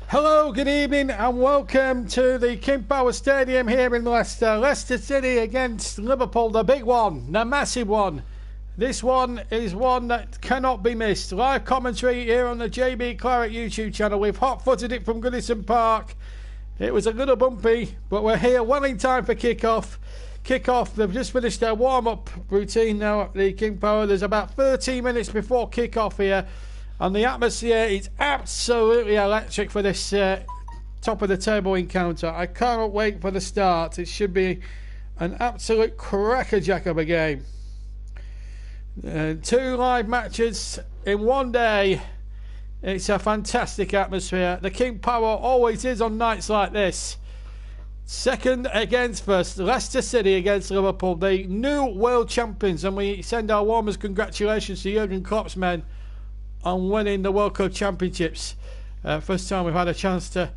Hello, good evening, and welcome to the King Power Stadium here in Leicester. Leicester City against Liverpool, the big one, the massive one. This one is one that cannot be missed. Live commentary here on the JB Claret YouTube channel. We've hot-footed it from Goodison Park. It was a little bumpy, but we're here well in time for kick-off. They've just finished their warm-up routine now at the King Power. There's about 13 minutes before kick-off here. And the atmosphere is absolutely electric for this top of the table encounter. I cannot wait for the start. It should be an absolute crackerjack of a game. 2 live matches in one day. It's a fantastic atmosphere. The King Power always is on nights like this. Second against first, Leicester City against Liverpool, the new world champions. And we send our warmest congratulations to Jurgen Klopp's men on winning the World Cup Championships. First time we've had a chance to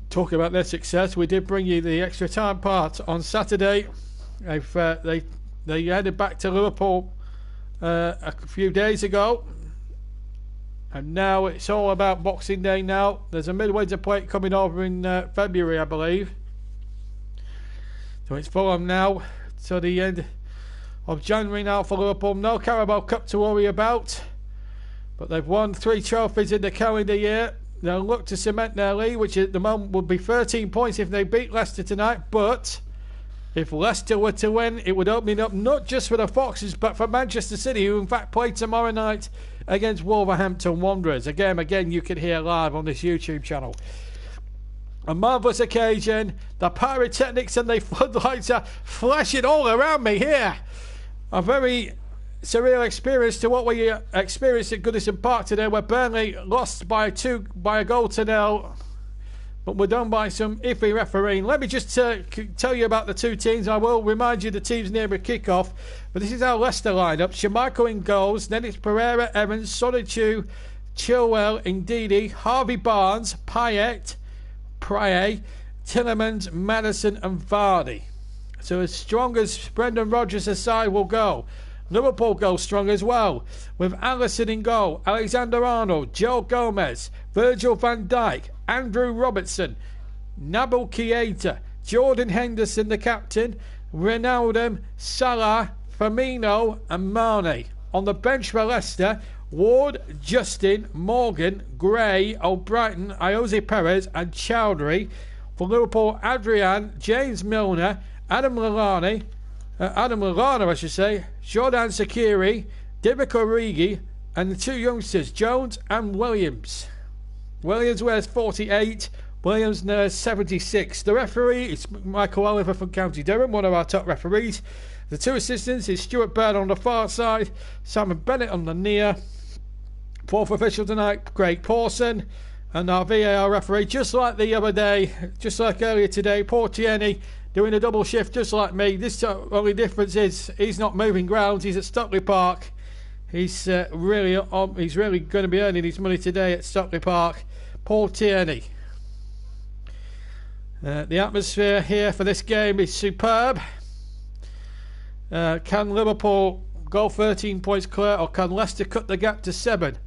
talk about their success. We did bring you the extra time part on Saturday. They headed back to Liverpool a few days ago, and now it's all about Boxing Day now. There's a midwinter plate coming over in February, I believe. So it's full on now to the end of January now for Liverpool. No Carabao Cup to worry about, but they've won 3 trophies in the calendar year. They'll look to cement their lead, which at the moment would be 13 points if they beat Leicester tonight. But if Leicester were to win, it would open it up not just for the Foxes, but for Manchester City, who in fact play tomorrow night against Wolverhampton Wanderers. A game again you can hear live on this YouTube channel. A marvellous occasion. The pyrotechnics and the floodlights are flashing all around me here. A very surreal experience to what we experienced at Goodison Park today, where Burnley lost by a 1-0, but we're done by some iffy refereeing. Let me just tell you about the 2 teams. I will remind you the teams near the kick-off, but this is our Leicester lineup. Schmeichel in goals, then it's Pereira, Evans, Sonichu, Chilwell, Ndidi, Harvey Barnes, Payet, Praye, Tillemans, Madison and Vardy. So as strong as Brendan Rodgers' side will go. Liverpool go strong as well, with Alisson in goal, Alexander-Arnold, Joe Gomez, Virgil van Dijk, Andrew Robertson, Nabil Keita, Jordan Henderson the captain, Ronaldo, Salah, Firmino and Mane. On the bench for Leicester, Ward, Justin, Morgan, Gray, O'Brighton, Ioze Perez and Chowdhury. For Liverpool, Adrian, James Milner, Adam Lallana, Jordan Sakiri, Divock Origi, and the 2 youngsters, Jones and Williams. Williams wears 48, Williams wears 76. The referee is Michael Oliver from County Durham, one of our top referees. The 2 assistants is Stuart Bird on the far side, Simon Bennett on the near. 4th official tonight, Craig Pawson. And our VAR referee, just like the other day, just like earlier today, Paul Tierney, doing a double shift just like me. This only difference is he's not moving grounds. He's at Stockley Park. He's really going to be earning his money today at Stockley Park. Paul Tierney. The atmosphere here for this game is superb. Can Liverpool go 13 points clear, or can Leicester cut the gap to 7?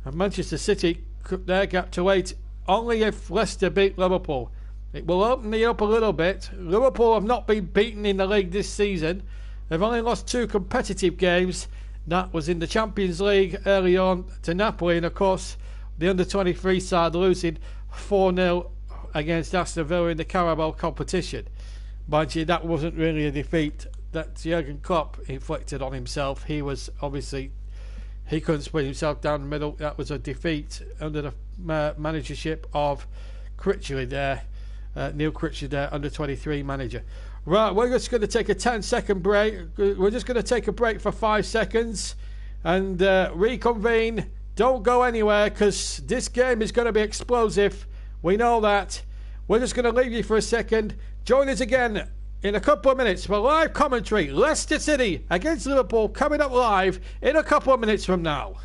And Manchester City cut their gap to 8 only if Leicester beat Liverpool. It will open me up a little bit. Liverpool have not been beaten in the league this season. They've only lost 2 competitive games. That was in the Champions League early on to Napoli, and of course the under-23 side losing 4-0 against Aston Villa in the Carabao competition. Mind you, that wasn't really a defeat that Jurgen Klopp inflicted on himself. He couldn't split himself down the middle. That was a defeat under the managership of Critchley there. Neil Critchley there, under-23 manager. Right, we're just going to take a 10-second break. We're just going to take a break for 5 seconds and reconvene. Don't go anywhere, because this game is going to be explosive. We know that. We're just going to leave you for a second. Join us again in a couple of minutes for live commentary. Leicester City against Liverpool coming up live in a couple of minutes from now.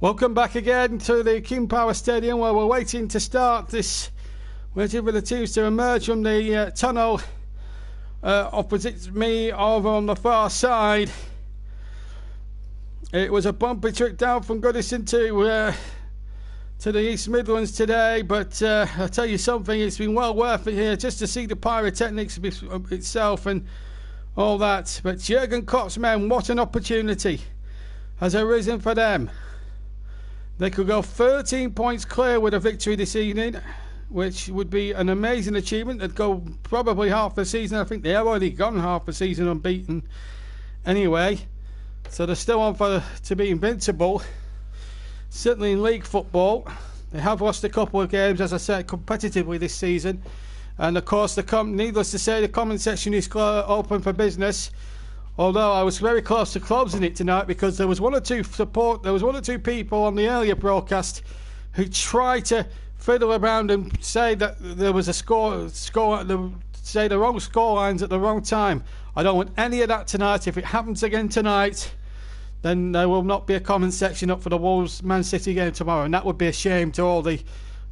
Welcome back again to the King Power Stadium, where we're waiting to start this, waiting for the teams to emerge from the tunnel opposite me over on the far side. It was a bumpy trip down from Goodison to the East Midlands today, but I'll tell you something, it's been well worth it here just to see the pyrotechnics itself and all that. But Jurgen Klopp's men, what an opportunity has arisen for them. They could go 13 points clear with a victory this evening, which would be an amazing achievement. They'd go probably half the season. I think they have already gone half the season unbeaten anyway. So they're still on to be invincible. Certainly in league football. They have lost a couple of games, as I said, competitively this season. And of course, needless to say, the comment section is open for business. Although I was very close to closing it tonight, because there was one or two people on the earlier broadcast who tried to fiddle around and say that there was a say the wrong score lines at the wrong time. I don't want any of that tonight. If it happens again tonight, then there will not be a comment section up for the Wolves Man City game tomorrow, and that would be a shame to all the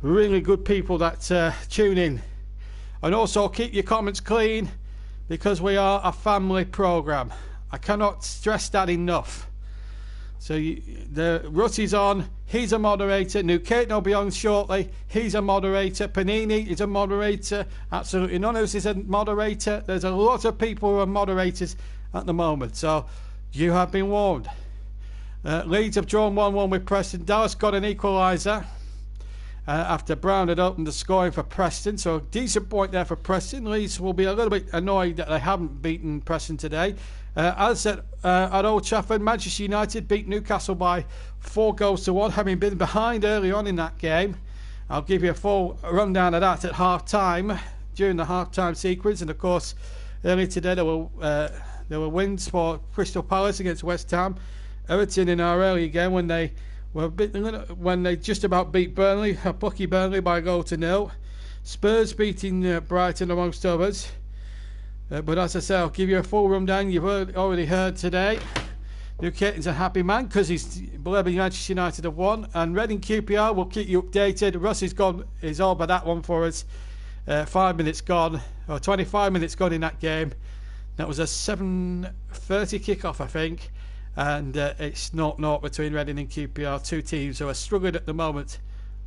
really good people that tune in. And also keep your comments clean, because we are a family programme. I cannot stress that enough. So the Rutty's on, he's a moderator. New Kate will be on shortly, he's a moderator. Panini is a moderator. Absolutely none of us is a moderator. There's a lot of people who are moderators at the moment, so you have been warned. Leeds have drawn 1-1 with Preston. Dallas got an equaliser after Brown had opened the scoring for Preston, so a decent point there for Preston. Leeds will be a little bit annoyed that they haven't beaten Preston today. As at Old Trafford, Manchester United beat Newcastle by 4-1, having been behind early on in that game. I'll give you a full rundown of that at half-time, during the half-time sequence. And of course, earlier today there were wins for Crystal Palace against West Ham. Everton in our earlier game when they just about beat Burnley, plucky Burnley by 1-0. Spurs beating Brighton amongst others. But as I say, I'll give you a full rundown. You've already heard today. New Caton's a happy man because he's believing Manchester United have won. And Reading QPR will keep you updated. Russ is all by that one for us. 5 minutes gone, or 25 minutes gone in that game. That was a 7:30 kickoff, I think. And it's 0-0 between Reading and QPR, two teams who are struggling at the moment.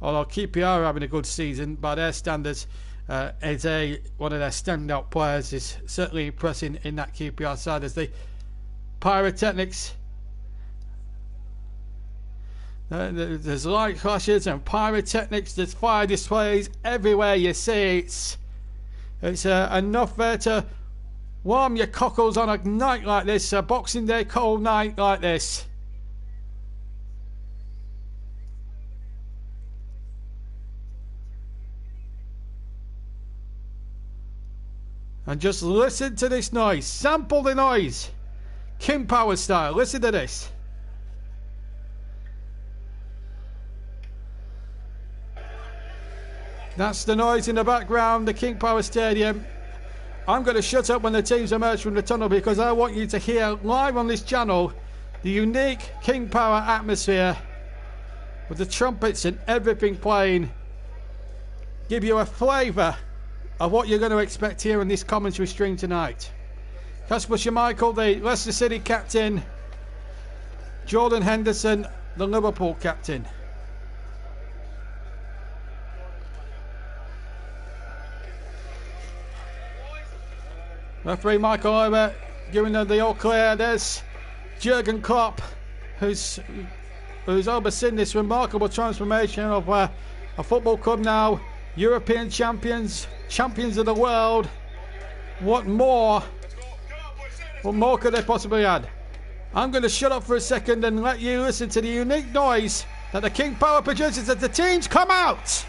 Although QPR are having a good season by their standards, one of their standout players is certainly impressing in that QPR side, as the pyrotechnics. There's light flashes and pyrotechnics. There's fire displays everywhere you see. It's enough there to warm your cockles on a night like this, a Boxing Day cold night like this. And just listen to this noise. Sample the noise. King Power style. Listen to this. That's the noise in the background, the King Power Stadium. I'm going to shut up when the teams emerge from the tunnel, because I want you to hear live on this channel the unique King Power atmosphere with the trumpets and everything playing. Give you a flavour of what you're going to expect here in this commentary stream tonight. Kasper Schmeichel, the Leicester City captain. Jordan Henderson, the Liverpool captain. Referee Michael Ober giving them the all clear. There's Jurgen Klopp, who's overseen this remarkable transformation of a football club now European champions, champions of the world. What more could they possibly add? I'm going to shut up for a second and let you listen to the unique noise that the King Power produces as the teams come out.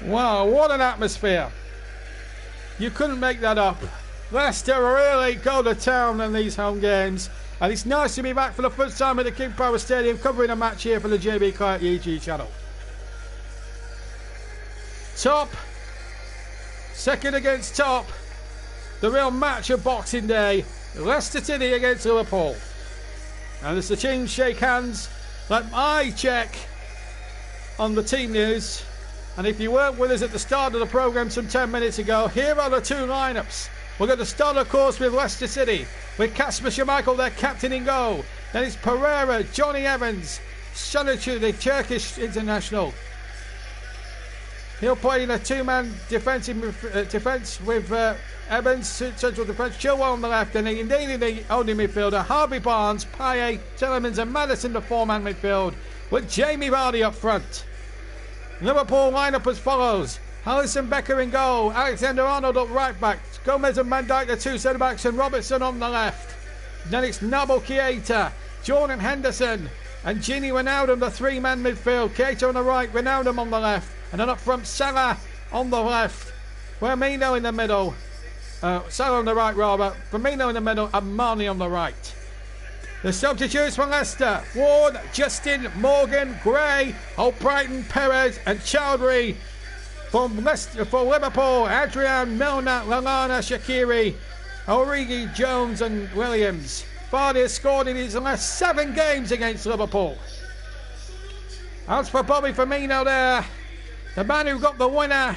Wow, what an atmosphere. You couldn't make that up. Leicester really go to town in these home games. And it's nice to be back for the first time at the King Power Stadium covering a match here for the JB Clark EG channel. Top. Second against top. The real match of Boxing Day. Leicester City against Liverpool. And as the teams shake hands, let I check on the team news. And if you weren't with us at the start of the programme some 10 minutes ago, here are the two lineups. We're going to start, of course, with Leicester City, with Kasper Schmeichel, their captain, in goal. Then it's Pereira, Johnny Evans, Shanichu, the Turkish international. He'll play in a two-man defence with Evans, central defence, Chilwell on the left, and indeed in the only midfielder, Harvey Barnes, Payet, Telemans and Maddison, the four-man midfield, with Jamie Vardy up front. Liverpool line-up as follows. Alisson Becker in goal, Alexander-Arnold up right back, Gomez and Van Dijk the two centre-backs, and Robertson on the left. Then it's Nabil Keita, Jordan Henderson and Gini Wijnaldum, the three-man midfield. Keita on the right, Wijnaldum on the left, and then up front Salah on the left, Firmino in the middle, Salah on the right rather, Firmino in the middle and Marnie on the right. The substitutes for Leicester: Ward, Justin, Morgan, Gray, Albrighton, Perez and Chowdhury. For Liverpool, Adrian, Milner, Lallana, Shaqiri, Origi, Jones and Williams. Vardy has scored in his last 7 games against Liverpool. As for Bobby Firmino there, the man who got the winner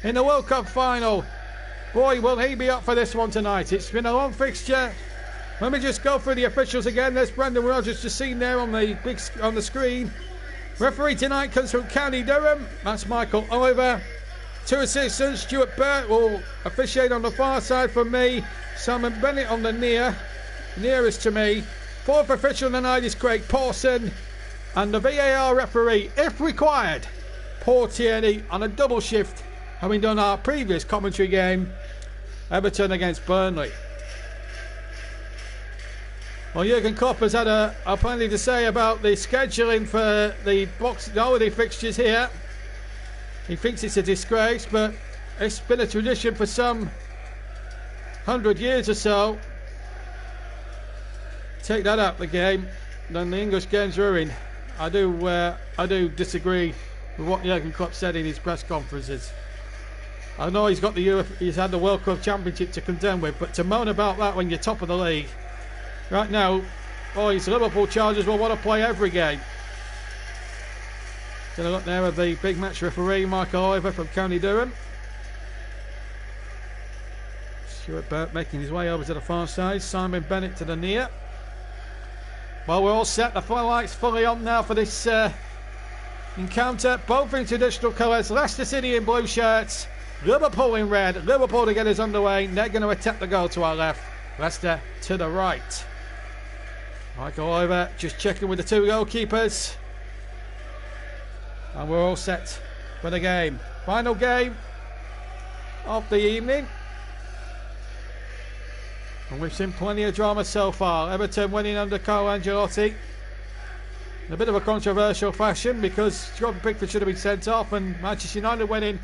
in the World Cup final. Boy, will he be up for this one tonight. It's been a long fixture. Let me just go through the officials again. There's Brendan Rodgers just seen there on the screen. Referee tonight comes from County Durham. That's Michael Oliver. 2 assistants. Stuart Burt will officiate on the far side from me. Simon Bennett on the nearest to me. 4th official tonight is Craig Pawson. And the VAR referee, if required, Paul Tierney on a double shift, having done our previous commentary game, Everton against Burnley. Well, Jurgen Klopp has had a plenty to say about the scheduling for the holiday fixtures here. He thinks it's a disgrace, but it's been a tradition for some 100 years or so. Take that out the game, then the English game's ruined. I do disagree with what Jurgen Klopp said in his press conferences. I know he's had the World Cup Championship to contend with, but to moan about that when you're top of the league. Right now, boys, Liverpool Chargers will want to play every game. Going to look there at the big match referee, Michael Oliver from County Durham. Stuart Burt making his way over to the far side. Simon Bennett to the near. Well, we're all set. The floodlights fully on now for this encounter. Both in traditional colours. Leicester City in blue shirts. Liverpool in red. Liverpool to get us underway. They're going to attack the goal to our left. Leicester to the right. Michael Oliver just checking with the two goalkeepers. And we're all set for the game. Final game of the evening. And we've seen plenty of drama so far. Everton winning under Carlo Ancelotti in a bit of a controversial fashion because Jordan Pickford should have been sent off, and Manchester United winning.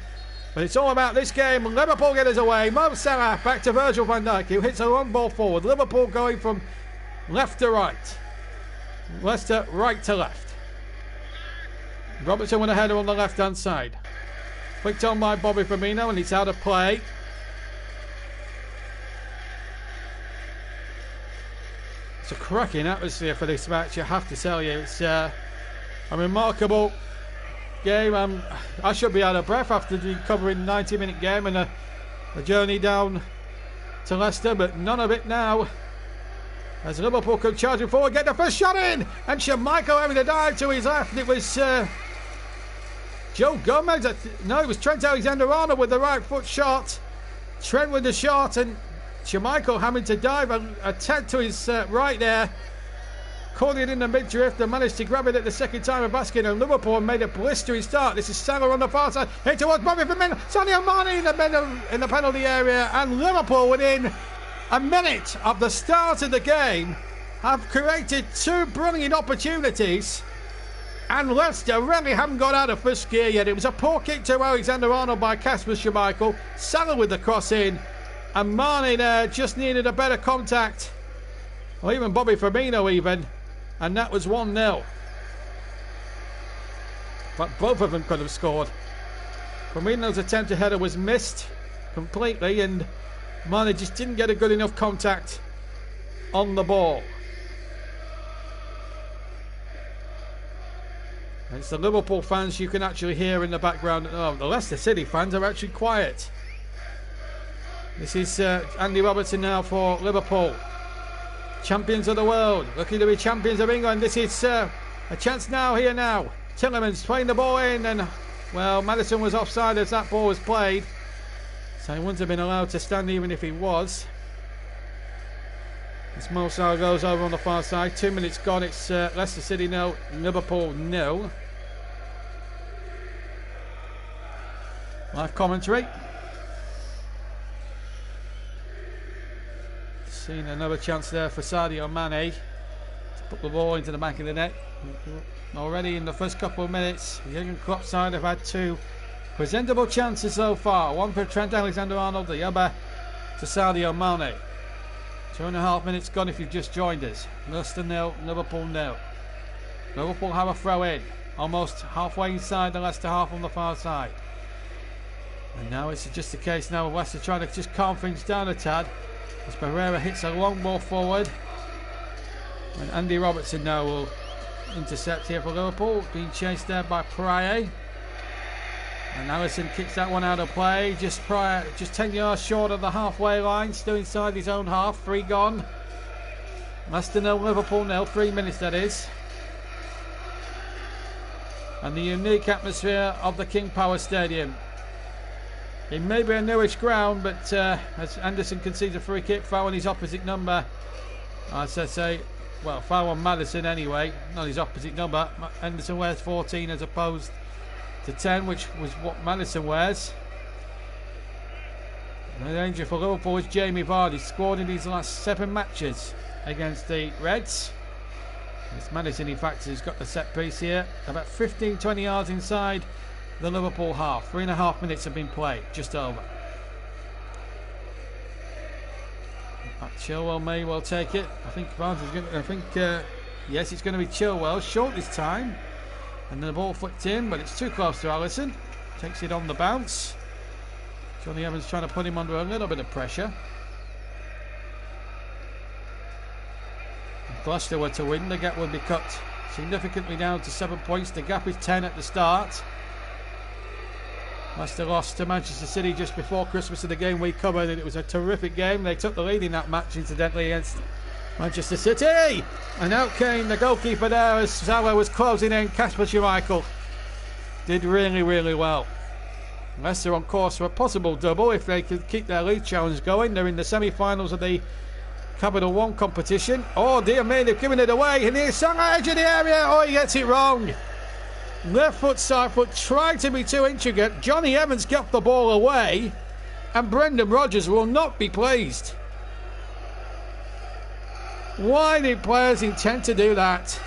But it's all about this game. Liverpool get us away. Mo Salah back to Virgil van Dijk, who hits a long ball forward. Liverpool going from left to right. Leicester right to left. Robertson with a header on the left hand side. Flicked on by Bobby Firmino and it's out of play. It's a cracking atmosphere for this match, I have to tell you. It's a remarkable game. I should be out of breath after covering a 90-minute game and a journey down to Leicester, but none of it now. As Liverpool come charging forward, get the first shot in, and Schmeichel having a dive to his left. It was Joe Gomez. No, it was Trent Alexander-Arnold with the right foot shot. Trent with the shot, and Schmeichel having to dive and attack to his right there. Caught it in the mid-drift and managed to grab it at the second time of basket, and Liverpool made a blistering start. This is Salah on the far side, hit towards Bobby Firmino, Sadio Mane in the penalty area, and Liverpool within a minute of the start of the game have created two brilliant opportunities And Leicester really haven't got out of first gear yet. It was a poor kick to Alexander-Arnold by Kasper Schmeichel. Salah with the cross in. And Mane just needed a better contact. Or even Bobby Firmino even. And that was 1-0. But both of them could have scored. Firmino's attempted header was missed completely. And Mane just didn't get a good enough contact on the ball. It's the Liverpool fans you can actually hear in the background. Oh, the Leicester City fans are actually quiet. This is Andy Robertson now for Liverpool. Champions of the world. Looking to be champions of England. This is a chance now, here now. Tielemans playing the ball in. And, well, Maddison was offside as that ball was played. So he wouldn't have been allowed to stand even if he was. As Mo Salah goes over on the far side. 2 minutes gone. It's Leicester City 0, Liverpool 0. Live commentary. Seen another chance there for Sadio Mane to put the ball into the back of the net. Already in the first couple of minutes, the Jurgen Klopp side have had 2 presentable chances so far. One for Trent Alexander-Arnold, the other to Sadio Mane. 2.5 minutes gone if you've just joined us. Leicester 0, Liverpool 0. Liverpool have a throw in, almost halfway inside the Leicester half on the far side. And now it's just a case now of Leicester trying to just calm things down a tad. As Pereira hits a long ball forward. And Andy Robertson now will intercept here for Liverpool. Being chased there by Pryor. And Alisson kicks that one out of play. Just 10 yards short of the halfway line. Still inside his own half. 3 gone. Leicester 0, Liverpool 0. 3 minutes that is. And the unique atmosphere of the King Power Stadium. It may be a newish ground, but as Anderson concedes a free kick, foul on his opposite number. As I say, well, foul on Maddison anyway, not his opposite number. Anderson wears 14 as opposed to 10, which was what Maddison wears. The danger for Liverpool is Jamie Vardy, scored in his last 7 matches against the Reds. It's Maddison, in fact, has got the set piece here, about 15-20 yards inside the Liverpool half. 3.5 minutes have been played, just over. Chilwell may well take it. I think Barnes is going to, yes, it's going to be Chilwell. Short this time. And the ball flicked in, but it's too close to Alisson. Takes it on the bounce. Johnny Evans trying to put him under a little bit of pressure. If Leicester were to win, the gap would be cut significantly down to 7 points. The gap is 10 at the start. Leicester lost to Manchester City just before Christmas in the game we covered, and it was a terrific game. They took the lead in that match, incidentally, against Manchester City. And out came the goalkeeper there as Salah was closing in. Kasper Schmeichel did really, really well. Leicester on course for a possible double if they could keep their league challenge going. They're in the semi-finals of the Capital One competition. Oh dear me, they've given it away. And here's Salah, edge of the area. Oh, he gets it wrong. Left foot, side foot, tried to be too intricate. Johnny Evans got the ball away, and Brendan Rodgers will not be pleased. Why did players intend to do that?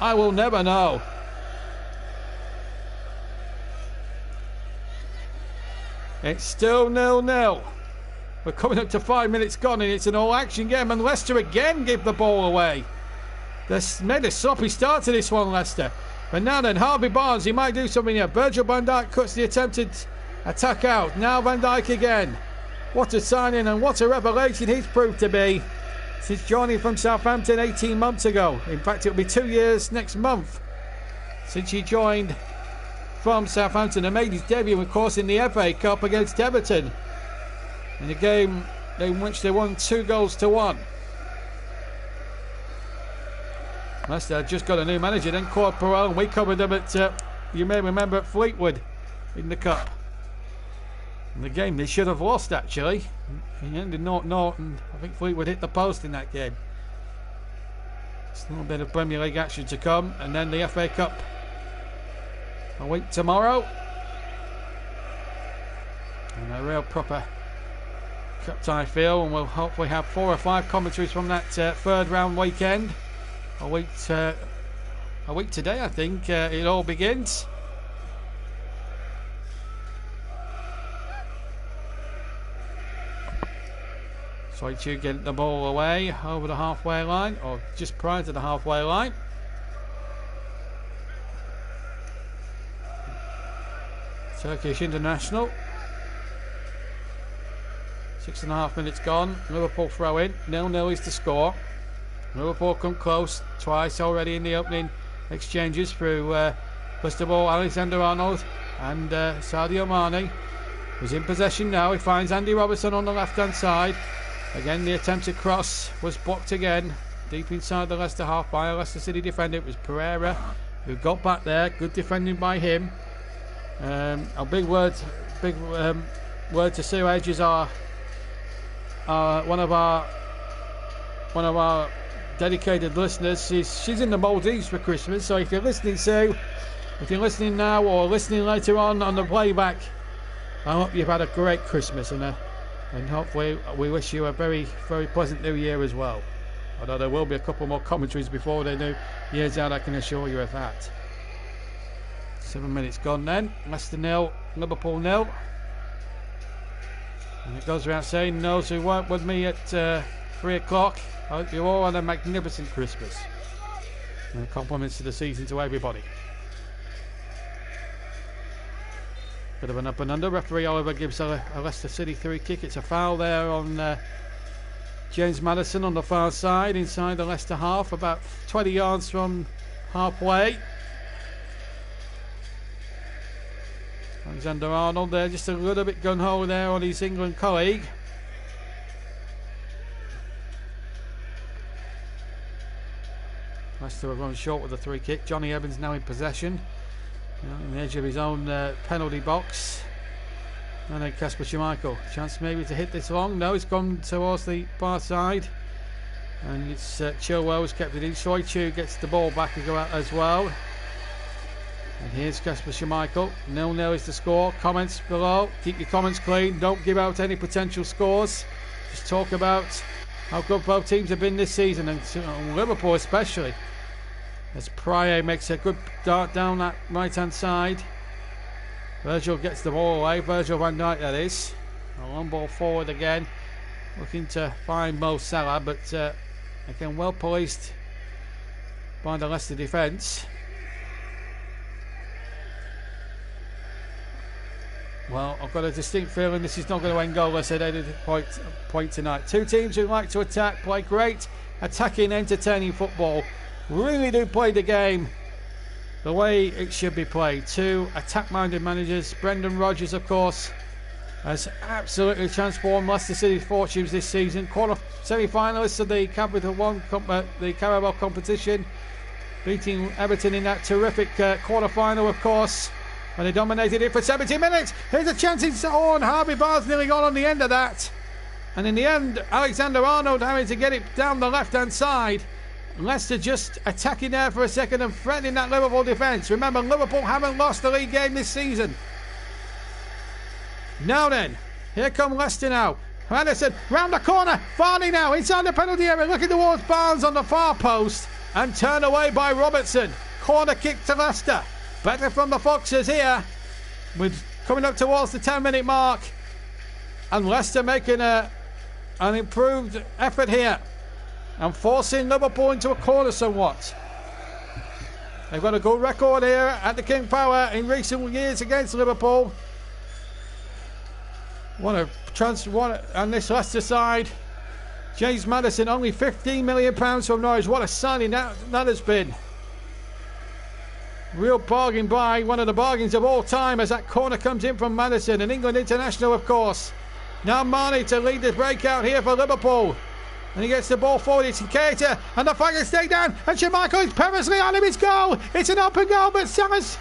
I will never know. It's still 0-0. We're coming up to 5 minutes gone, and it's an all-action game, and Leicester again give the ball away. They've made a sloppy start to this one, Leicester. But now then, Harvey Barnes, he might do something here. Virgil van Dijk cuts the attempted attack out. Now Van Dijk again. What a signing and what a revelation he's proved to be since joining from Southampton 18 months ago. In fact, it'll be 2 years next month since he joined from Southampton and made his debut, of course, in the FA Cup against Everton. In a game in which they won 2-1. Leicester just got a new manager, then Claude Puel, and we covered them at, you may remember, at Fleetwood in the Cup. In the game they should have lost, actually. It ended 0-0, and I think Fleetwood hit the post in that game. Just a little bit of Premier League action to come, and then the FA Cup a week tomorrow. And a real proper cup tie feel, and we'll hopefully have 4 or 5 commentaries from that third round weekend. A week a week today, I think, it all begins. Soichu getting the ball away over the halfway line, or just prior to the halfway line. Turkish international. 6.5 minutes gone. Liverpool throw in. 0-0 is the score. Liverpool come close twice already in the opening exchanges through first of all Alexander-Arnold and Sadio Mane, who's in possession now. He finds Andy Robertson on the left hand side. Again, the attempted cross was blocked again, deep inside the Leicester half by a Leicester City defender. It was Pereira who got back there. Good defending by him. A big word to Sue Edges, one of our dedicated listeners. She's in the Maldives for Christmas. So if you're listening, Sue, if you're listening now or listening later on the playback, I hope you've had a great Christmas and hopefully we wish you a very, very pleasant New Year as well. Although there will be a couple more commentaries before the New Year's out, I can assure you of that. 7 minutes gone then. Leicester 0, Liverpool 0. And it goes without saying, those who weren't with me at 3 o'clock, I hope you all had a magnificent Christmas. And compliments to the season to everybody. Bit of an up and under. Referee, however, gives a Leicester City free kick. It's a foul there on James Maddison on the far side, inside the Leicester half, about 20 yards from halfway. Alexander-Arnold there, just a little bit gun-ho there on his England colleague. Leicester are going short with a free kick. Johnny Evans now in possession. On the edge of his own penalty box. And then Kasper Schmeichel. Chance maybe to hit this long. No, it's gone towards the far side. And it's Chilwell who's kept it in. Soichu gets the ball back and go out as well. And here's Kasper Schmeichel. 0-0 is the score. Comments below. Keep your comments clean. Don't give out any potential scores. Just talk about how good both teams have been this season, and Liverpool especially. As Pryor makes a good dart down that right-hand side. Virgil gets the ball away. Virgil van Dijk, that is. A long ball forward again. Looking to find Mo Salah, but again, well policed by the Leicester defence. Well, I've got a distinct feeling this is not going to end goalless at any point tonight. Two teams who like to attack, play great, attacking, entertaining football. Really do play the game the way it should be played. Two attack-minded managers. Brendan Rodgers, of course, has absolutely transformed Leicester City's fortunes this season. Quarter semi-finalists of the Carabao competition, beating Everton in that terrific quarter-final, of course, when they dominated it for 70 minutes. Here's a chance in and Harvey Barnes nearly got on the end of that. And in the end, Alexander-Arnold having to get it down the left-hand side. Leicester just attacking there for a second and threatening that Liverpool defence. Remember, Liverpool haven't lost the league game this season. Now then, here come Leicester now. Henderson round the corner. Varney now inside the penalty area, looking towards Barnes on the far post and turned away by Robertson. Corner kick to Leicester. Better from the Foxes here, with coming up towards the 10-minute mark, and Leicester making an improved effort here and forcing Liverpool into a corner somewhat. They've got a good record here at the King Power in recent years against Liverpool. On this Leicester side, James Maddison, only £15 million from Norwich. What a signing that has been. Real bargain buy, one of the bargains of all time, as that corner comes in from Maddison, an England international, of course. Now Mane to lead the breakout here for Liverpool. And he gets the ball forward. It's Keita, and the flag is stayed down. And Schmeichel is perilously on him. It's goal. It's an open goal, but Salah's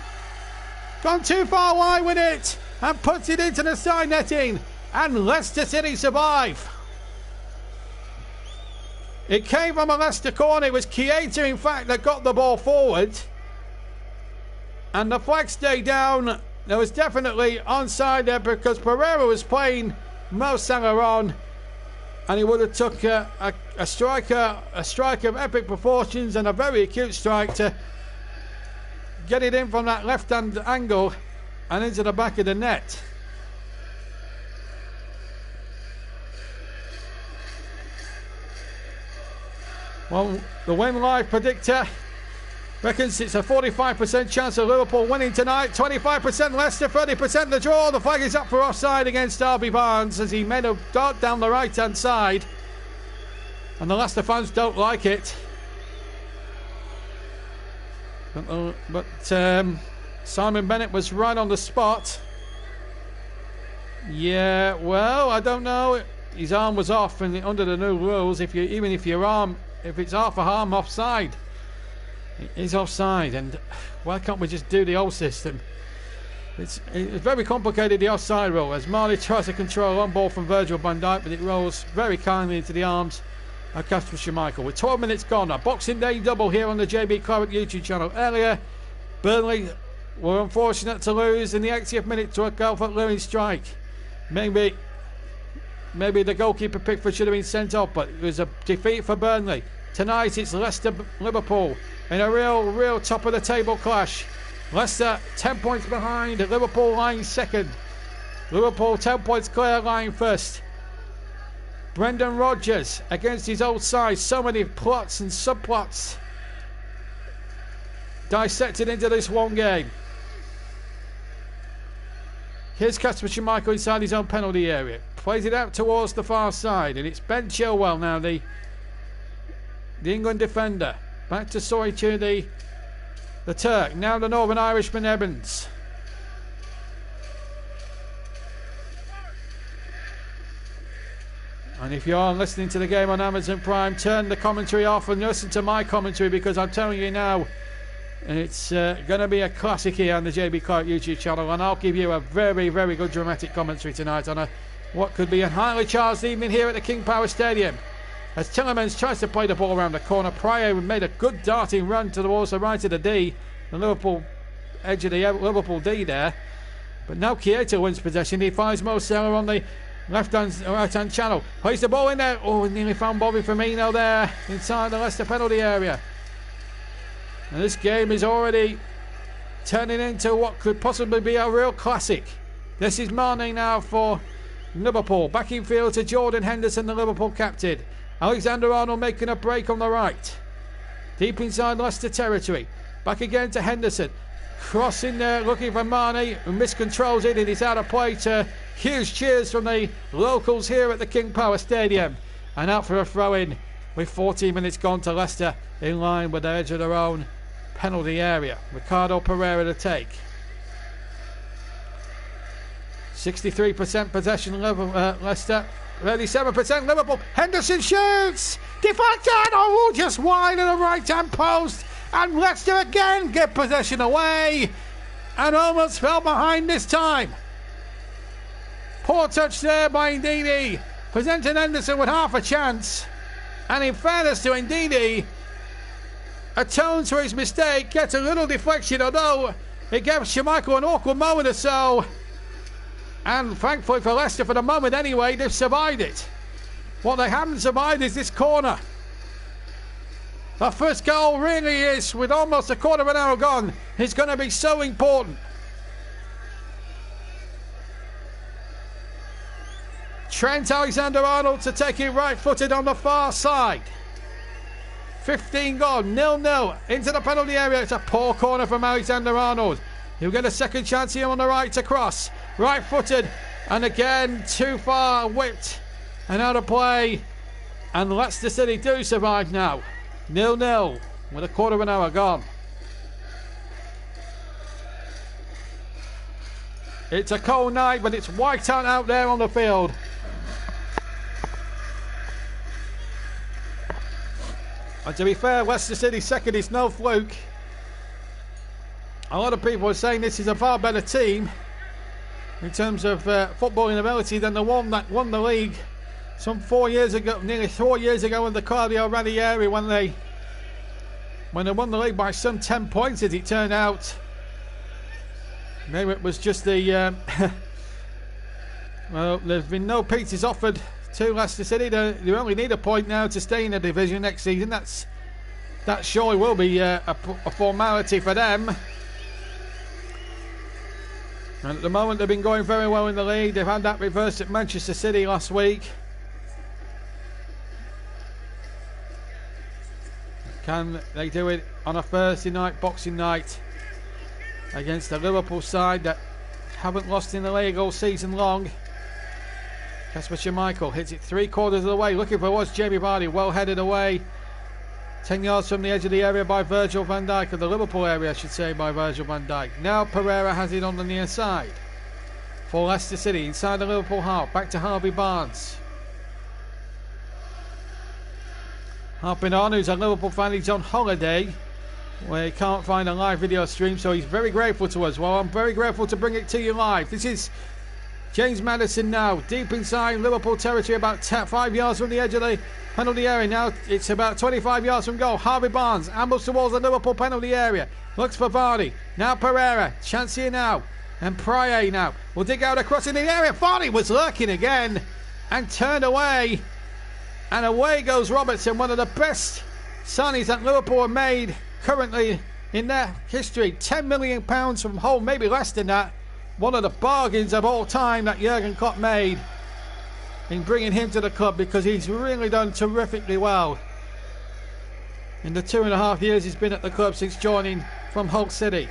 gone too far wide with it and puts it into the side netting. And Leicester City survive. It came from a Leicester corner. It was Keita, in fact, that got the ball forward. And the flag stayed down. There was definitely onside there because Pereira was playing Mo Salah on. And he would have took a strike of epic proportions and a very acute strike to get it in from that left-hand angle and into the back of the net. Well, the Win Live predictor reckons it's a 45% chance of Liverpool winning tonight, 25% Leicester, 30% the draw. The flag is up for offside against Derby Barnes as he made a dart down the right-hand side. And the Leicester fans don't like it. But Simon Bennett was right on the spot. Yeah, well, I don't know. His arm was off, and under the new rules, if it's half a arm offside, it is offside. And why can't we just do the old system? It's very complicated, the offside rule, as Marley tries to control on ball from Virgil van Dijk, but it rolls very kindly into the arms of Kasper Schmeichel. With 12 minutes gone, a Boxing Day double here on the JB Clark YouTube channel. Earlier, Burnley were unfortunate to lose in the 80th minute to a Calvert-Lewin strike. Maybe the goalkeeper Pickford should have been sent off, but it was a defeat for Burnley. Tonight it's Leicester-Liverpool in a real top of the table clash. Leicester 10 points behind, Liverpool lying second. Liverpool 10 points clear, lying first. Brendan Rodgers against his old side. So many plots and subplots dissected into this one game. Here's Kasper Schmeichel inside his own penalty area. Plays it out towards the far side, and it's Ben Chilwell now, the England defender. Back to the Turk. Now the Northern Irishman Evans. And if you are listening to the game on Amazon Prime, turn the commentary off and listen to my commentary, because I'm telling you now, it's going to be a classic here on the JB Clark YouTube channel, and I'll give you a very, very good dramatic commentary tonight on what could be a highly charged evening here at the King Power Stadium. As Tielemans tries to play the ball around the corner, Pryor made a good darting run towards the right of the D, the Liverpool edge of the Liverpool D there. But now Keita wins possession. He finds Mo Salah on the right-hand channel. Plays the ball in there. Oh, nearly found Bobby Firmino there inside the Leicester penalty area. And this game is already turning into what could possibly be a real classic. This is Mane now for Liverpool. Back in field to Jordan Henderson, the Liverpool captain. Alexander-Arnold making a break on the right. Deep inside Leicester territory. Back again to Henderson. Cross in there looking for Mane, who miscontrols it, and it's out of play to huge cheers from the locals here at the King Power Stadium. And out for a throw-in with 14 minutes gone to Leicester in line with the edge of their own penalty area. Ricardo Pereira to take. 63% possession Leicester, 37% Liverpool. Henderson shoots! Deflected! Oh, just wide of the right-hand post. And Leicester again get possession away. And almost fell behind this time. Poor touch there by Ndidi. Presenting Henderson with half a chance. And in fairness to Ndidi, atones for his mistake, gets a little deflection, although it gave Schmeichel an awkward moment or so. And thankfully for Leicester, for the moment anyway, they've survived it. What they haven't survived is this corner. The first goal really is, with almost a quarter of an hour gone, is going to be so important. Trent Alexander-Arnold to take it right-footed on the far side. 15 gone, 0-0 into the penalty area. It's a poor corner from Alexander-Arnold. He'll get a second chance here on the right to cross. Right-footed, and again too far whipped and out of play. And Leicester City do survive now. 0-0 with a quarter of an hour gone. It's a cold night, but it's white out there on the field. And to be fair, Leicester City second is no fluke. A lot of people are saying this is a far better team in terms of footballing ability than the one that won the league some 4 years ago, nearly 4 years ago, in the Claudio Ranieri, when they won the league by some 10 points, as it turned out. Maybe it was just the well, there's been no pizzas offered to Leicester City. They only need a point now to stay in the division next season. That surely will be a formality for them. And at the moment they've been going very well in the league. They've had that reverse at Manchester City last week. Can they do it on a Thursday night, Boxing night, against the Liverpool side that haven't lost in the league all season long? Kasper Schmeichel hits it 3/4 of the way, looking for what's Jamie Vardy, well headed away. 10 yards from the edge of the area by Virgil van Dijk, or the Liverpool area I should say, by Virgil van Dijk. Now Pereira has it on the near side for Leicester City, inside the Liverpool half, back to Harvey Barnes. Harping on, who's a Liverpool fan, he's on holiday where he can't find a live video stream, so he's very grateful to us. Well, I'm very grateful to bring it to you live. This is James Maddison now, deep inside Liverpool territory, about 5 yards from the edge of the penalty area. Now it's about 25 yards from goal. Harvey Barnes ambles towards the Liverpool penalty area, looks for Vardy. Now Pereira, chance here now, and Pryor now will dig out across in the area. Vardy was lurking again and turned away. And away goes Robertson, one of the best signings that Liverpool have made currently in their history. £10 million from home, maybe less than that. One of the bargains of all time that Jurgen Klopp made in bringing him to the club, because he's really done terrifically well in the 2.5 years he's been at the club since joining from Hull City.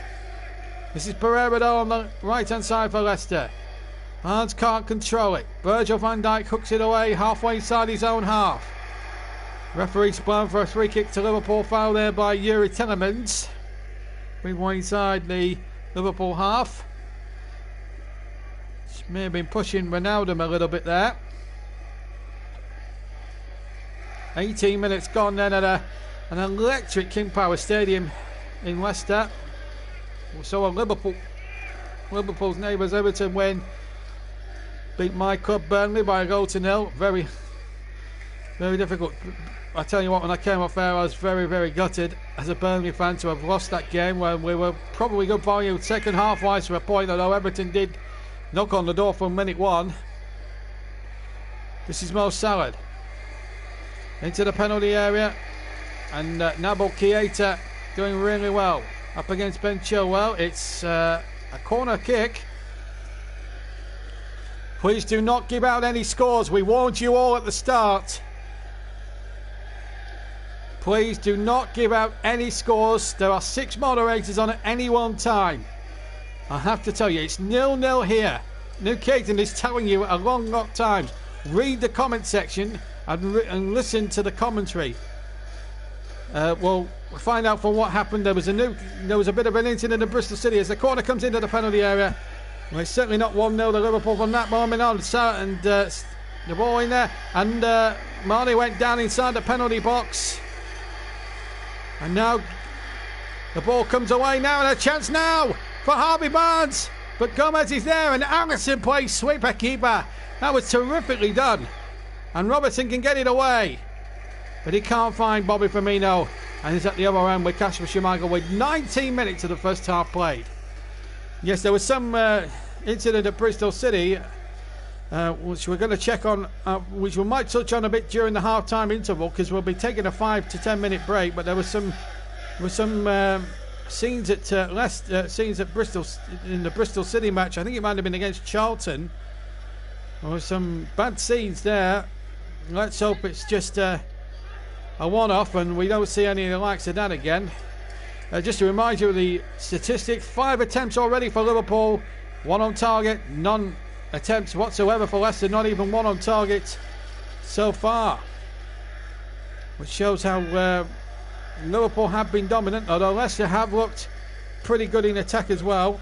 This is Pereira though on the right hand side for Leicester. Barnes can't control it. Virgil van Dijk hooks it away halfway inside his own half. Referee's blown for a free kick to Liverpool, foul there by Yuri Telemans. Bring one inside the Liverpool half. Which may have been pushing Ronaldo a little bit there. 18 minutes gone then at an electric King Power Stadium in Leicester. So Liverpool's neighbours Everton win. Beat my club Burnley by 1-0. Very, very difficult. I tell you what, when I came off there, I was very, very gutted as a Burnley fan to have lost that game when we were probably good value second half wise for a point, although Everton did knock on the door from minute one. This is Mo Salah into the penalty area, and Nabil Keita doing really well up against Ben Chilwell. It's a corner kick. Please do not give out any scores. We warned you all at the start. Please do not give out any scores. There are 6 moderators on at any one time. I have to tell you, it's 0-0 here. Newcaton is telling you a long lot of times. Read the comment section and listen to the commentary. We'll find out from what happened. There was a bit of an incident in Bristol City as the corner comes into the penalty area. Well, it's certainly not 1-0 to Liverpool from that moment on. And the ball in there, and Marley went down inside the penalty box. And now the ball comes away now, and a chance now for Harvey Barnes. But Gomez is there, and Alisson plays sweeper keeper. That was terrifically done. And Robertson can get it away, but he can't find Bobby Firmino. And he's at the other end with Kasper Schmeichel with 19 minutes of the first half played. Yes, there was some incident at Bristol City, which we're going to check on, which we might touch on a bit during the half-time interval, because we'll be taking a 5 to 10 minute break. But there was some scenes at Bristol in the Bristol City match. I think it might have been against Charlton. There were some bad scenes there. Let's hope it's just a one-off and we don't see any of the likes of that again. Just to remind you of the statistics: 5 attempts already for Liverpool, 1 on target, none attempts whatsoever for Leicester, not even 1 on target so far, which shows how Liverpool have been dominant, although Leicester have looked pretty good in attack as well.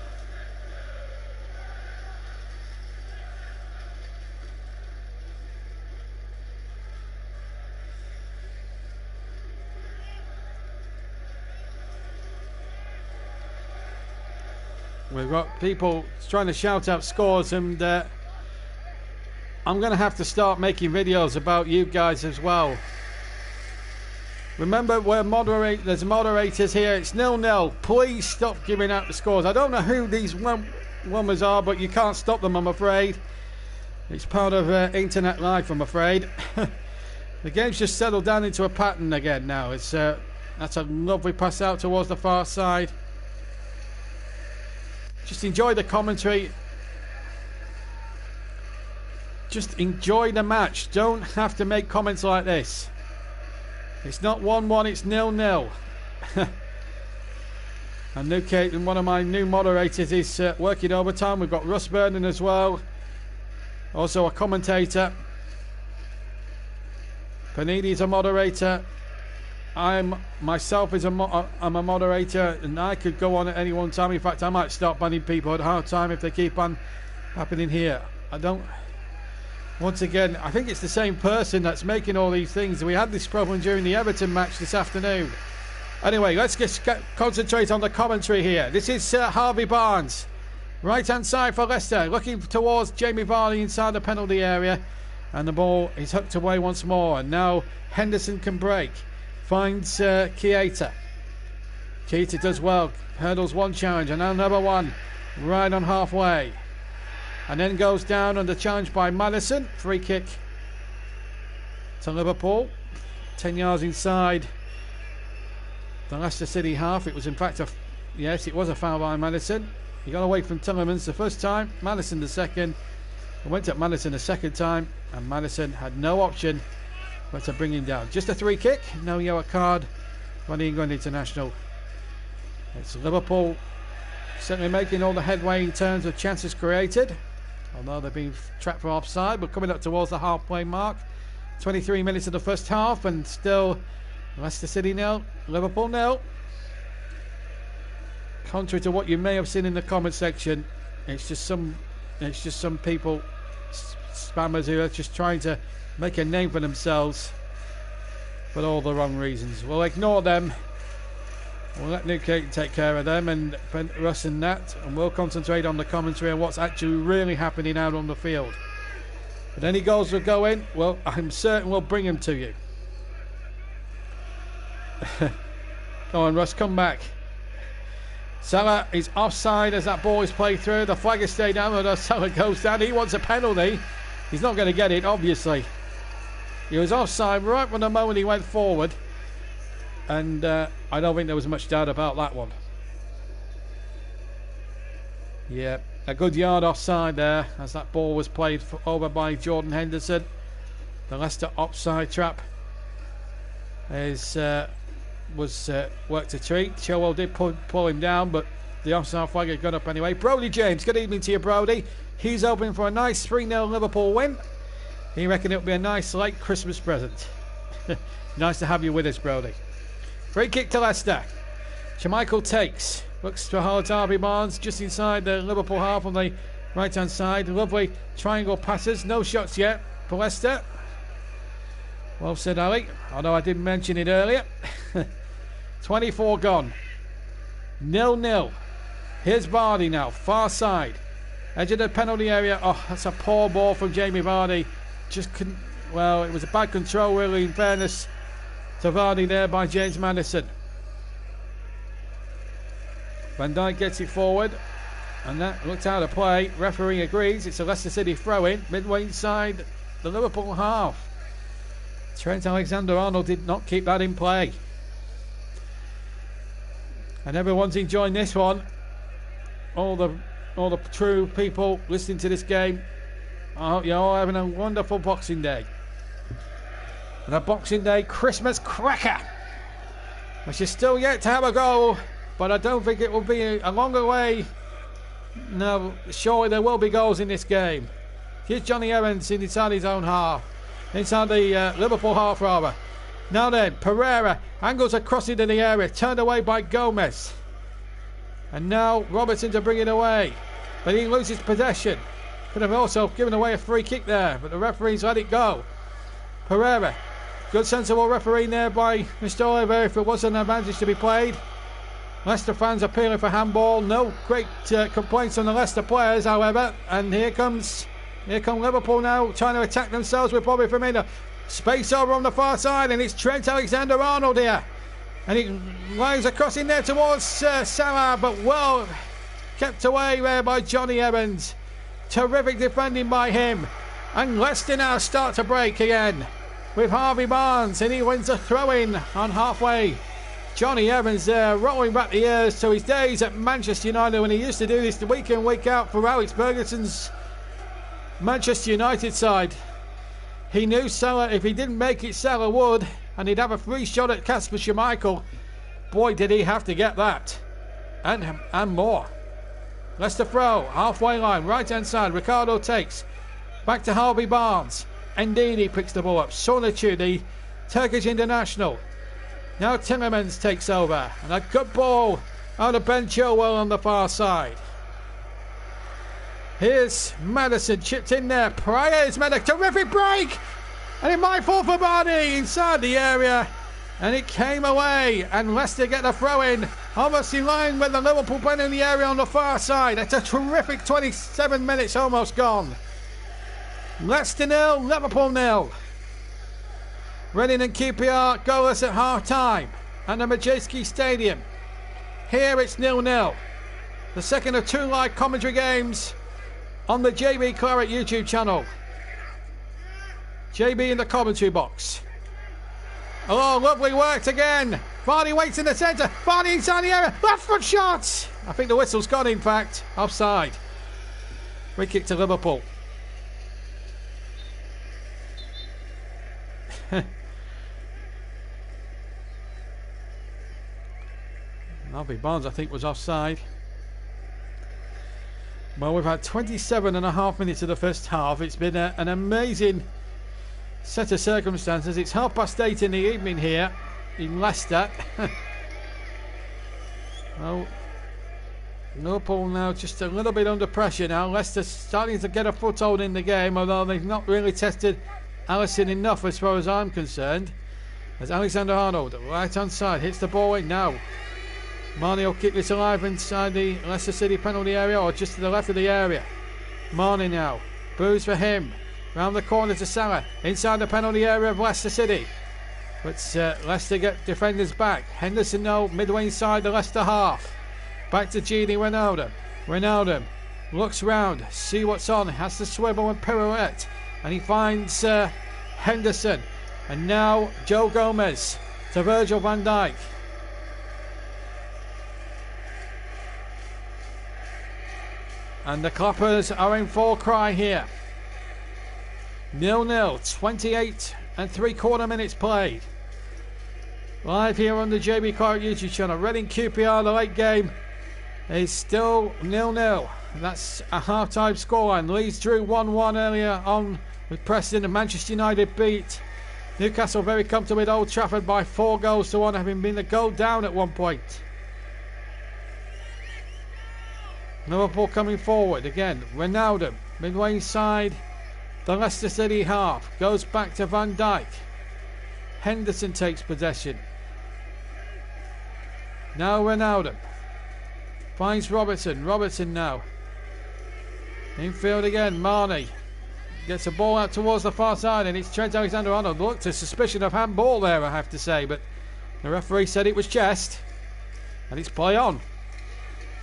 We've got people trying to shout out scores, and I'm going to have to start making videos about you guys as well. Remember, there's moderators here. It's 0-0. Please stop giving out the scores. I don't know who these women are, but you can't stop them, I'm afraid. It's part of internet life, I'm afraid. The game's just settled down into a pattern again now. It's that's a lovely pass out towards the far side. Just enjoy the commentary. just enjoy the match. Don't have to make comments like this. It's not 1-1, it's 0-0. And Newgate, one of my new moderators, is working overtime. We've got Russ Vernon as well. Also a commentator. Panini's a moderator. I'm a moderator, and I could go on at any one time. In fact, I might start banning people at half time if they keep on happening here. Once again, I think it's the same person that's making all these things. We had this problem during the Everton match this afternoon. Anyway, let's just concentrate on the commentary here. This is Harvey Barnes, right hand side for Leicester, looking towards Jamie Vardy inside the penalty area, and the ball is hooked away once more, and now Henderson can break. Finds Keita. Keita does well. Hurdles one challenge and another one right on halfway. And then goes down under challenge by Maddison. Free kick to Liverpool. 10 yards inside the Leicester City half. It was in fact yes, it was a foul by Maddison. He got away from Tielemans the first time. Maddison the second. He went at Maddison the second time, and Maddison had no option but to bring him down. Just a free kick, no yellow card for the England international. It's Liverpool certainly making all the headway in terms of chances created, although they've been trapped for offside. But coming up towards the halfway mark, 23 minutes of the first half, and still Leicester City 0, Liverpool 0. Contrary to what you may have seen in the comment section, it's just some people, spammers, who are just trying to make a name for themselves for all the wrong reasons. We'll ignore them. We'll let Newgate take care of them, and Russ and Nat, and we'll concentrate on the commentary and what's actually really happening out on the field. But any goals that go in, well, I'm certain we'll bring them to you. Come on, Russ, come back. Salah is offside as that ball is played through. The flag is stayed down, and Salah goes down. He wants a penalty. He's not going to get it, obviously. He was offside right from the moment he went forward, and I don't think there was much doubt about that one. Yeah, a good yard offside there as that ball was played over by Jordan Henderson. The Leicester offside trap was worked a treat. Chilwell did pull him down, but the offside flag had gone up anyway. Brody James, good evening to you, Brody. He's hoping for a nice 3-0 Liverpool win. He reckoned it'll be a nice late Christmas present. Nice to have you with us, Brody. Free kick to Leicester. Schmeichel takes. Looks to Harvey Barnes just inside the Liverpool half on the right hand side. Lovely triangle passes. No shots yet for Leicester. Well said, Ali. Although I didn't mention it earlier. 24 gone. 0-0. Here's Vardy now. Far side. Edge of the penalty area. Oh, that's a poor ball from Jamie Vardy. Just couldn't. Well, it was a bad control, really, in fairness to Vardy there by James Maddison. Van Dijk gets it forward, and that looked out of play. Referee agrees. It's a Leicester City throw-in midway inside the Liverpool half. Trent Alexander-Arnold did not keep that in play, and everyone's enjoying this one. All the true people listening to this game. I hope you're all having a wonderful Boxing Day. And a Boxing Day Christmas cracker, which is still yet to have a goal, but I don't think it will be a longer way. No, surely there will be goals in this game. Here's Johnny Evans inside his own half. Inside the Liverpool half, rather. Now then, Pereira angles across into the area, turned away by Gomez. And now Robertson to bring it away, but he loses possession. Could have also given away a free kick there, but the referees let it go. Pereira, good sensible refereeing there by Mr. Oliver if it was an advantage to be played. Leicester fans appealing for handball. No great complaints from the Leicester players, however. And here come Liverpool now trying to attack themselves with Bobby Firmino. Space over on the far side, and it's Trent Alexander-Arnold here. And he lines across in there towards Salah, but well kept away there by Johnny Evans. Terrific defending by him. And Leicester now start to break again with Harvey Barnes, and he wins a throw-in on halfway. Johnny Evans there rolling back the years to his days at Manchester United when he used to do this week in, week out for Alex Ferguson's Manchester United side. He knew Salah, if he didn't make it, Salah would, and he'd have a free shot at Kasper Schmeichel. Boy, did he have to get that. And more. Leicester throw, halfway line, right hand side. Ricardo takes. Back to Harvey Barnes. Ndidi picks the ball up. Solitude, the Turkish international. Now Tillemans takes over. And a good ball out of Ben Chilwell on the far side. Here's Maddison chipped in there. Pryor has made a terrific break. And it might fall for Vardy inside the area. And it came away. And Leicester get the throw in. Almost in line with the Liverpool pen in the area on the far side. It's a terrific 27 minutes almost gone. Leicester 0, Liverpool 0. Reading and QPR goalless at half time. And the Majeski Stadium. Here it's 0-0. The second of 2 live commentary games on the JB Claret YouTube channel. JB in the commentary box. Oh, lovely work again. Vardy waits in the centre. Vardy inside the area. Left foot shot. I think the whistle's gone, in fact. Offside. Free kick to Liverpool. Harvey Barnes, I think, was offside. Well, we've had 27.5 minutes of the first half. It's been an amazing set of circumstances. It's 8:30 in the evening here in Leicester. Well, Liverpool now just a little bit under pressure now. Leicester starting to get a foothold in the game, although they've not really tested Alisson enough as far as I'm concerned. As Alexander-Arnold, right hand side, hits the ball in now. Marnie will keep this alive inside the Leicester City penalty area, or just to the left of the area. Marnie now, booze for him. Round the corner to Salah, inside the penalty area of Leicester City. But Leicester get defenders back. Henderson now, midway inside the Leicester half. Back to Gini Wijnaldum. Wijnaldum looks round, see what's on, has to swivel and pirouette. And he finds Henderson. And now Joe Gomez to Virgil van Dijk. And the Clappers are in full cry here. 0-0, 28 3/4 minutes played. Live here on the JB Claret YouTube channel. Reading QPR, the late game is still 0-0. That's a half-time scoreline. Leeds drew 1-1 earlier on with Preston, and Manchester United beat Newcastle very comfortably at Old Trafford by 4-1, having been a goal down at one point. Liverpool coming forward again. Wijnaldum, midway inside the Leicester City half. Goes back to Van Dijk. Henderson takes possession. Now Wijnaldum. Finds Robertson. Robertson now. Infield again. Marnie. Gets the ball out towards the far side, and it's Trent Alexander-Arnold. Looked a suspicion of handball there, I have to say, but the referee said it was chest. And it's play on.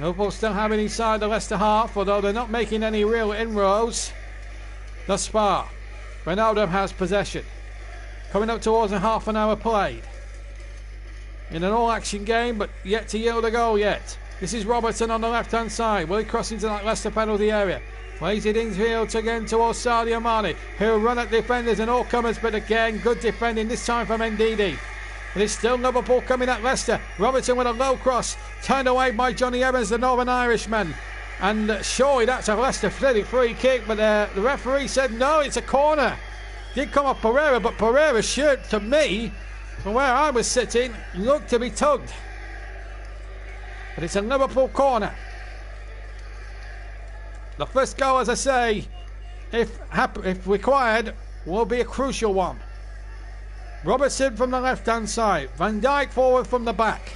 Liverpool still having inside the Leicester half, although they're not making any real inroads thus far. Wijnaldum has possession. Coming up towards a half an hour played. In an all-action game, but yet to yield a goal yet. This is Robertson on the left-hand side. Will he cross into that Leicester penalty area? Plays it infield again towards Sadio Mane, who'll run at defenders and all comers, but again, good defending, this time from Ndidi. But it's still Liverpool coming at Leicester. Robertson with a low cross, turned away by Johnny Evans, the Northern Irishman. And surely that's a Leicester City free kick, but the referee said no, it's a corner. Did come off Pereira, but Pereira's shirt, to me, from where I was sitting, looked to be tugged. But it's a Liverpool corner. The first goal, as I say, if required, will be a crucial one. Robertson from the left-hand side. Van Dijk forward from the back.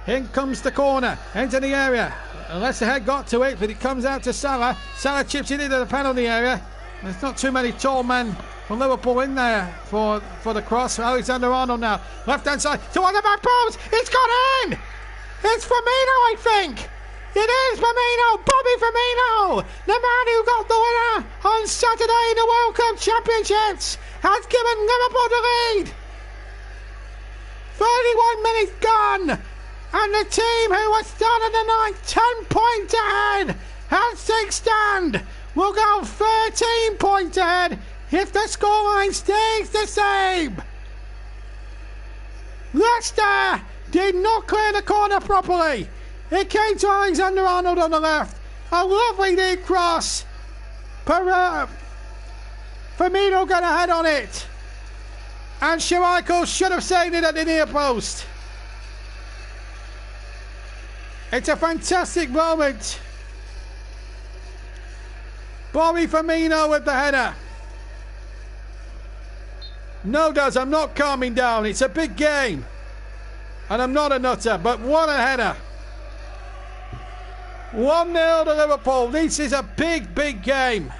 In comes the corner. Into the area. Leicester had got to it, but it comes out to Salah. Salah chips it into the penalty area. There's not too many tall men from Liverpool in there for the cross. Alexander-Arnold now. Left-hand side. Towards the back post. It's gone in! It's Firmino, I think! It is Firmino! Bobby Firmino! The man who got the winner on Saturday in the World Cup Championships has given Liverpool the lead! 31 minutes gone! And the team who was started the night 10 points ahead has take stand will go 13 points ahead if the scoreline stays the same. Leicester did not clear the corner properly. It came to Alexander-Arnold on the left. A lovely deep cross. Firmino got a head on it. And Schmeichel should have saved it at the near post. It's a fantastic moment. Bobby Firmino with the header. No, Daz, I'm not calming down. It's a big game. And I'm not a nutter, but what a header. 1-0 to Liverpool. This is a big, big game.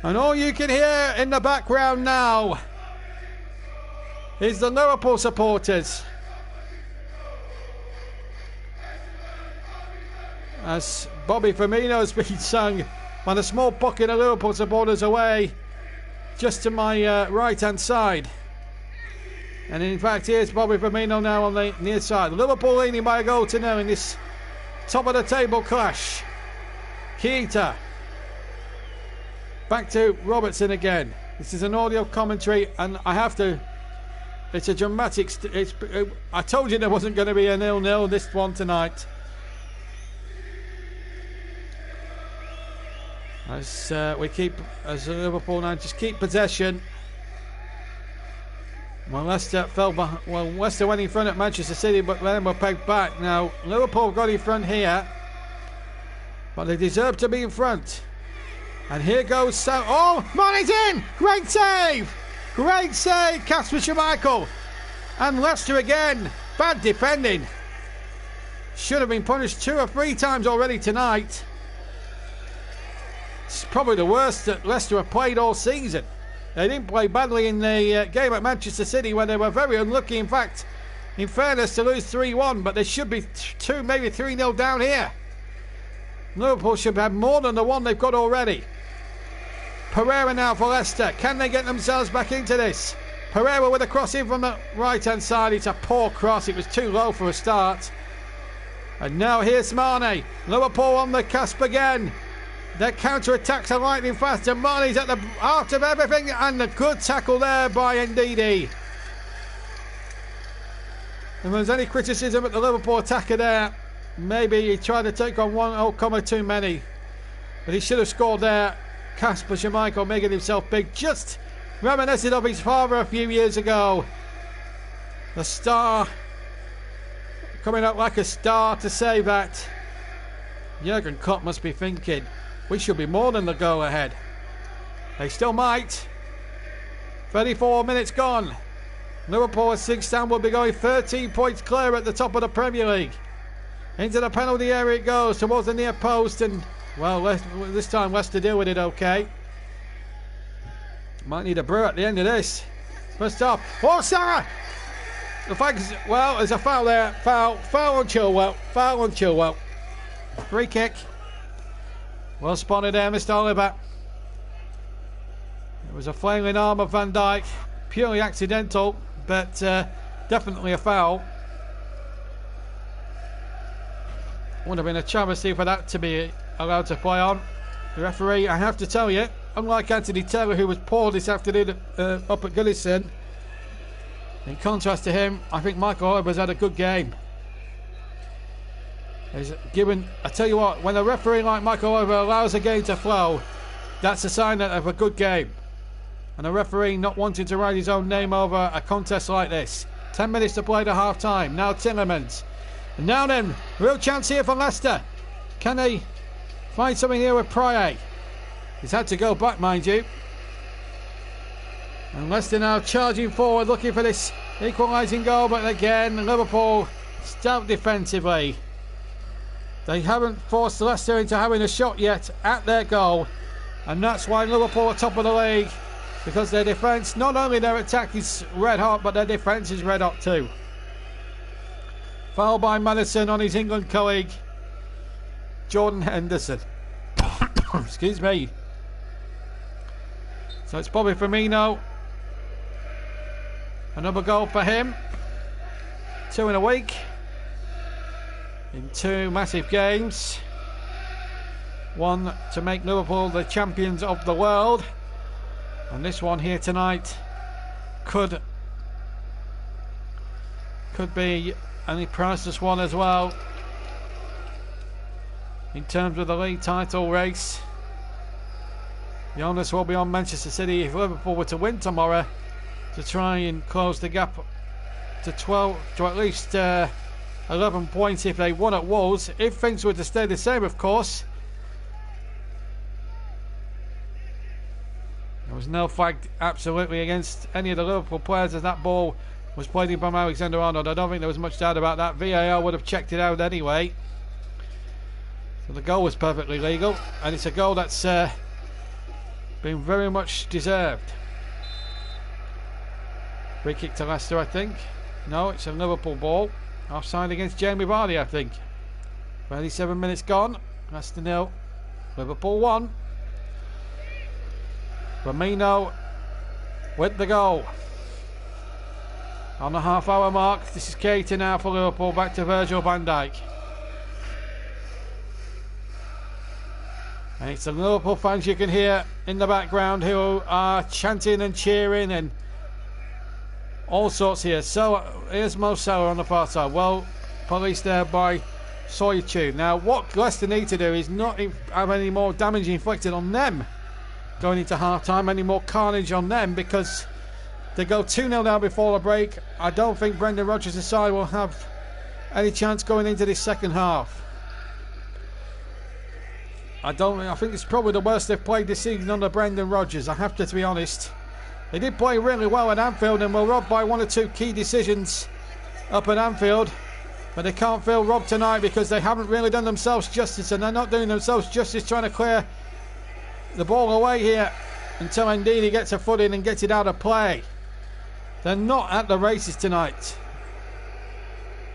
And all you can hear in the background now is the Liverpool supporters. As Bobby Firmino has been sung by the small pocket of Liverpool supporters away just to my right-hand side. And in fact, here's Bobby Firmino now on the near side. Liverpool leading by a goal to nil in this top of the table clash. Keita. Back to Robertson again. This is an audio commentary, and I have to. It's a dramatic. I told you there wasn't going to be a 0-0 this one tonight. As Liverpool now just keep possession. Well, Leicester Leicester went in front at Manchester City, but then were pegged back. Now, Liverpool got in front here, but they deserve to be in front. And here goes oh, Mane's in! Great save! Great save, Kasper Schmeichel. And Leicester again, bad defending. Should have been punished 2 or 3 times already tonight. It's probably the worst that Leicester have played all season. They didn't play badly in the game at Manchester City, where they were very unlucky, in fact, in fairness, to lose 3-1, but they should be 2, maybe 3-0 down here. Liverpool should have more than the one they've got already. Pereira now for Leicester. Can they get themselves back into this? Pereira with a cross in from the right-hand side. It's a poor cross. It was too low for a start. And now here's Mane. Liverpool on the cusp again. Their counter-attacks are lightning fast, and Mane's at the heart of everything, and a good tackle there by Ndidi. If there's any criticism at the Liverpool attacker there, maybe he tried to take on one outcomer too many, but he should have scored there. Kasper Schmeichel making himself big, just reminiscent of his father a few years ago. The star coming out like a star to save that. Jurgen Klopp must be thinking, we should be more than the goal ahead. They still might. 34 minutes gone. Liverpool at 6 stand will be going 13 points clear at the top of the Premier League. Into the penalty area it goes, towards the near post, and well, this time Leicester deal with it okay. Might need a brew at the end of this. First off, oh, Sarah! The fact is, well, there's a foul there. Foul on Chilwell. Foul on Chilwell. Free kick. Well spotted there, Mr. Oliver. It was a flailing arm of Van Dijk. Purely accidental, but definitely a foul. Would have been a travesty for that to be allowed to play on. The referee, I have to tell you, unlike Anthony Taylor, who was poor this afternoon up at Goodison, in contrast to him, I think Michael Oliver's had a good game. I tell you what, when a referee like Michael Oliver allows a game to flow, that's a sign of a good game. And a referee not wanting to write his own name over a contest like this. 10 minutes to play to half time. Now Tillemans. And now then, real chance here for Leicester. Can they find something here with Pryor? He's had to go back, mind you. And Leicester now charging forward, looking for this equalising goal. But again, Liverpool stout defensively. They haven't forced Leicester into having a shot yet at their goal. And that's why Liverpool are top of the league. Because their defence, not only their attack is red hot, but their defence is red hot too. Foul by Maddison on his England colleague, Jordan Henderson. Excuse me. So it's Bobby Firmino. Another goal for him. 2 in a week. In 2 massive games. one to make Liverpool the champions of the world. And this one here tonight could be a priceless one as well in terms of the league title race. The onus will be on Manchester City if Liverpool were to win tomorrow to try and close the gap to 12, to at least 11 points if they won at Wolves. If things were to stay the same, of course. There was no flag absolutely against any of the Liverpool players as that ball was played in by Alexander-Arnold. I don't think there was much doubt about that. VAR would have checked it out anyway. So the goal was perfectly legal, and it's a goal that's been very much deserved. Free kick to Leicester, I think. No, it's a Liverpool ball. Offside against Jamie Vardy, I think. 37 minutes gone. Leicester 0. Liverpool 1. Firmino with the goal. On the half-hour mark, this is Keita now for Liverpool. Back to Virgil van Dijk. And it's the Liverpool fans you can hear in the background who are chanting and cheering and all sorts here. So here's Mo Salah on the far side. Well policed there by Soyuncu. Now what Leicester need to do is not have any more damage inflicted on them going into half-time, any more carnage on them, because they go 2-0 down before the break. I don't think Brendan Rodgers' side will have any chance going into this second half. I think it's probably the worst they've played this season under Brendan Rodgers, I have to be honest. They did play really well at Anfield and were robbed by one or two key decisions up at Anfield, but they can't feel robbed tonight because they haven't really done themselves justice, and they're not doing themselves justice trying to clear the ball away here until indeed he gets a foot in and gets it out of play. They're not at the races tonight,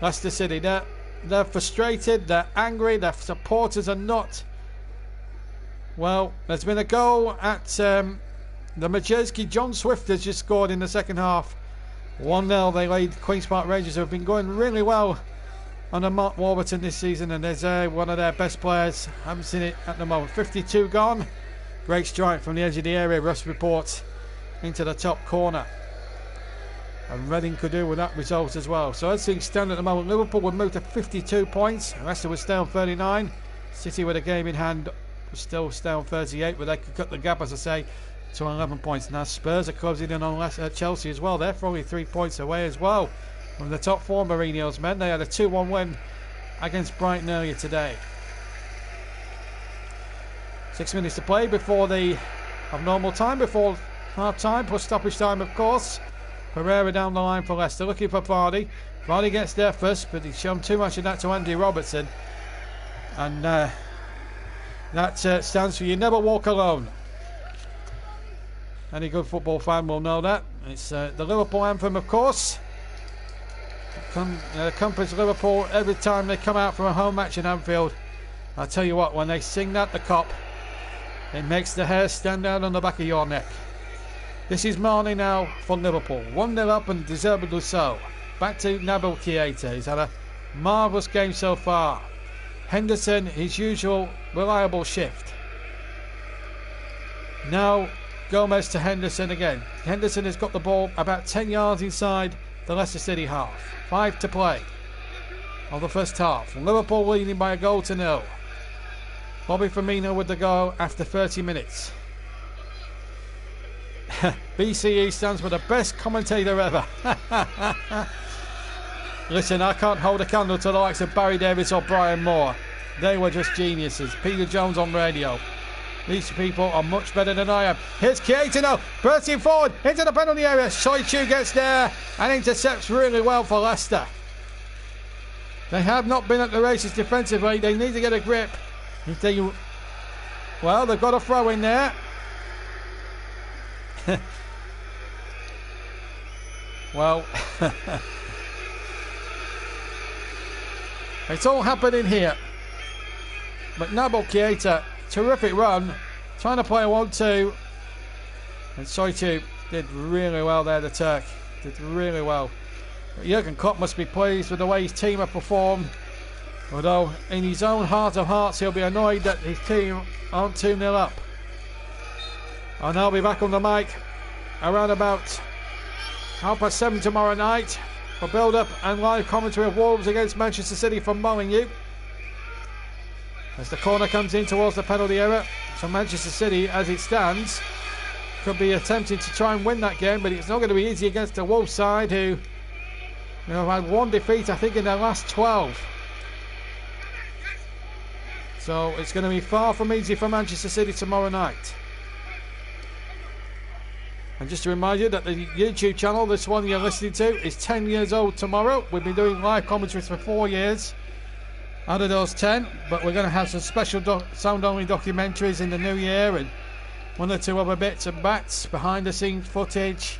Leicester City. They're frustrated, they're angry, their supporters are not. Well, there's been a goal at the Majeski. John Swift has just scored in the second half. 1-0 they laid Queen's Park Rangers, who have been going really well under Mark Warburton this season, and there's one of their best players. Haven't seen it at the moment. 52 gone. Great strike from the edge of the area. Russ reports into the top corner. And Reading could do with that result as well. So as things stand at the moment, Liverpool would move to 52 points. Leicester would stay on 39. City with a game in hand would still stay on 38, but they could cut the gap, as I say, to 11 points. Now Spurs are closing in on Chelsea as well. They're probably 3 points away as well from the top four. Mourinho's men. They had a 2-1 win against Brighton earlier today. 6 minutes to play before the abnormal time, before half time, plus stoppage time, of course. Pereira down the line for Leicester, looking for Vardy. Vardy gets there first, but he's shown too much of that to Andy Robertson. And that stands for "You Never Walk Alone." Any good football fan will know that. It's the Liverpool anthem, of course. Accompanies Liverpool every time they come out from a home match in Anfield. I'll tell you what, when they sing that, the Kop, it makes the hair stand out on the back of your neck. This is Marnie now for Liverpool. 1-0 up and deservedly so. Back to Nabil Keita. He's had a marvellous game so far. Henderson, his usual reliable shift. Now Gomez to Henderson again. Henderson has got the ball about 10 yards inside the Leicester City half. 5 to play of the first half. Liverpool leading by a goal to 0. Bobby Firmino with the goal after 30 minutes. BCE stands for the best commentator ever. Listen, I can't hold a candle to the likes of Barry Davis or Brian Moore. They were just geniuses. Peter Jones on radio. These people are much better than I am. Here's Keita now, bursting forward into the penalty area. Soyuncu gets there and intercepts really well for Leicester. They have not been at the races defensively. They need to get a grip. Well, they've got a throw in there. Well, it's all happening here. But Nabil Keita, terrific run, trying to play a 1-2, and Soyuncu did really well there. The Turk did really well. But Jurgen Klopp must be pleased with the way his team have performed. Although in his own heart of hearts he'll be annoyed that his team aren't 2-0 up. And I'll be back on the mic around about 7:30 tomorrow night for build-up and live commentary of Wolves against Manchester City from Molineux. As the corner comes in towards the penalty area, so Manchester City, as it stands, could be attempting to try and win that game, but it's not going to be easy against the Wolves side who have had one defeat, I think, in their last 12. So it's going to be far from easy for Manchester City tomorrow night. And just to remind you that the YouTube channel, this one you're listening to, is 10 years old tomorrow. We've been doing live commentaries for 4 years out of those 10, but we're going to have some special sound-only documentaries in the new year and one or two other bits and bats, behind-the-scenes footage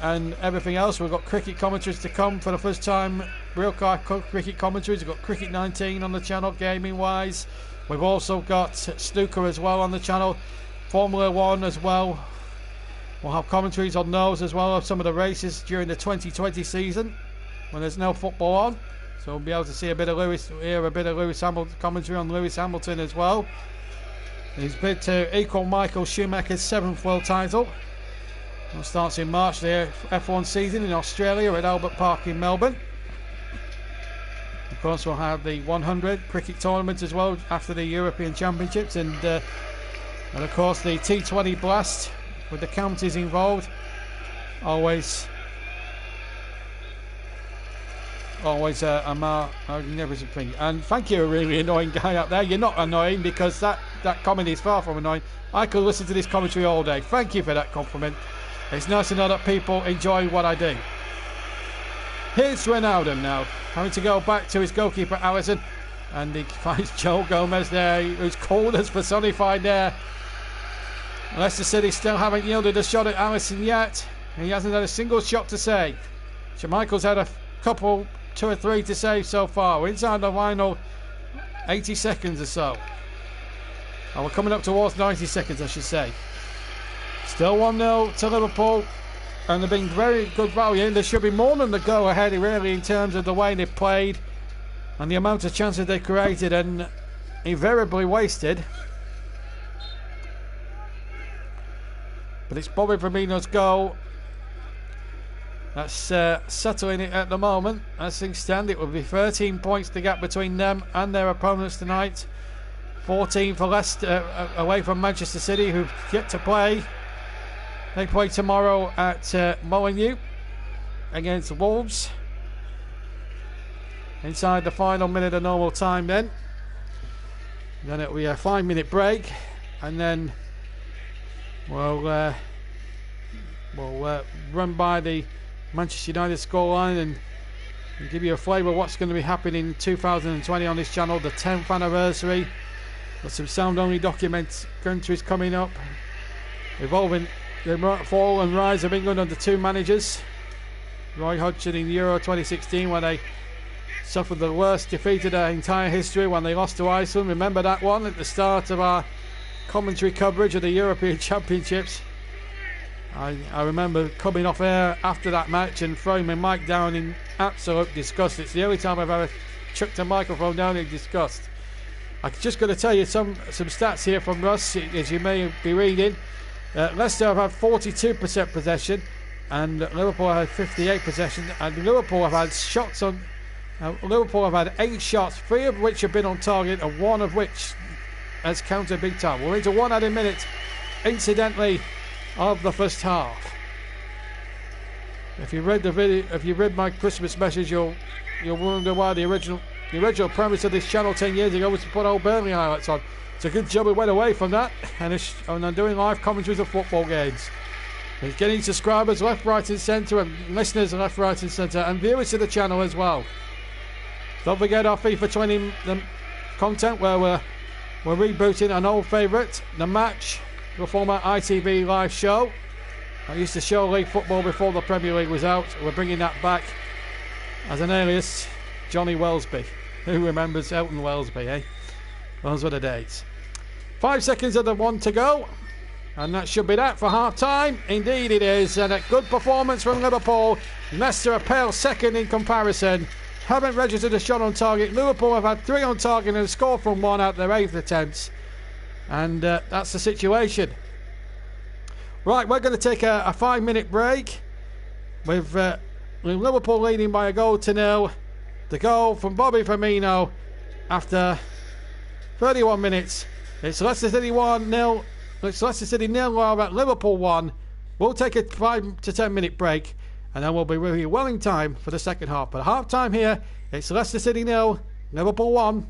and everything else. We've got cricket commentaries to come for the first time, real cricket commentaries. We've got Cricket 19 on the channel, gaming-wise. We've also got snooker as well on the channel, Formula 1 as well. We'll have commentaries on those as well of some of the races during the 2020 season when there's no football on. So we'll be able to see a bit of Lewis Hamilton commentary on Lewis Hamilton as well. He's bid to equal Michael Schumacher's 7th world title. It starts in March, the F1 season in Australia at Albert Park in Melbourne. Of course, we'll have the 100 cricket tournament as well after the European Championships, and of course the T20 Blast with the counties involved. Always a magnificent thing. And thank you, a really annoying guy up there. You're not annoying, because that comment is far from annoying. I could listen to this commentary all day. Thank you for that compliment. It's nice to know that people enjoy what I do. Here's Ronaldo now, having to go back to his goalkeeper Alisson, and he finds Joe Gomez there, who's cold as personified there. Leicester City still haven't yielded a shot at Alisson yet. He hasn't had a single shot to save. Schmeichel's had a couple, 2 or 3 to save so far. We're inside the final 80 seconds or so. Oh, we're coming up towards 90 seconds, I should say. Still 1-0 to Liverpool, and they've been very good value. There should be more than the go ahead, really, in terms of the way they played and the amount of chances they created and invariably wasted. But it's Bobby Firmino's goal that's settling it at the moment. As things stand, it will be 13 points the gap between them and their opponents tonight. 14 for Leicester away from Manchester City, who've yet to play. They play tomorrow at Molineux against Wolves. Inside the final minute of normal time then. Then it'll be a 5-minute break, and then we'll run by the Manchester United scoreline and give you a flavour of what's going to be happening in 2020 on this channel, the 10th anniversary. Got some sound-only documentaries coming up, involving the fall and rise of England under 2 managers. Roy Hodgson in Euro 2016, when they suffered the worst defeat of their entire history when they lost to Iceland. Remember that one at the start of our commentary coverage of the European Championships. I remember coming off air after that match and throwing my mic down in absolute disgust. It's the only time I've ever chucked a microphone down in disgust. I'm just going to tell you some stats here from Russ, as you may be reading. Leicester have had 42% possession, and Liverpool have had 58 possession. And Liverpool have had shots on. Liverpool have had 8 shots, 3 of which have been on target, and 1 of which has counted big time. We're into 1 added minute, incidentally, of the first half. If you read the video, if you read my Christmas message, you'll wonder why the original premise of this channel 10 years ago was to put old Burnley highlights on. It's a good job we went away from that, and I'm doing live commentaries of football games. It's getting subscribers left, right and centre, and listeners left, right and centre, and viewers to the channel as well. Don't forget our FIFA 20 content, where we're rebooting an old favourite, The Match, the former ITV live show. I used to show league football before the Premier League was out. We're bringing that back as an alias, Johnny Wellesby. Who remembers Elton Wellesby, eh? Those were the days. 5 seconds of the 1 to go, and that should be that for half time. Indeed it is, and a good performance from Liverpool. Leicester a pale second in comparison. haven't registered a shot on target. Liverpool have had 3 on target and scored from 1 out of their 8th attempts. And that's the situation. Right, we're going to take a 5-minute break with Liverpool leading by a goal to 0. The goal from Bobby Firmino after 31 minutes. It's Leicester City 1-0. It's Leicester City 0 at Liverpool 1. We'll take a 5 to 10 minute break and then we'll be with you well in time for the second half. But half time here, it's Leicester City 0, Liverpool 1.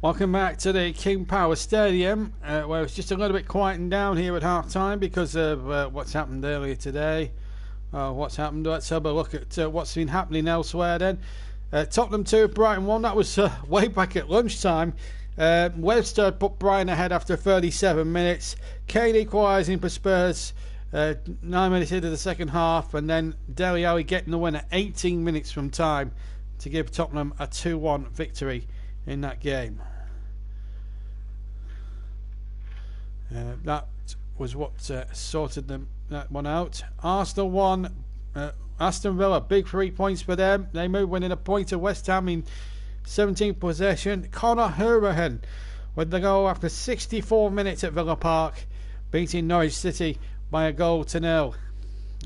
Welcome back to the King Power Stadium, where it's just a little bit quieting down here at half time because of what's happened earlier today. What's happened? Let's have a look at what's been happening elsewhere then. Tottenham 2, Brighton 1. That was way back at lunchtime. Leicester put Brighton ahead after 37 minutes. Kane equalising for Spurs 9 minutes into the second half, and then Dele Alli getting the win at 18 minutes from time to give Tottenham a 2-1 victory in that game. That was what sorted that one out. Arsenal 1, Aston Villa, big 3 points for them. They move winning a point to West Ham in 17th possession. Conor Hourihane with the goal after 64 minutes at Villa Park, beating Norwich City by a goal to 0,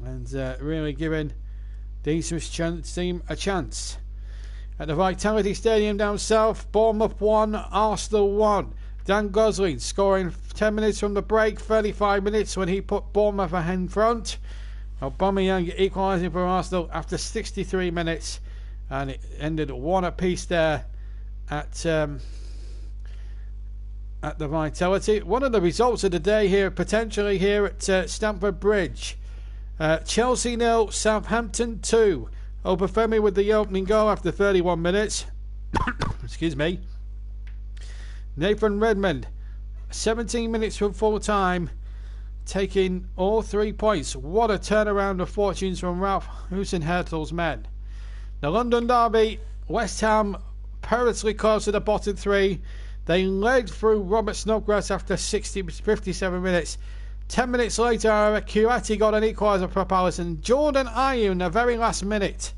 and really giving the Ipswich team a chance. At the Vitality Stadium down south, Bournemouth 1, Arsenal 1. Dan Gosling scoring 10 minutes from the break, 35 minutes when he put Bournemouth ahead in front. Aubameyang equalising for Arsenal after 63 minutes, and it ended 1 apiece there at the Vitality. One of the results of the day here, potentially here at Stamford Bridge. Chelsea 0, Southampton 2. Obafemi with the opening goal after 31 minutes. Excuse me. Nathan Redmond, 17 minutes from full time, taking all 3 points. What a turnaround of fortunes from Ralph Hasenhüttl's men. The London derby, West Ham perilously close to the bottom 3. They led through Robert Snodgrass after 57 minutes. 10 minutes later, Kurati got an equaliser for Palace, and Jordan Ayew in the very last minute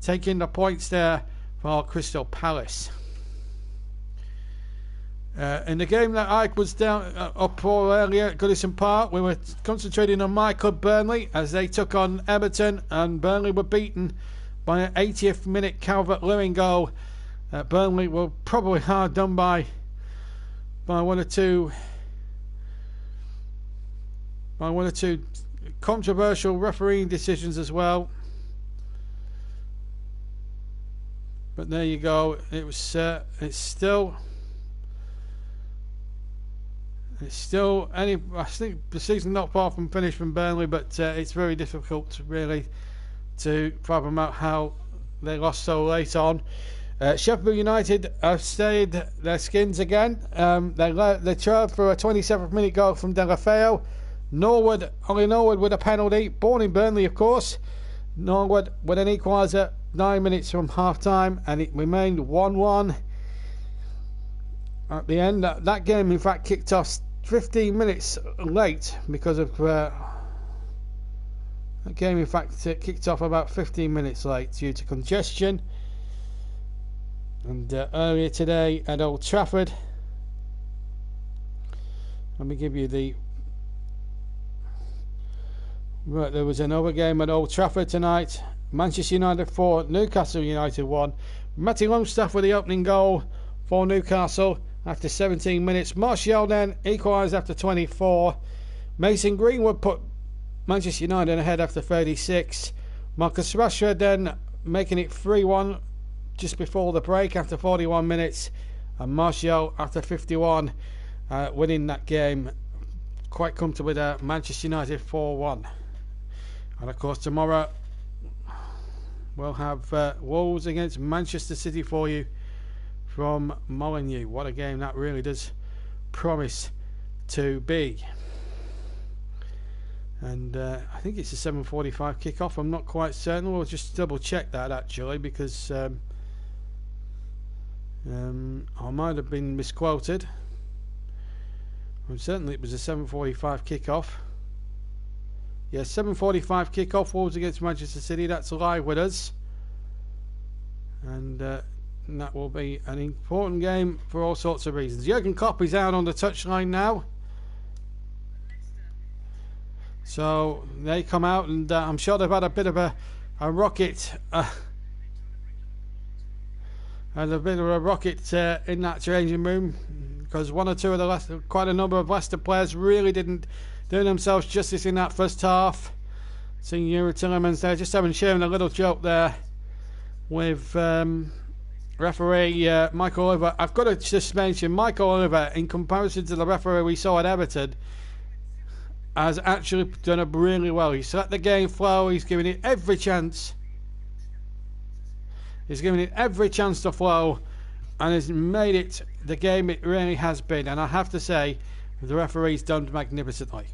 taking the points there for Crystal Palace. In the game that I was down up for earlier at Goodison Park, we were concentrating on my club Burnley as they took on Everton, and Burnley were beaten by an 80th minute Calvert-Lewin goal. Burnley were probably hard done by one or two controversial refereeing decisions as well. But there you go. It's still I think the season not far from finished from Burnley, but it's very difficult really to fathom out how they lost so late on. Sheffield United have stayed their skins again. They trailed for a 27th minute goal from Delafeu. Ollie Norwood with a penalty, born in Burnley of course. Norwood with an equaliser 9 minutes from half time, and it remained 1-1 at the end. That game in fact kicked off 15 minutes late because of kicked off about 15 minutes late due to congestion. And earlier today at Old Trafford, let me give you the right, there was another game at Old Trafford tonight. Manchester United 4, Newcastle United 1. Matty Longstaff with the opening goal for Newcastle after 17 minutes. Martial then equalised after 24. Mason Greenwood put Manchester United ahead after 36. Marcus Rashford then making it 3-1 just before the break after 41 minutes. And Martial after 51 winning that game quite comfortably there. Manchester United 4-1. And of course tomorrow we'll have Wolves against Manchester City for you from Molineux. What a game that really does promise to be. And I think it's a 7:45 kick-off. I'm not quite certain. We'll just double check that actually, because I might have been misquoted. Certainly it was a 7:45 kick-off. Yeah, 7:45 kick-off, Wolves against Manchester City. That's live with us. And that will be an important game for all sorts of reasons. Jurgen Klopp is out on the touchline now. So they come out, and I'm sure they've had a bit of a rocket. In that changing room, because one or two of quite a number of Leicester players really didn't do themselves justice in that first half. Seeing Yuri Tillemans there just having sharing a little joke there with referee Michael Oliver. I've got to just mention Michael Oliver, in comparison to the referee we saw at Everton, has actually done it really well. He's let the game flow. He's giving it every chance. He's giving it every chance to flow, and has made it the game it really has been. And I have to say, the referee's done magnificently.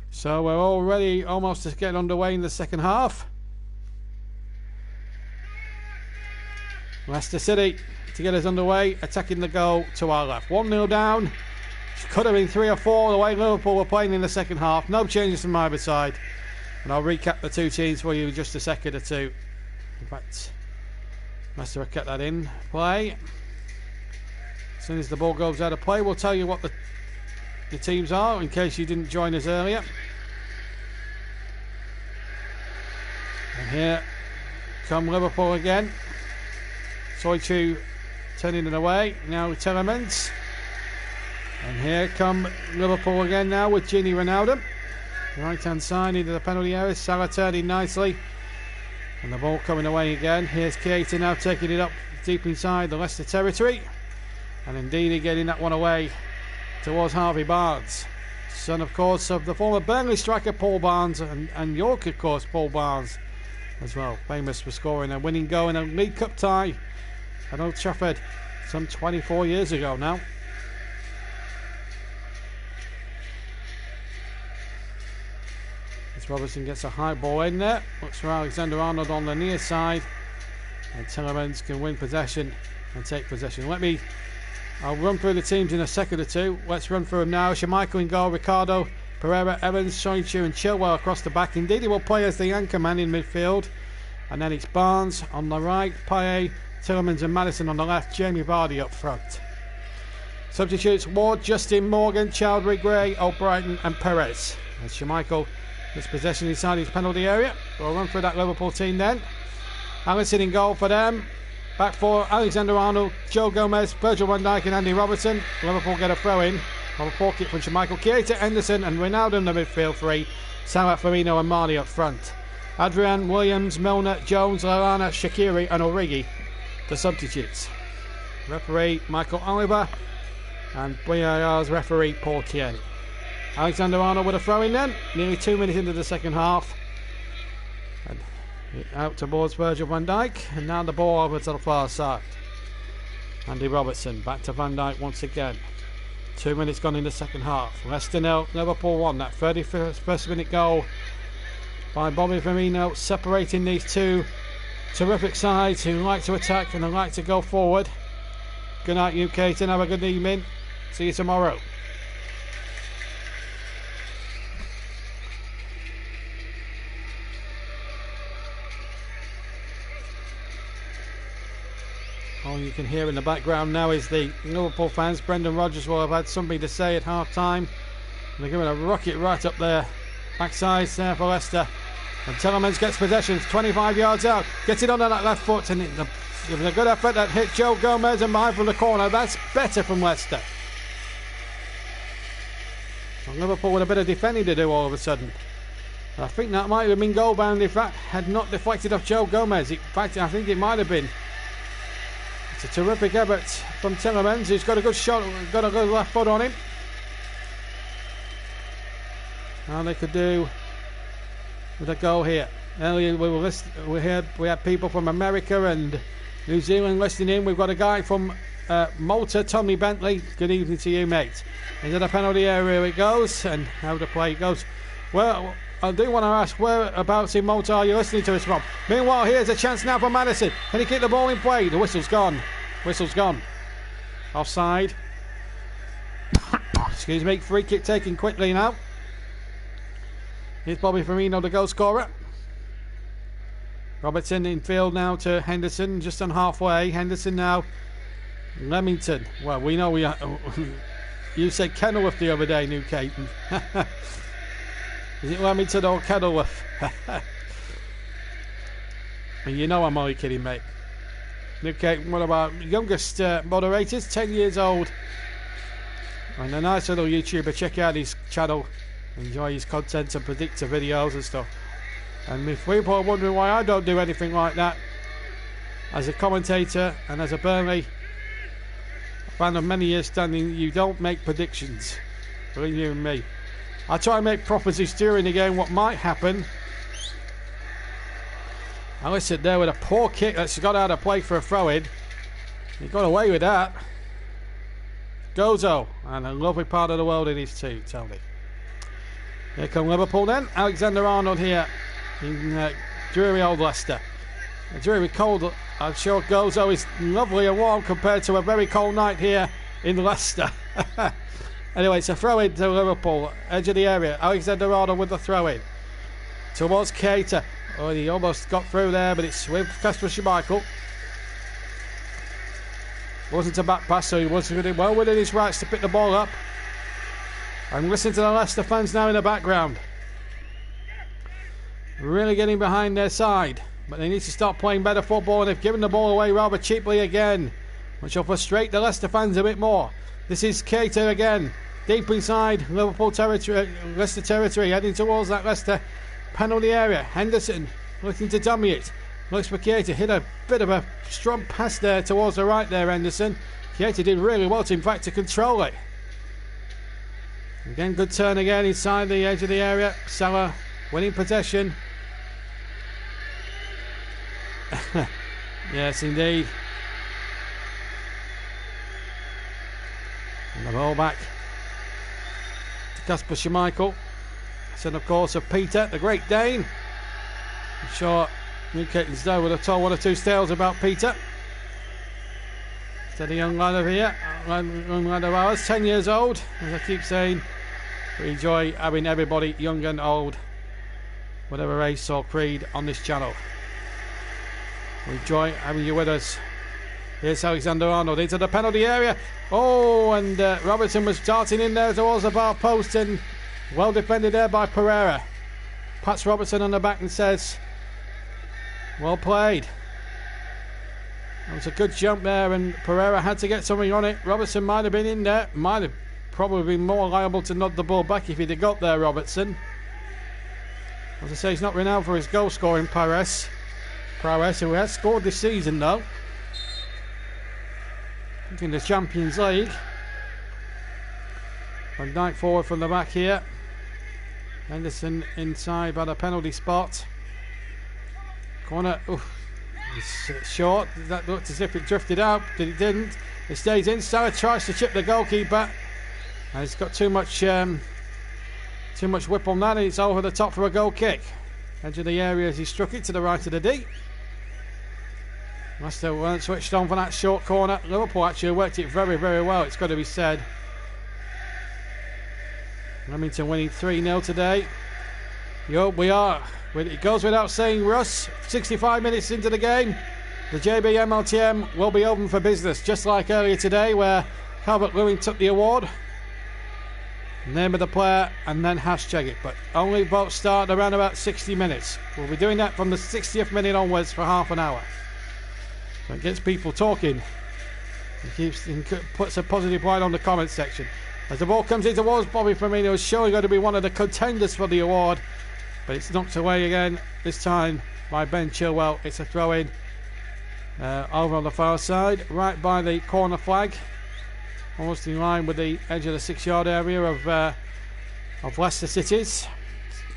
So we're already almost getting underway in the second half. Leicester City to get us underway, attacking the goal to our left. 1-0 down. Could have been 3 or 4 the way Liverpool were playing in the second half. No changes from either side. And I'll recap the two teams for you in just a second or two. In fact, Leicester have kept that in play. As soon as the ball goes out of play, we'll tell you what the teams are, in case you didn't join us earlier. And here come Liverpool again. Soichu turning it away. Now Telemans. And here come Liverpool again now with Gini Ronaldo. Right hand side into the penalty area. Salah turning nicely. And the ball coming away again. Here's Keita now taking it up deep inside the Leicester territory. And indeed getting that one away towards Harvey Barnes. Son, of course, of the former Burnley striker Paul Barnes, and York, of course, Paul Barnes as well. Famous for scoring a winning goal in a League Cup tie at Old Trafford some 24 years ago now. Robertson gets a high ball in there. Looks for Alexander-Arnold on the near side. And Telemans can win possession and take possession. I'll run through the teams in a second or two. Let's run through them now. Schmeichel in goal, Ricardo, Pereira, Evans, Soichu and Chilwell across the back. Indeed, he will play as the anchor man in midfield. And then it's Barnes on the right, Payet, Telemans and Maddison on the left, Jamie Vardy up front. Substitutes: Ward, Justin, Morgan, Chowdhury, Gray, O'Brien and Perez. And Schmeichel gets possession inside his penalty area. We'll run through that Liverpool team then. Alisson in goal for them. Back four: Alexander-Arnold, Joe Gomez, Virgil van Dijk and Andy Robertson. Liverpool get a throw in. On a poor kick from Schmeichel. Keita, Henderson and Ronaldo in the midfield three. Salah, Firmino and Marley up front. Adrian, Williams, Milner, Jones, Lallana, Shaqiri and Origi the substitutes. Referee Michael Oliver, and VAR's referee Paul Tierney. Alexander-Arnold with a throw in then, nearly 2 minutes into the second half. And out towards Virgil van Dijk, and now the ball over to the far side. Andy Robertson back to Van Dijk once again. 2 minutes gone in the second half. Leicester 0, Liverpool 1. That 31st minute goal by Bobby Firmino, separating these two terrific sides who like to attack and like to go forward. Good night, UK, and have a good evening. See you tomorrow. All you can hear in the background now is the Liverpool fans. Brendan Rodgers will have had something to say at half time. They're giving a rocket right up there. Backside there for Leicester. And Telemans gets possession, 25 yards out. Gets it on that left foot, and giving a good effort that hit Joe Gomez and behind from the corner. That's better from Leicester. And Liverpool with a bit of defending to do all of a sudden. I think that might have been goal bound if that had not deflected off Joe Gomez. In fact, I think it might have been. It's a terrific effort from Telemans, who's got a good shot, got a good left foot on him. Now they could do with a goal here. Earlier we had people from America and New Zealand listening in. We've got a guy from Malta, Tommy Bentley. Good evening to you, mate. Into the penalty area it goes, and how the play goes. Well, I do want to ask, whereabouts in Malta are you listening to us from? Meanwhile, here's a chance now for Maddison. Can he keep the ball in play? The whistle's gone. Whistle's gone. Offside. Excuse me. Free kick taken quickly now. Here's Bobby Firmino, the goal scorer. Robertson in field now to Henderson, just on halfway. Henderson now. Leamington. Well, we know we are. You said Kenilworth the other day, New Caton. Is it Leamington or Kenilworth? And you know I'm only kidding, mate. New Caton, one of our youngest moderators, 10 years old. And a nice little YouTuber. Check out his channel. Enjoy his content and predictor videos and stuff. And if people are wondering why I don't do anything like that, as a commentator and as a Burnley fan of many years standing, you don't make predictions. Believe you and me. I try and make propositions during the game what might happen. I sit there with a poor kick that's got out of play for a throw-in. He got away with that. Gozo, and a lovely part of the world it is too, Tony. Here come Liverpool then. Alexander-Arnold here in dreary old Leicester. A dreary cold, I'm sure Gozo is lovely and warm compared to a very cold night here in Leicester. Anyway, it's a throw-in to Liverpool, edge of the area. Alexander-Arnold with the throw-in towards Keita. Oh, he almost got through there, but it's with Kasper Schmeichel. Wasn't a back pass, so he was well within his rights to pick the ball up. And listen to the Leicester fans now in the background. Really getting behind their side. But they need to start playing better football, and they've given the ball away rather cheaply again, which will frustrate the Leicester fans a bit more. This is Keita again, deep inside Liverpool territory, Leicester territory, heading towards that Leicester penalty area. Henderson looking to dummy it. Looks for Keita, hit a bit of a strong pass there towards the right there, Henderson. Keita did really well, in fact, to control it. Again, good turn again inside the edge of the area. Salah winning possession. Yes, indeed. And the ball back to Kasper Schmeichel. Son, of course, of Peter, the Great Dane. I'm sure Newcastle Snow would have told one or two tales about Peter. Steady young lad over here, young lad of ours, 10 years old, as I keep saying. We enjoy having everybody, young and old, whatever race or creed, on this channel. We enjoy having you with us. Here's Alexander-Arnold into the penalty area. Oh, and Robertson was darting in there towards the bar post, and well defended there by Pereira. Pats Robertson on the back and says, well played. That was a good jump there, and Pereira had to get something on it. Robertson might have been in there, might have probably been more liable to nod the ball back if he'd have got there, Robertson. As I say, he's not renowned for his goal scoring, Perez, who has scored this season though. In the Champions League. Van Dijk forward from the back here. Henderson inside by the penalty spot. Corner, it's short. That looked as if it drifted out, but it didn't. It stays in. Salah tries to chip the goalkeeper, and he's got too much whip on that, and it's over the top for a goal kick. Edge of the area as he struck it to the right of the D. Leicester weren't switched on for that short corner. Liverpool actually worked it very, very well, it's got to be said. Remington winning 3-0 today. Yup, we are. It goes without saying, Russ, 65 minutes into the game, the JB MLTM will be open for business, just like earlier today where Calvert-Lewin took the award. Name of the player and then hashtag it, but only votes start around about 60 minutes. We'll be doing that from the 60th minute onwards for half an hour. So it gets people talking. It puts a positive light on the comment section. As the ball comes in towards Bobby Firmino, it's surely going to be one of the contenders for the award, but it's knocked away again, this time by Ben Chilwell. It's a throw-in over on the far side, right by the corner flag, almost in line with the edge of the 6-yard area of Leicester City's.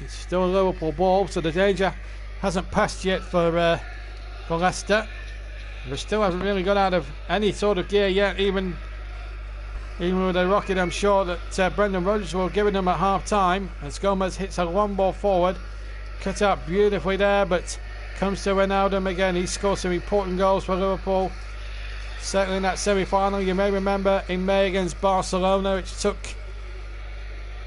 It's still a Liverpool ball, so the danger hasn't passed yet for Leicester. They still hasn't really got out of any sort of gear yet, even with a rocket. I'm sure that Brendan Rodgers will have given them at half time, as Gomez hits a long ball forward, cut out beautifully there, but comes to Ronaldo again. He scored some important goals for Liverpool, certainly in that semi-final. You may remember in May against Barcelona, which took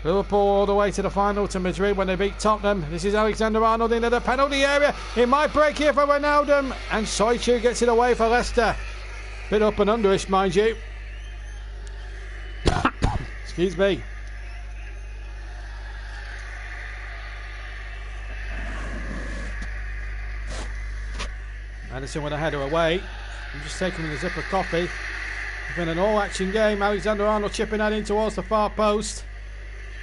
Liverpool all the way to the final, to Madrid, when they beat Tottenham. This is Alexander-Arnold into the penalty area. It might break here for Ronaldo, and Soichu gets it away for Leicester. Bit up and underish, mind you. Excuse me. Anderson with a header away. I'm just taking a sip of coffee. It's been an all-action game. Alexander-Arnold chipping that in towards the far post.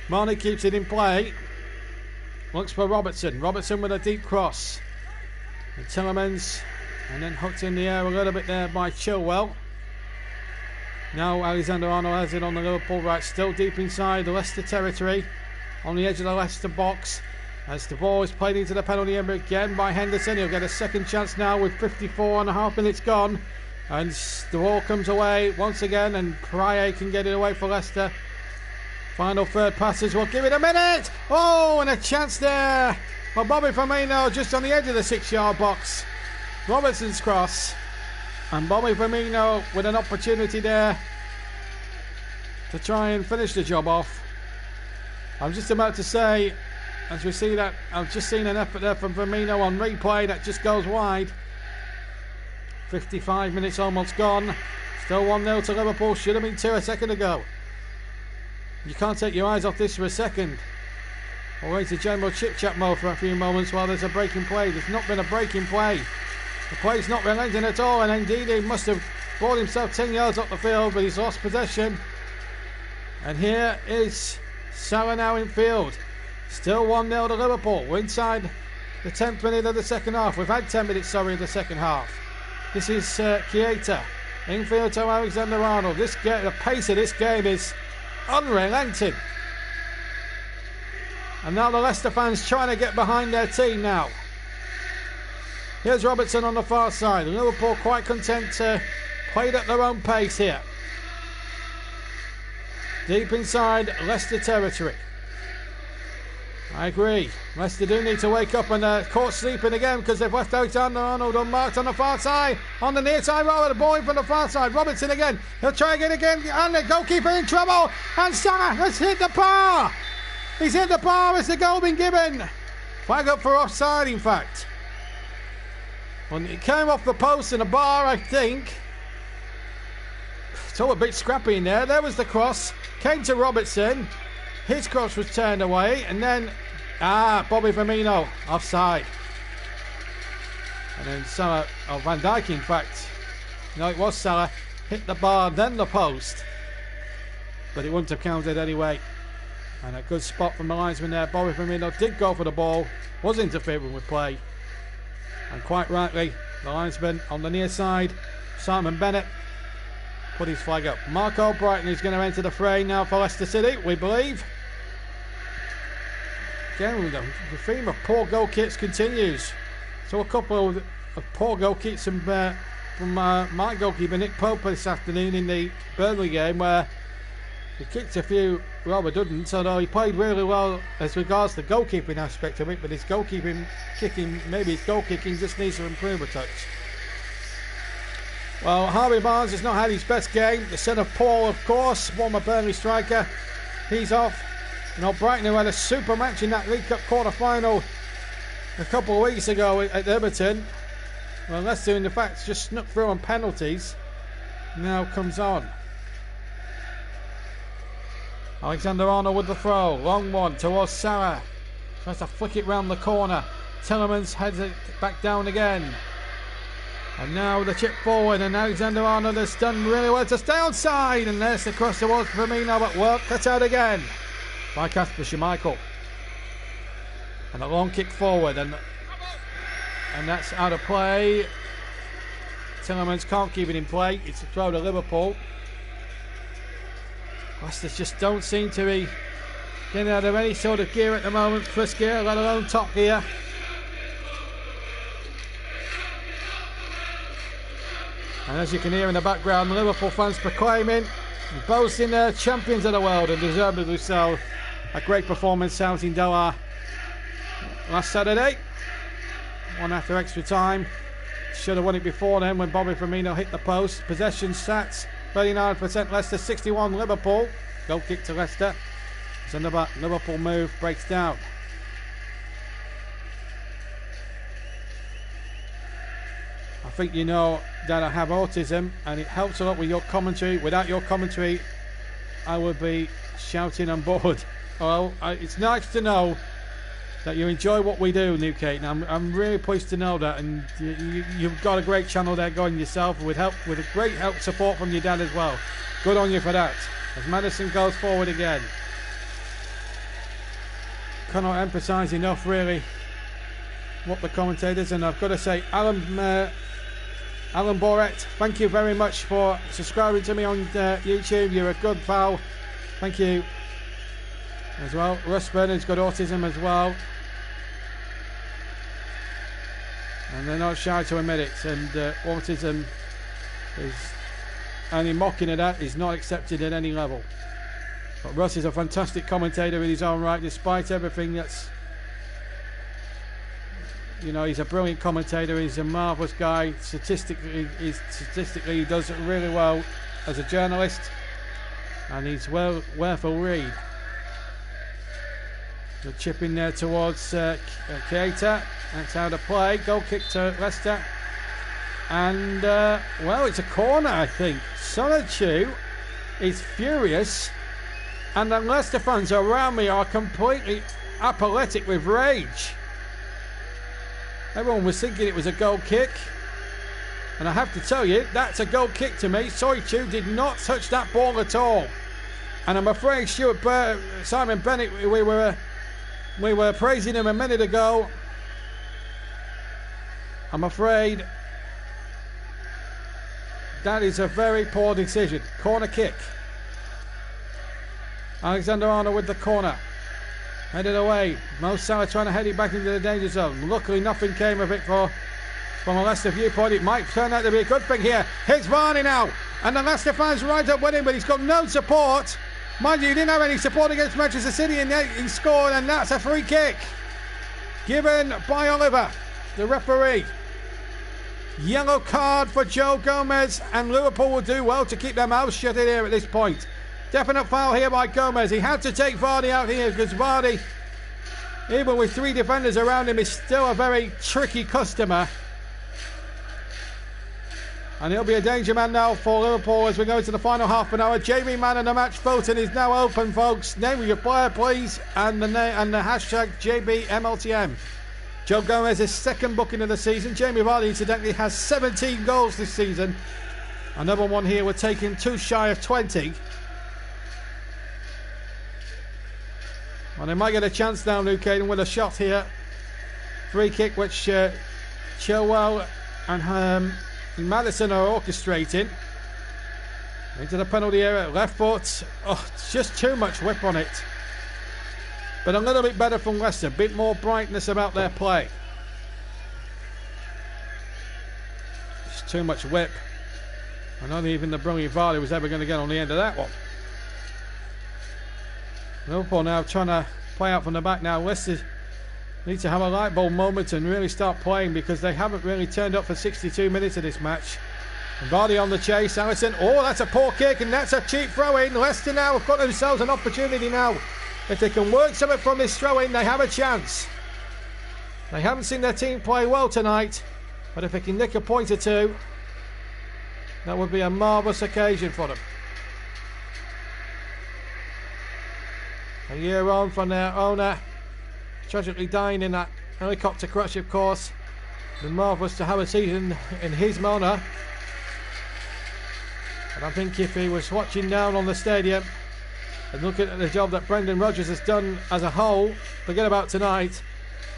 Marnie keeps it in play. Looks for Robertson. Robertson with a deep cross. And Tielemans And then hooked in the air a little bit there by Chilwell. Now Alexander-Arnold has it on the Liverpool right, still deep inside the Leicester territory, on the edge of the Leicester box, as the ball is played into the penalty area again by Henderson. He'll get a second chance now with 54.5 minutes gone, and the ball comes away once again, and Pryor can get it away for Leicester. Final third passes will give it a minute. Oh, and a chance there for Bobby Firmino just on the edge of the 6-yard box. Robertson's cross, and Bobby Firmino with an opportunity there to try and finish the job off. I'm just about to say, as we see that, I've just seen an effort there from Firmino on replay that just goes wide. 55 minutes almost gone. Still 1-0 to Liverpool. Should have been 2 a second ago. You can't take your eyes off this for a second. We'll go into general chit-chat mode for a few moments while there's a break in play. There's not been a break in play. The play's not relenting at all, and indeed he must have brought himself 10 yards up the field, but he's lost possession. And here is Salah now in field. Still 1-0 to Liverpool. We're inside the 10th minute of the second half. We've had 10 minutes, of the second half. This is Keita. Infield to Alexander-Arnold. The pace of this game is unrelenting. And now the Leicester fans trying to get behind their team now. Here's Robertson on the far side. Liverpool quite content to play at their own pace here. Deep inside Leicester territory. I agree. Leicester do need to wake up, and caught sleeping again because they've left Alexander-Arnold unmarked on the far side. On the near side, the ball in from the far side. Robertson again. He'll try again, and the goalkeeper in trouble. And Salah has hit the bar. He's hit the bar. Has the goal been given? Flag up for offside, in fact. Well, it came off the post and the bar, I think. It's all a bit scrappy in there. There was the cross. Came to Robertson. His cross was turned away, and then Bobby Firmino offside. And then Salah, Van Dijk in fact, no, it was Salah, hit the bar then the post, but it wouldn't have counted anyway. And a good spot from the linesman there. Bobby Firmino did go for the ball, was interfering with play, and quite rightly the linesman on the near side, Simon Bennett, put his flag up. Marco Brighton is going to enter the fray now for Leicester City, we believe. Again, the theme of poor goal kicks continues. So a couple of poor goal kicks from my goalkeeper Nick Pope this afternoon in the Burnley game, where he kicked a few rather didn't, although he played really well as regards the goalkeeping aspect of it, but his goal kicking just needs to improve a touch. Well, Harvey Barnes has not had his best game. The son of Paul, of course, former Burnley striker, he's off. You know, Brighton, who had a super match in that League Cup quarter-final a couple of weeks ago at Everton. Well, Leicester, in fact, just snuck through on penalties. Now comes on. Alexander-Arnold with the throw. Long one towards Salah. Tries to flick it round the corner. Tielemans heads it back down again. And now the chip forward, and Alexander-Arnold has done really well to stay onside. And there's the cross towards Firmino, but work cut out again by Kasper Schmeichel. And a long kick forward, and that's out of play. Tielemans can't keep it in play. It's a throw to Liverpool. Leicester just don't seem to be getting out of any sort of gear at the moment. First gear, let alone top gear. And as you can hear in the background, the Liverpool fans proclaiming and boasting they're champions of the world, and deservedly so. A great performance out in Doha last Saturday. One after extra time. Should have won it before then when Bobby Firmino hit the post. Possession stats 39% Leicester, 61 Liverpool. Goal kick to Leicester. As another Liverpool move breaks down. I think you know that I have autism, and it helps a lot with your commentary. Without your commentary, I would be shouting and bored. Well, it's nice to know that you enjoy what we do, Newgate, and I'm really pleased to know that. And you've got a great channel there going yourself, with a great support from your dad as well. Good on you for that. As Maddison goes forward again, cannot emphasise enough really what the commentators, and I've got to say, Alan Alan Boret, thank you very much for subscribing to me on YouTube. You're a good pal. Thank you as well. Russ Bernard's got autism as well. And they're not shy to admit it. And autism is only mocking at that is not accepted at any level. But Russ is a fantastic commentator in his own right, despite everything that's... You know, he's a brilliant commentator. He's a marvellous guy. Statistically, he does it really well as a journalist, and he's worth a read. The chip in there towards Keita. That's out of play. Goal kick to Leicester, and well, it's a corner, I think. Sonichu is furious, and the Leicester fans around me are completely apoplectic with rage. Everyone was thinking it was a goal kick. And I have to tell you, that's a goal kick to me. Sonichu did not touch that ball at all. And I'm afraid Simon Bennett, we were praising him a minute ago. I'm afraid that is a very poor decision. Corner kick. Alexander-Arnold with the corner. Headed away. Mo Salah trying to head it back into the danger zone. Luckily nothing came of it from a Leicester viewpoint. It might turn out to be a good thing here. Here's Varney now. And the Leicester fans right up with him, but he's got no support. Mind you, he didn't have any support against Manchester City, and he scored, and that's a free kick. Given by Oliver, the referee. Yellow card for Joe Gomez, and Liverpool will do well to keep their mouths shut in here at this point. Definite foul here by Gomez. He had to take Vardy out here because Vardy, even with 3 defenders around him, is still a very tricky customer. And he'll be a danger man now for Liverpool as we go to the final half an hour. Jamie Man of the Match voting is now open, folks. Name of your player, please, and the hashtag JBMLTM. Joe Gomez's second booking of the season. Jamie Vardy, incidentally, has 17 goals this season. Another one here, we're taking 2 shy of 20. And they might get a chance now, Luke Hayden, with a shot here. Free kick, which Chilwell and Maddison are orchestrating. Into the penalty area, left foot. Oh, it's just too much whip on it. But a little bit better from Leicester. A bit more brightness about their play. Just too much whip. I don't think even the brilliant Vardy was ever going to get on the end of that one. Liverpool now trying to play out from the back now. Leicester need to have a light bulb moment and really start playing because they haven't really turned up for 62 minutes of this match. And Vardy on the chase. Alisson. Oh, that's a poor kick and that's a cheap throw in. Leicester now have got themselves an opportunity now. If they can work something from this throw in, they have a chance. They haven't seen their team play well tonight, but if they can nick a point or two, that would be a marvellous occasion for them. A year on from their owner, tragically dying in that helicopter crash, of course. It's marvellous to have a season in his honour. And I think if he was watching down on the stadium and looking at the job that Brendan Rodgers has done as a whole, forget about tonight,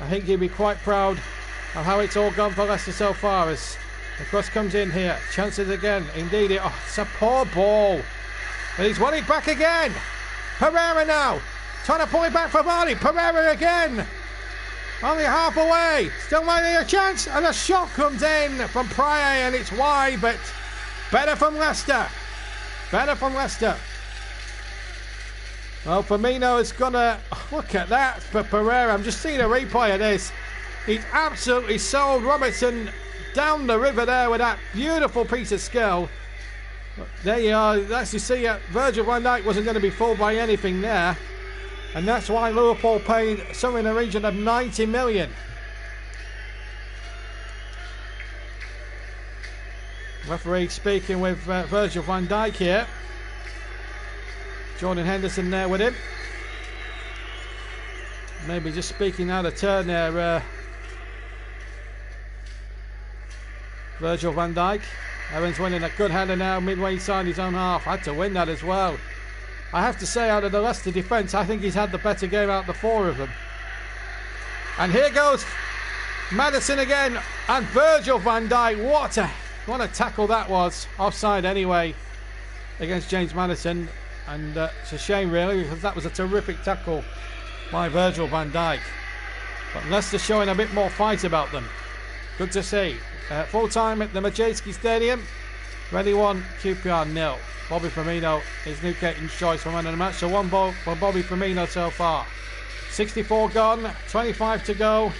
I think he'd be quite proud of how it's all gone for Leicester so far. As the cross comes in here, chances again, indeed it's a poor ball, but he's won it back again. Pereira now, trying to pull it back for Vardy. Pereira again, only half away, still waiting a chance, and a shot comes in from Pryor and it's wide, but better from Leicester. Better from Leicester. Well, Firmino is gonna look at that for Pereira. I'm just seeing a replay of this. He's absolutely sold Robertson down the river there with that beautiful piece of skill. There you are. As you see, Virgil van Dijk wasn't going to be fooled by anything there, and that's why Liverpool paid somewhere in the region of 90 million. Referee speaking with Virgil van Dijk here. Jordan Henderson there with him. Maybe just speaking out of turn there. Virgil van Dijk. Evans winning a good header now midway inside his own half. Had to win that as well. I have to say, out of the Leicester defence, I think he's had the better game out of the 4 of them. And here goes Maddison again, and Virgil van Dijk. What a tackle that was. Offside anyway against James Maddison. And it's a shame really, because that was a terrific tackle by Virgil van Dijk. But Leicester showing a bit more fight about them. Good to see. Full time at the Majeski Stadium. Ready 1, QPR 0. Bobby Firmino is Newcaton's choice for man of the match. So 1 ball for Bobby Firmino so far. 64 gone, 25 to go.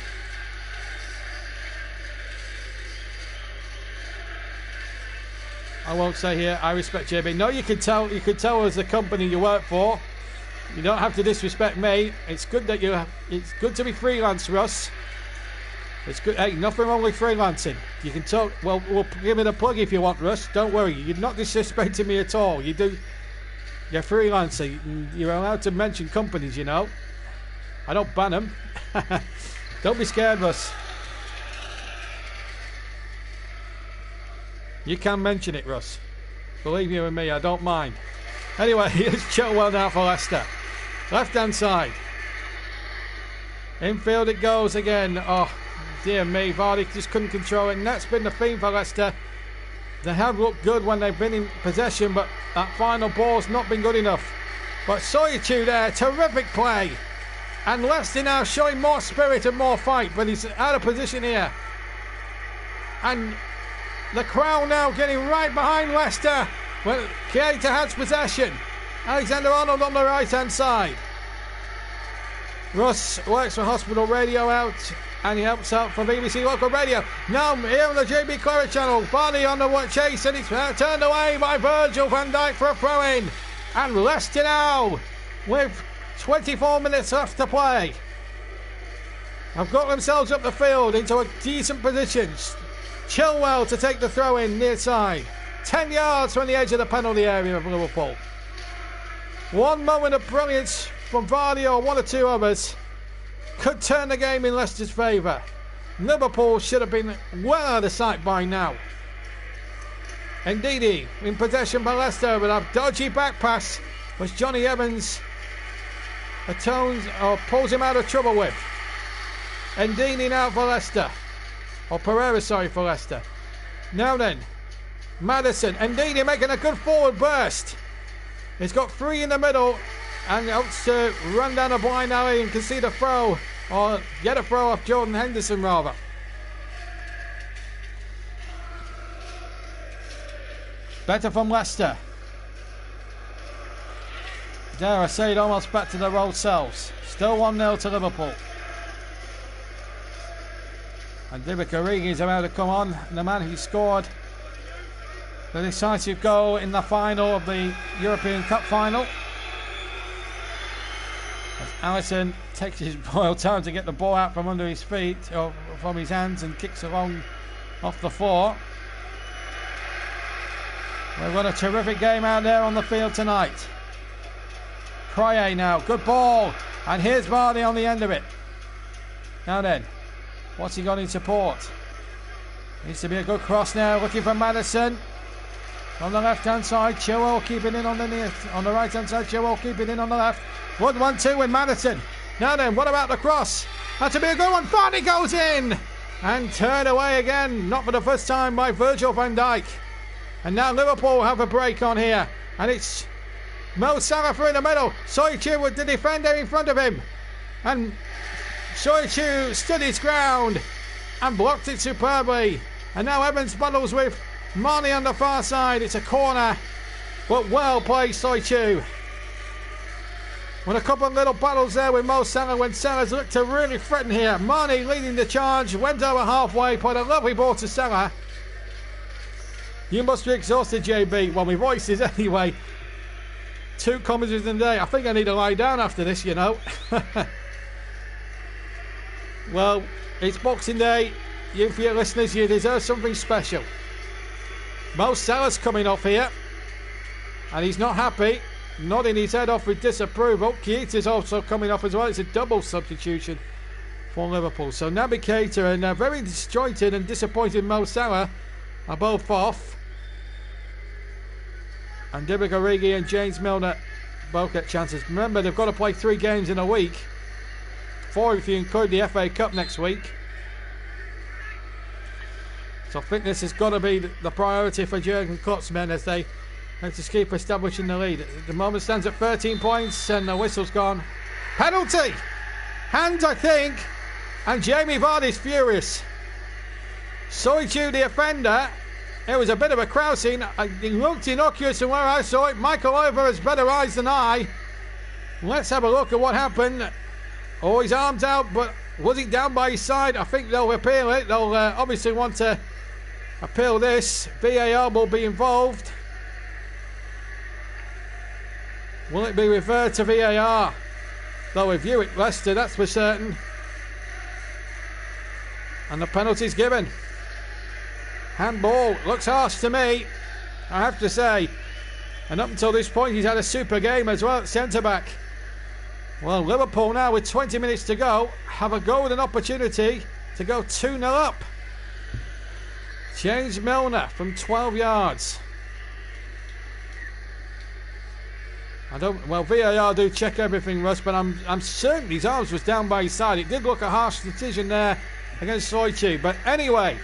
I won't say here, I respect JB. No, you could tell us the company you work for. You don't have to disrespect me. It's good that it's good to be freelance, Russ. It's good. Hey, nothing wrong with freelancing. You can talk. Well, we'll give it a plug if you want, Russ. Don't worry. You're not disrespecting me at all. You do. You're freelancer. You're allowed to mention companies, you know. I don't ban them. Don't be scared, Russ. You can mention it, Russ. Believe you and me, I don't mind. Anyway, here's Chilwell now for Leicester. Left-hand side. Infield it goes again. Oh, dear me. Vardy just couldn't control it. And that's been the theme for Leicester. They have looked good when they've been in possession, but that final ball's not been good enough. But Soyuncu there, terrific play. And Leicester now showing more spirit and more fight, but he's out of position here. And the crowd now getting right behind Leicester. Well, Keita has possession. Alexander-Arnold on the right-hand side. Russ works for Hospital Radio out, and he helps out for BBC Local Radio. Now here on the JB Claret channel, Vardy on the chase, and it's turned away by Virgil van Dijk for a throw-in. And Leicester now with 24 minutes left to play have got themselves up the field into a decent position. Chilwell to take the throw in near side. 10 yards from the edge of the penalty area of Liverpool. One moment of brilliance from Vardy or one or two others could turn the game in Leicester's favour. Liverpool should have been well out of sight by now. Ndidi in possession by Leicester, but a dodgy back pass which Johnny Evans atones or pulls him out of trouble with. Ndidi now for Leicester. Or Pereira, sorry, for Leicester. Now then, Maddison. Ndidi making a good forward burst. He's got 3 in the middle and helps to run down a blind alley and concede a throw. Or get a throw off Jordan Henderson, rather. Better from Leicester. Dare I say it, almost back to their old selves. Still 1-0 to Liverpool. And Divock Origi is about to come on, the man who scored the decisive goal in the final of the European Cup final. As Alisson takes his royal time to get the ball out from under his feet, or from his hands, and kicks along off the floor. We've got a terrific game out there on the field tonight. Croye now, good ball, and here's Vardy on the end of it. Now then, what's he got in support? Needs to be a good cross now, looking for Maddison. On the left-hand side, Chilwell keeping in on the near, on the right-hand side, Chilwell keeping in on the left. 1-1-2 with Maddison. Now then, what about the cross? That's to be a good one. Vardy goes in and turned away again, not for the first time, by Virgil van Dijk. And now Liverpool have a break on here, and it's Mo Salah through in the middle. Soyuncu with the defender in front of him, and Soyuncu stood his ground and blocked it superbly. And now Evans battles with Marnie on the far side. It's a corner, but well played, Soyuncu. With a couple of little battles there with Mo Salah when Salah's looked to really threaten here. Marnie leading the charge, went over halfway, put a lovely ball to Salah. You must be exhausted, JB. Well, my voice is anyway. 2 commentaries in a day. I think I need to lie down after this, you know. Well, it's Boxing Day. You, for your listeners, you deserve something special. Mo Salah's coming off here, and he's not happy, nodding his head off with disapproval. Keita's also coming off as well. It's a double substitution for Liverpool. So Naby Keita and very disjointed and disappointed Mo Salah are both off. And Divock Origi and James Milner both get chances. Remember, they've got to play 3 games in a week. 4 if you include the FA Cup next week. So fitness has got to be the priority for Jurgen Klopp's men as they have to keep establishing the lead. At the moment stands at 13 points and the whistle's gone. Penalty! Hands, I think. And Jamie Vardy's furious. Soichu, the offender. It was a bit of a crousing. It looked innocuous from where I saw it. Michael Oliver has better eyes than I. Let's have a look at what happened. Oh, his arm's out, but was it down by his side? I think they'll appeal it. They'll obviously want to appeal this. VAR will be involved. Will it be referred to VAR? They'll review it, Leicester, that's for certain. And the penalty's given. Handball, looks harsh to me, I have to say. And up until this point, he's had a super game as well at centre-back. Well, Liverpool now with 20 minutes to go have a golden opportunity to go 2-0 up. James Milner from 12 yards. Well, VAR do check everything, Russ, but I'm certain his arms was down by his side. It did look a harsh decision there against Soichi, but anyway.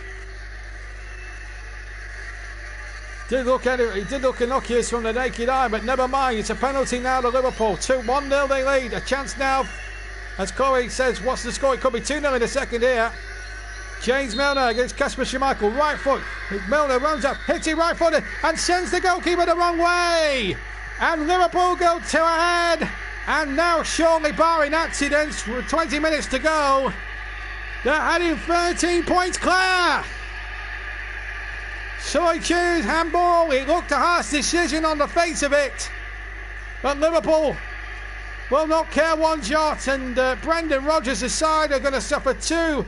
It did look innocuous from the naked eye, but never mind. It's a penalty now to Liverpool. 1-0 they lead. A chance now, as Corey says, what's the score? It could be 2-0 in a second here. James Milner against Kasper Schmeichel. Right foot. Milner runs up, hits it right footed, and sends the goalkeeper the wrong way. And Liverpool go 2 ahead. And now, surely barring accidents, with 20 minutes to go, they're heading 13 points clear. So I choose handball. It looked a harsh decision on the face of it, but Liverpool will not care one jot, and Brendan Rodgers' side are going to suffer 2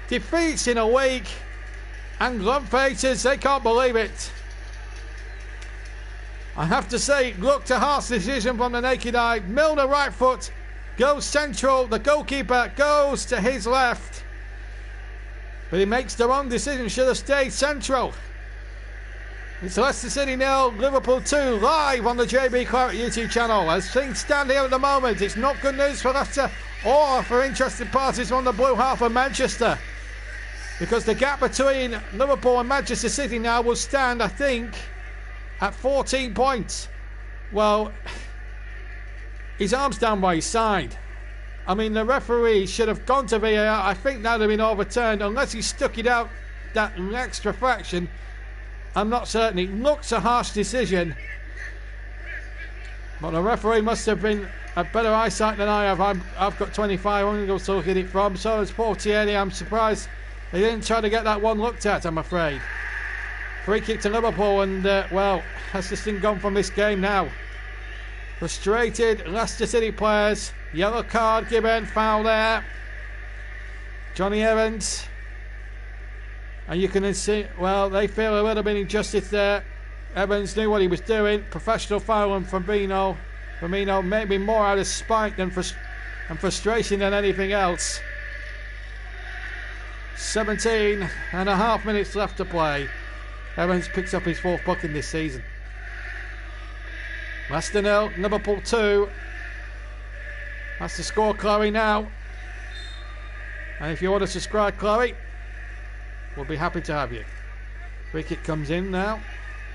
defeats in a week, and glove faces, they can't believe it. I have to say, it looked a harsh decision from the naked eye. Milner right foot goes central, the goalkeeper goes to his left, but he makes the wrong decision, should have stayed central. It's Leicester City 0, Liverpool 2, live on the JB Claret YouTube channel. As things stand here at the moment, it's not good news for Leicester or for interested parties on the blue half of Manchester, because the gap between Liverpool and Manchester City now will stand, I think, at 14 points. Well, his arm's down by his side. I mean, the referee should have gone to VAR. I think that would have been overturned unless he stuck it out that extra fraction. I'm not certain. It looks a harsh decision, but the referee must have been a better eyesight than I have. I've got 25 angles to look at it from. So does Portieri. I'm surprised they didn't try to get that one looked at, I'm afraid. Free kick to Liverpool, and well, has this thing gone from this game now? Frustrated Leicester City players. Yellow card given, foul there. Johnny Evans. And you can see, well, they feel a little bit injustice there. Evans knew what he was doing. Professional foul on Firmino. Firmino maybe more out of spite and frustration than anything else. 17.5 minutes left to play. Evans picks up his 4th booking this season. Leicester 0, Liverpool 2. That's the score, Chloe, now. And if you want to subscribe, Chloe, we'll be happy to have you. Free kick comes in now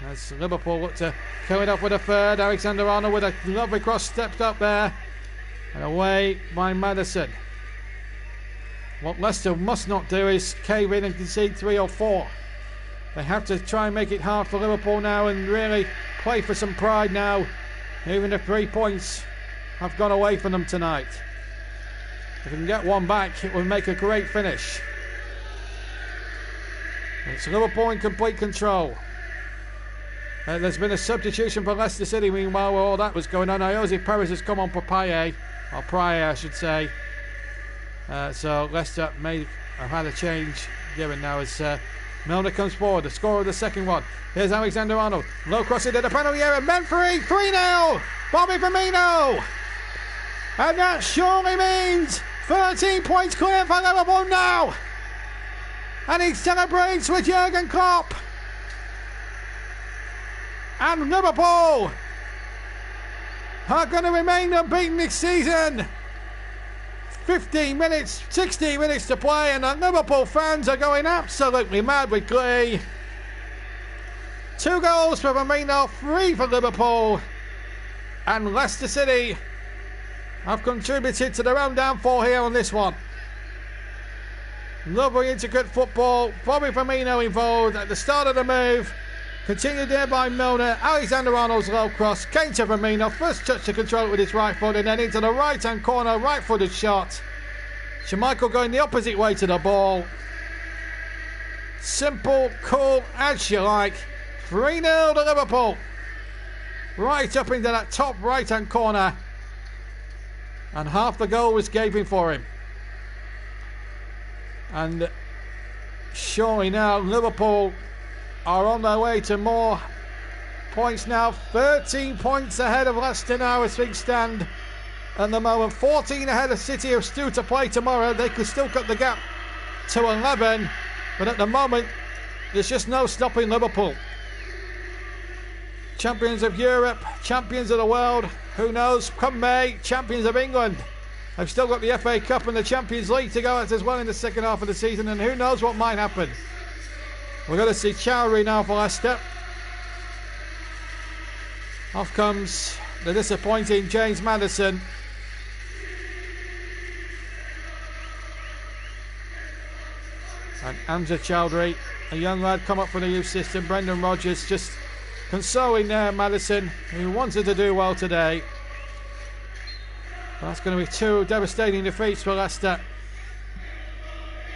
as Liverpool look to kill it up with a third. Alexander-Arnold with a lovely cross, stepped up there and away by Maddison. What Leicester must not do is cave in and concede 3 or 4. They have to try and make it hard for Liverpool now and really play for some pride now, even if 3 points have gone away from them tonight. If they can get one back, it will make a great finish. It's Liverpool in complete control. There's been a substitution for Leicester City meanwhile where all that was going on. Jose Perez has come on for Payet, or Pryor I should say. So Leicester may have had a change given now as Milner comes forward. The score of the second one. Here's Alexander-Arnold. Low cross into the penalty area. Menfrey 3-0. Bobby Firmino. And that surely means 13 points clear for Liverpool now. And he celebrates with Jurgen Klopp. And Liverpool are going to remain unbeaten this season. 15 minutes, 16 minutes to play, and the Liverpool fans are going absolutely mad with glee. 2 goals for Firmino, 3 for Liverpool, and Leicester City have contributed to their own downfall here on this one. Lovely intricate football. Bobby Firmino involved at the start of the move. Continued there by Milner. Alexander-Arnold's low cross. Kane to Firmino. First touch to control it with his right foot, and then into the right-hand corner. Right-footed shot. Schmeichel going the opposite way to the ball. Simple, cool, as you like. 3-0 to Liverpool. Right up into that top right-hand corner. And half the goal was gaping for him. And surely now Liverpool are on their way to more points now. 13 points ahead of Leicester now as things stand at the moment. 14 ahead of City, who still to play tomorrow. They could still cut the gap to 11. But at the moment, there's just no stopping Liverpool. Champions of Europe, champions of the world. Who knows? Come May, champions of England. They've still got the FA Cup and the Champions League to go at as well in the second half of the season, and who knows what might happen. We're going to see Chowdhury now for Leicester. Off comes the disappointing James Maddison. And Hamza Chowdhury, a young lad come up from the youth system. Brendan Rodgers just consoling there Maddison, who wanted to do well today. That's going to be 2 devastating defeats for Leicester,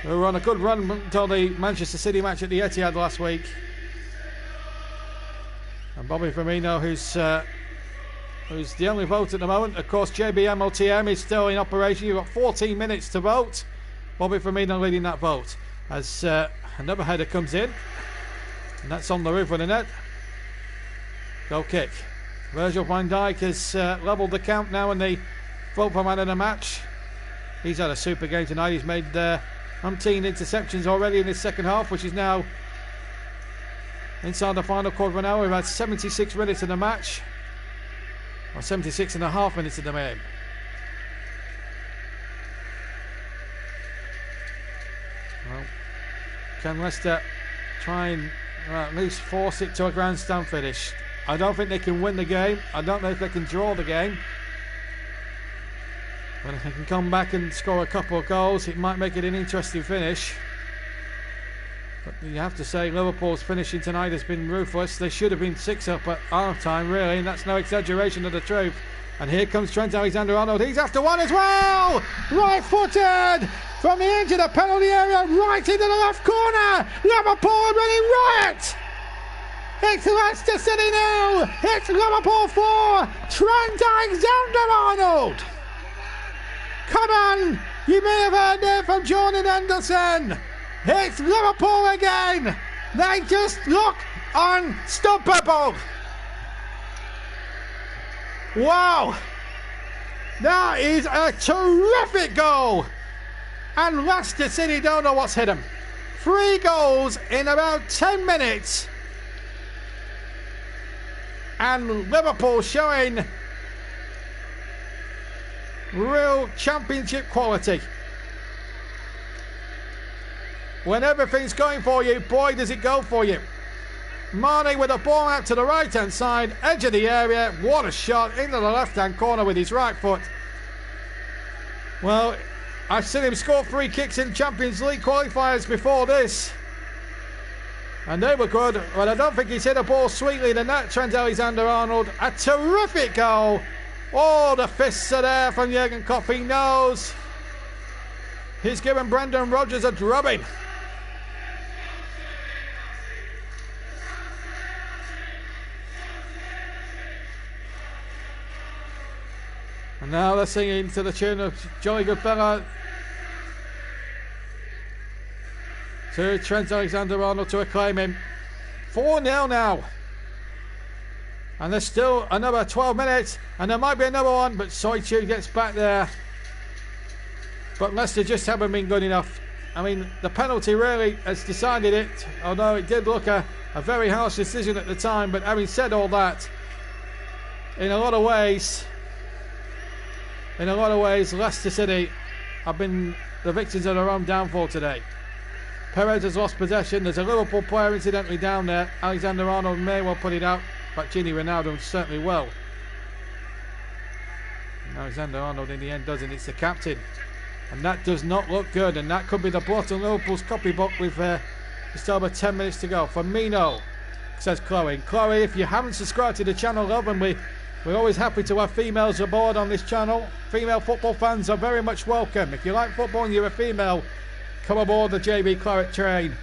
who were on a good run until the Manchester City match at the Etihad last week. And Bobby Firmino, who's the only vote at the moment. Of course, JBMOTM is still in operation. You've got 14 minutes to vote. Bobby Firmino leading that vote as another header comes in, and that's on the roof of the net. Goal kick. Virgil van Dijk has levelled the count now in the vote for man of the match. He's had a super game tonight. He's made umpteen interceptions already in his second half, which is now inside the final quarter of an hour. We've had 76 minutes in the match, or 76 and a half minutes in the game. Well, can Leicester try and at least force it to a grandstand finish? I don't think they can win the game. I don't know if they can draw the game. But if they can come back and score a couple of goals, it might make it an interesting finish. But you have to say Liverpool's finishing tonight has been ruthless. They should have been 6 up at half time, really, and that's no exaggeration of the truth. And here comes Trent Alexander-Arnold. He's after one as well! Right-footed! From the edge of the penalty area, right into the left corner! Liverpool are running riot! It's Leicester City now! It's Liverpool 4! Trent Alexander-Arnold! Come on! You may have heard it from Jordan Henderson! It's Liverpool again! They just look unstoppable! Wow! That is a terrific goal! And Leicester City don't know what's hit them. 3 goals in about 10 minutes. And Liverpool showing real championship quality. When everything's going for you, boy does it go for you. Mane with a ball out to the right hand side, edge of the area. What a shot into the left hand corner with his right foot. Well, I've seen him score 3 kicks in Champions League qualifiers before this, and they were good, but I don't think he's hit a ball sweetly than that. Trent Alexander-Arnold, a terrific goal. Oh, the fists are there from Jurgen Klopp. He knows he's given Brendan Rodgers a drubbing. And now they're singing to the tune of Jolly Good Fella to Trent Alexander-Arnold to acclaim him. 4-0 now. And there's still another 12 minutes, and there might be another one, but Soichu gets back there. But Leicester just haven't been good enough. I mean, the penalty really has decided it, although it did look a very harsh decision at the time. But having said all that, in a lot of ways, Leicester City have been the victims of their own downfall today. Perez has lost possession. There's a Liverpool player incidentally down there. Alexander-Arnold may well put it out, but Gini Ronaldo certainly will. And Alexander-Arnold in the end doesn't. It's the captain. And that does not look good, and that could be the blot on Liverpool's copybook with just over 10 minutes to go. Firmino, says Chloe. Chloe, if you haven't subscribed to the channel, love, and we're always happy to have females aboard on this channel. Female football fans are very much welcome. If you like football and you're a female, come aboard the JB Claret train.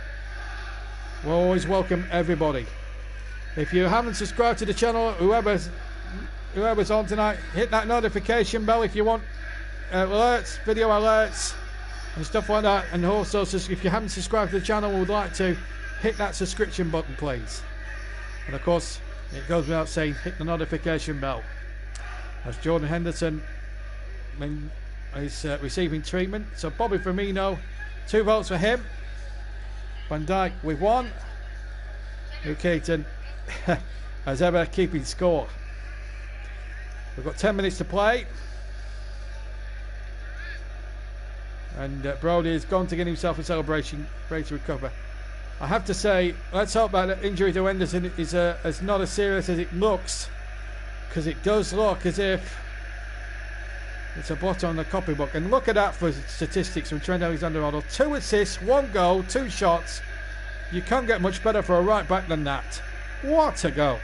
We'll always welcome everybody. If you haven't subscribed to the channel, whoever's on tonight, hit that notification bell if you want alerts, video alerts and stuff like that. And also, if you haven't subscribed to the channel and would like to, hit that subscription button please. And of course, it goes without saying, hit the notification bell. As Jordan Henderson is receiving treatment. So Bobby Firmino, 2 votes for him. Van Dijk with 1. Lukaten, as ever, keeping score. We've got 10 minutes to play. And Brody has gone to get himself a celebration, ready to recover. I have to say, let's hope that the injury to Henderson is not as serious as it looks, because it does look as if it's a blot on the copybook. And look at that for statistics from Trent Alexander-Arnold. 2 assists, 1 goal, 2 shots. You can't get much better for a right back than that. What a goal.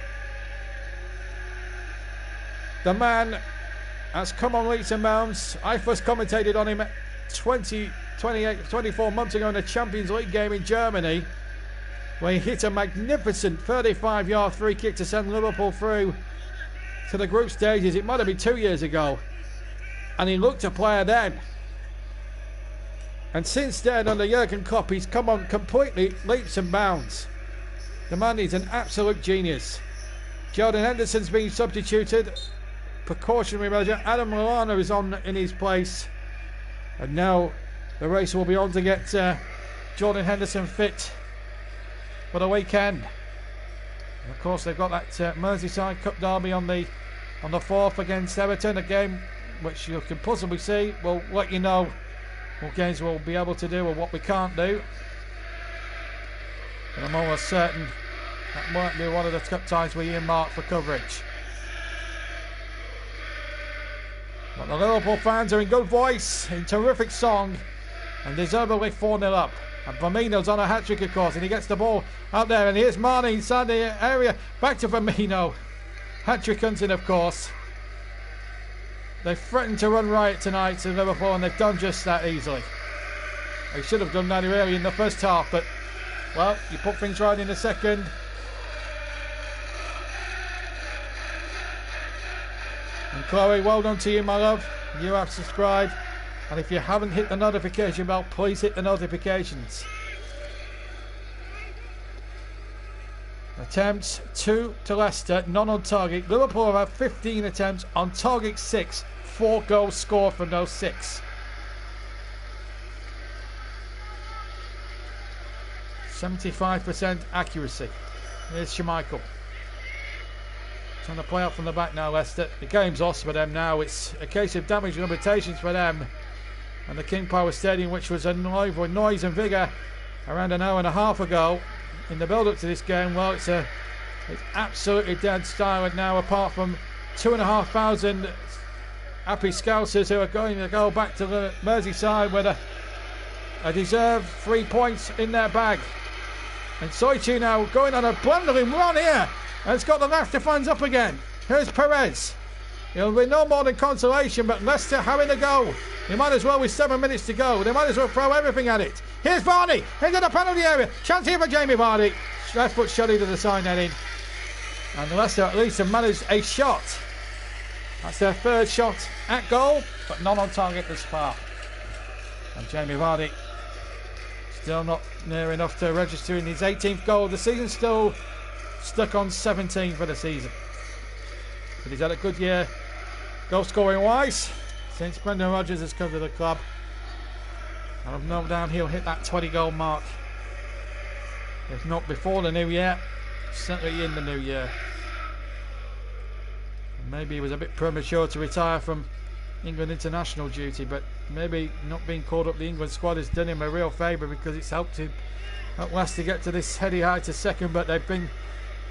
The man has come on leaps and bounds. I first commentated on him 24 months ago in a Champions League game in Germany, where he hit a magnificent 35-yard free kick to send Liverpool through to the group stages. It might have been 2 years ago, and he looked a player then. And since then, under Jurgen Klopp, he's come on completely leaps and bounds. The man is an absolute genius. Jordan Henderson's been substituted, precautionary measure. Adam Lallana is on in his place, and now the race will be on to get Jordan Henderson fit for the weekend. And of course, they've got that Merseyside Cup derby on the 4th against Everton, a game which you can possibly see. We'll let you know what games we'll be able to do or what we can't do. But I'm almost certain that might be one of the cup ties we earmarked for coverage. But the Liverpool fans are in good voice, in terrific song, and deservedly 4-0 up. And Firmino's on a hat-trick, of course, and he gets the ball out there, and here's Mane inside the area. Back to Firmino. Hat-trick hunting, of course. They threatened to run riot tonight to Liverpool, and they've done just that easily. They should have done that early in the first half, but, well, you put things right in the second. And Chloe, well done to you, my love. You have subscribed. And if you haven't hit the notification bell, please hit the notifications. Attempts 2 to Leicester, none on target. Liverpool have had 15 attempts, on target 6. 4 goals scored from those 6. 75% accuracy. Here's Schmeichel. Trying to play out from the back now, Leicester. The game's lost for them now. It's a case of damage limitations for them. And the King Power Stadium, which was alive with noise and vigour around an hour and a half ago in the build-up to this game, well, it's absolutely dead silent now, apart from 2,500 happy Scousers who are going to go back to the Merseyside with a deserved 3 points in their bag. And Soichi now going on a blundering run here, and it's got the Leicester fans up again. Here's Perez. It'll be no more than consolation, but Leicester having a go. They might as well, with 7 minutes to go, they might as well throw everything at it. Here's Vardy into the penalty area. Chance here for Jamie Vardy. Left foot shot into the side netting. And Leicester at least have managed a shot. That's their 3rd shot at goal, but none on target thus far. And Jamie Vardy still not near enough to register in his 18th goal of the season. Still stuck on 17 for the season. But he's had a good year goal scoring wise since Brendan Rodgers has come to the club. And I've no doubt he'll hit that 20 goal mark. If not before the new year, certainly in the new year. And maybe he was a bit premature to retire from England international duty, but maybe not being called up the England squad has done him a real favour, because it's helped Leicester get to this heady high to second. But they've been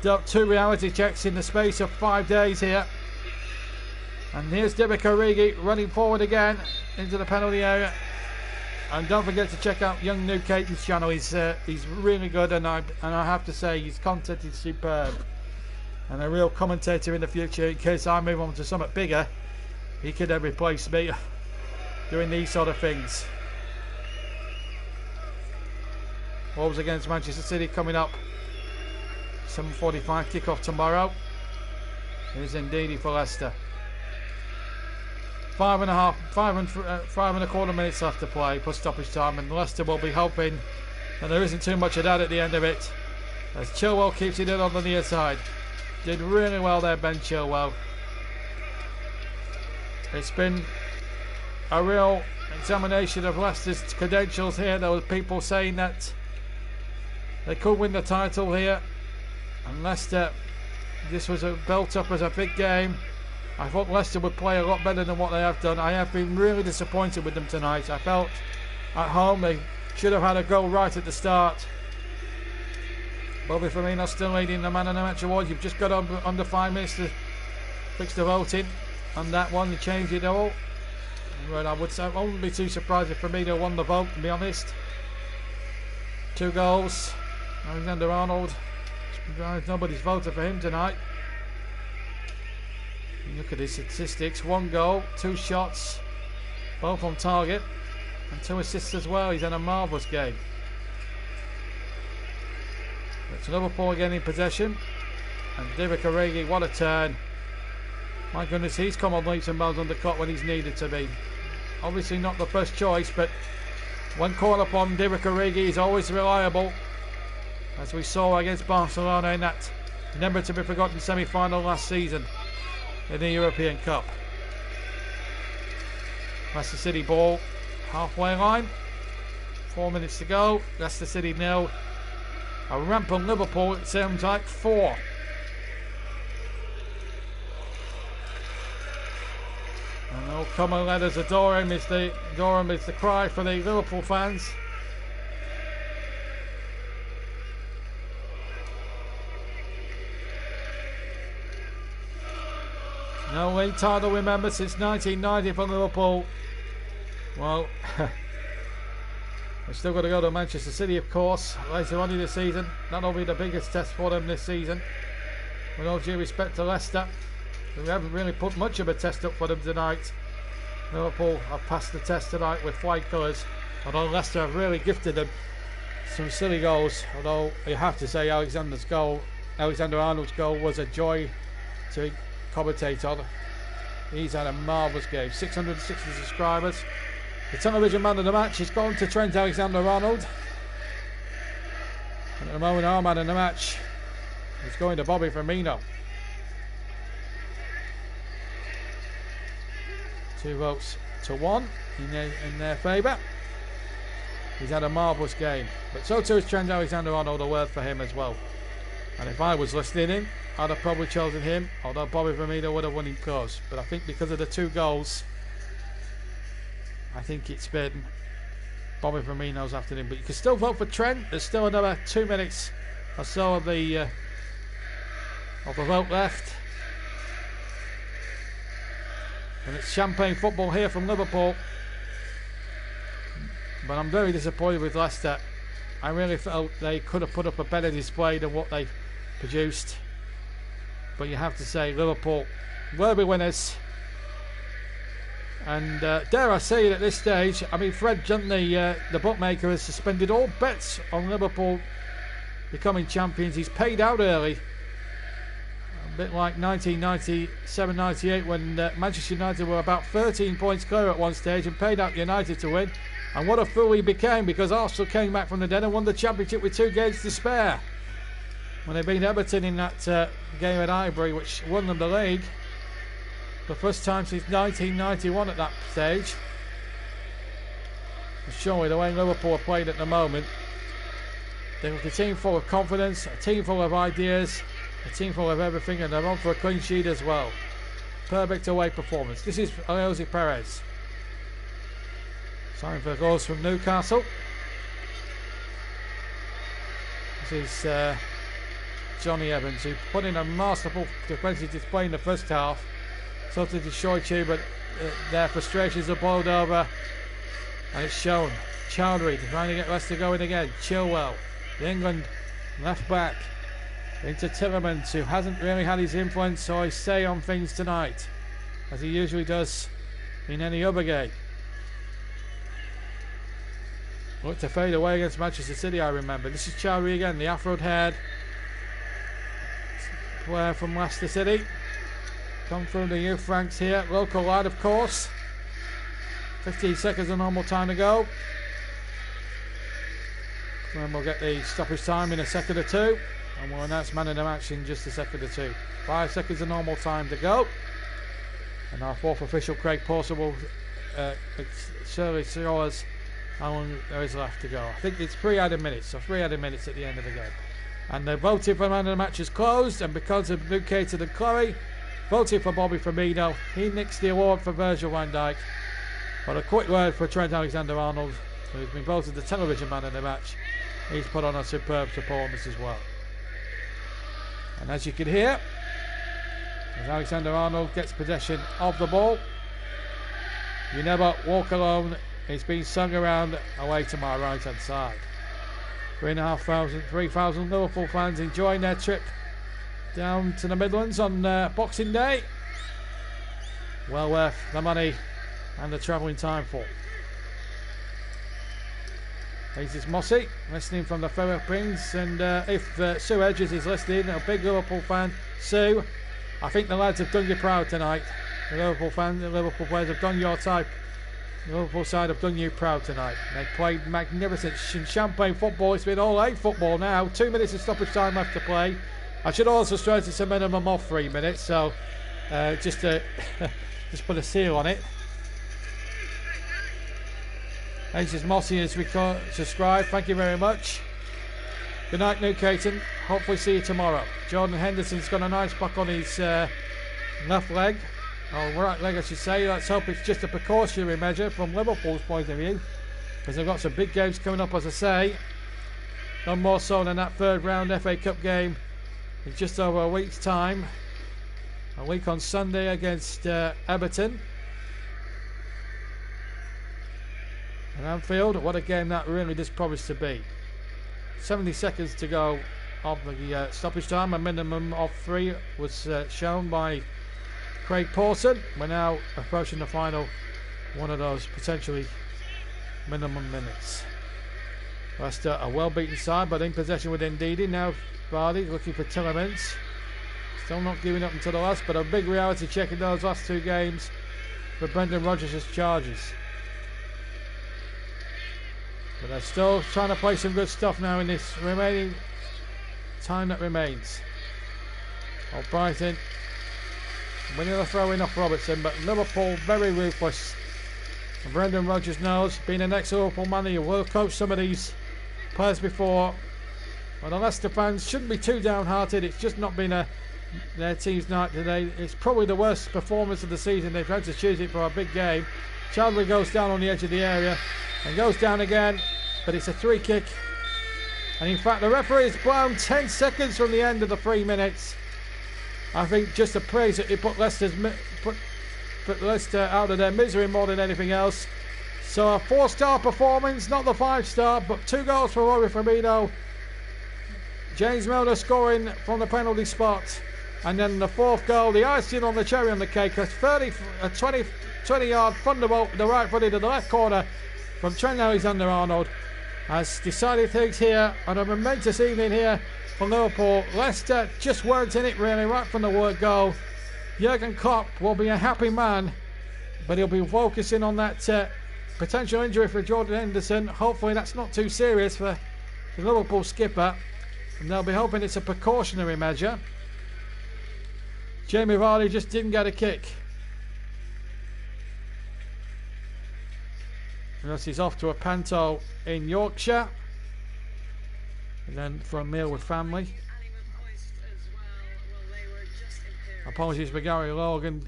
dealt 2 reality checks in the space of 5 days here. And here's Divock Origi running forward again into the penalty area. And don't forget to check out young New Caton's channel. He's really good, and I have to say his content is superb. And a real commentator in the future. In case I move on to something bigger, he could have replaced me doing these sort of things. Wolves against Manchester City coming up. 7:45 kickoff tomorrow. It is indeed for Leicester. 5.25 minutes left to play plus stoppage time, and Leicester will be hoping that there isn't too much of that at the end of it, as Chilwell keeps it in on the near side. Did really well there, Ben Chilwell. It's been a real examination of Leicester's credentials here. There were people saying that they could win the title here, and Leicester, this was built up as a big game. I thought Leicester would play a lot better than what they have done. I have been really disappointed with them tonight. I felt at home they should have had a goal right at the start. Bobby Firmino still leading the Man of the Match award. You've just got under 5 minutes to fix the voting on that one to change it all. Well, I wouldn't be too surprised if Firmino won the vote, to be honest. 2 goals. Alexander Arnold. Nobody's voted for him tonight. Look at his statistics: 1 goal, 2 shots, both on target, and 2 assists as well. He's had a marvellous game. It's Liverpool again in possession, and Divock Origi, what a turn. My goodness, he's come on leaps and bounds undercut when he's needed to be. Obviously not the first choice, but when called upon, Divock Origi is always reliable, as we saw against Barcelona in that never to be forgotten semi-final last season in the European Cup. Leicester City ball, halfway line, 4 minutes to go. Leicester City 0. A rampant Liverpool, it sounds like, 4. And they'll come and let us adore him is the cry for the Liverpool fans. No league title, remember, since 1990 for Liverpool. Well, we've still got to go to Manchester City, of course, later on in the season. That'll be the biggest test for them this season. With all due respect to Leicester, we haven't really put much of a test up for them tonight. Liverpool have passed the test tonight with flag colours, although Leicester have really gifted them some silly goals. Although you have to say Alexander Arnold's goal was a joy to commentate on. He's had a marvellous game. 660 subscribers. The television man of the match has gone to Trent Alexander-Arnold, and at the moment our man of the match is going to Bobby Firmino. 2 votes to 1 in their favour. He's had a marvellous game, but so too is Trent Alexander-Arnold. A word for him as well. And if I was listening in, I'd have probably chosen him, although Bobby Firmino would have won in cause. But I think because of the 2 goals, I think it's been Bobby Firmino's after him. But you can still vote for Trent. There's still another 2 minutes or so of the vote left. And it's champagne football here from Liverpool. But I'm very disappointed with Leicester. I really felt they could have put up a better display than what they produced. But you have to say Liverpool will be winners. And dare I say it at this stage, I mean, Fred Junt, the bookmaker, has suspended all bets on Liverpool becoming champions. He's paid out early, a bit like 1997-98 when Manchester United were about 13 points clear at one stage and paid out United to win. And what a fool he became, because Arsenal came back from the dead and won the championship with 2 games to spare when they beat Everton in that game at Highbury, which won them the league. The first time since 1991 at that stage. And surely the way Liverpool are playing at the moment, they're a team full of confidence, a team full of ideas, a team full of everything, and they're on for a clean sheet as well. perfect away performance. This is Jose Perez. Signing for goals from Newcastle. This is Johnny Evans, who put in a masterful defensive display in the first half. Sort of destroyed you, but their frustrations are boiled over, and it's shown. Chowdhury trying to get Leicester going again. Chilwell, the England left back, into Tielemans, who hasn't really had his influence or his say on things tonight, as he usually does in any other game. Looked to fade away against Manchester City, I remember. This is Chowdhury again, the afroed haired player from Leicester City. Come through the youth ranks here. Local lad, of course. 15 seconds of normal time to go. And we'll get the stoppage time in a second or two. And we'll announce man of the match in just a second or two. 5 seconds of normal time to go. And our fourth official, Craig Porter, will certainly show us how long there is left to go. I think it's 3 added minutes, so 3 added minutes at the end of the game. And the voting for man of the match is closed, and because of Luke Caton and Chloe voting for Bobby Firmino, he nicks the award for Virgil van Dijk. But a quick word for Trent Alexander-Arnold, who's been voted the television man of the match. He's put on a superb performance as well. And as you can hear, as Alexander-Arnold gets possession of the ball, "You never walk alone" is being sung around away to my right hand side. 3,000 Liverpool fans enjoying their trip down to the Midlands on Boxing Day. Well worth the money and the travelling time for. This is Mossy listening from the Philippines, and if Sue Edges is listening, a big Liverpool fan, Sue, I think the lads have done you proud tonight. The Liverpool fans, the Liverpool players have done your type. The Liverpool side have done you proud tonight. They played magnificent champagne football. It's been all out football now. 2 minutes of stoppage time left to play. I should also stress it's a minimum of 3 minutes, so just to just put a seal on it. This is Mossy as we subscribe. Thank you very much. Good night, New Caton. Hopefully see you tomorrow. Jordan Henderson's got a nice buck on his left leg. Or right leg, I should say. Let's hope it's just a precautionary measure from Liverpool's point of view, because they've got some big games coming up, as I say. None more so than that third round FA Cup game in just over a week's time. A week on Sunday against Everton. And Anfield, what a game that really does promise to be. 70 seconds to go of the stoppage time. A minimum of 3 was shown by Craig Porter. We're now approaching the final one of those potentially minimum minutes. Leicester a well beaten side, but in possession with Ndidi. Now Vardy looking for Tielemans. Still not giving up until the last, but a big reality check in those last 2 games for Brendan Rodgers' Chargers. But they're still trying to play some good stuff now in this remaining time that remains. Brighton winning the throw-in off Robertson, but Liverpool very ruthless. And Brendan Rodgers knows, being an ex-Liverpool manager, will coach some of these players before. Well, the Leicester fans shouldn't be too downhearted. It's just not been their team's night today. It's probably the worst performance of the season. They've had to choose it for a big game. Chadley goes down on the edge of the area and goes down again, but it's a 3 kick. And in fact, the referee has blown 10 seconds from the end of the 3 minutes. I think just to praise it, it put Leicester out of their misery more than anything else. So a 4-star performance, not the 5-star, but 2 goals for Bobby Firmino. James Milner scoring from the penalty spot, and then the 4th goal, the icing on the cherry on the cake, a 20-yard thunderbolt, the right footed to the left corner from Trent Alexander-Arnold, has decided things here on a momentous evening here for Liverpool. Leicester just weren't in it really right from the word go. Jurgen Klopp will be a happy man, but he'll be focusing on that potential injury for Jordan Henderson. Hopefully that's not too serious for the Liverpool skipper, and they'll be hoping it's a precautionary measure. Jamie Vardy just didn't get a kick. Unless he's off to a panto in Yorkshire, and then for a meal with family. Apologies for Gary Logan.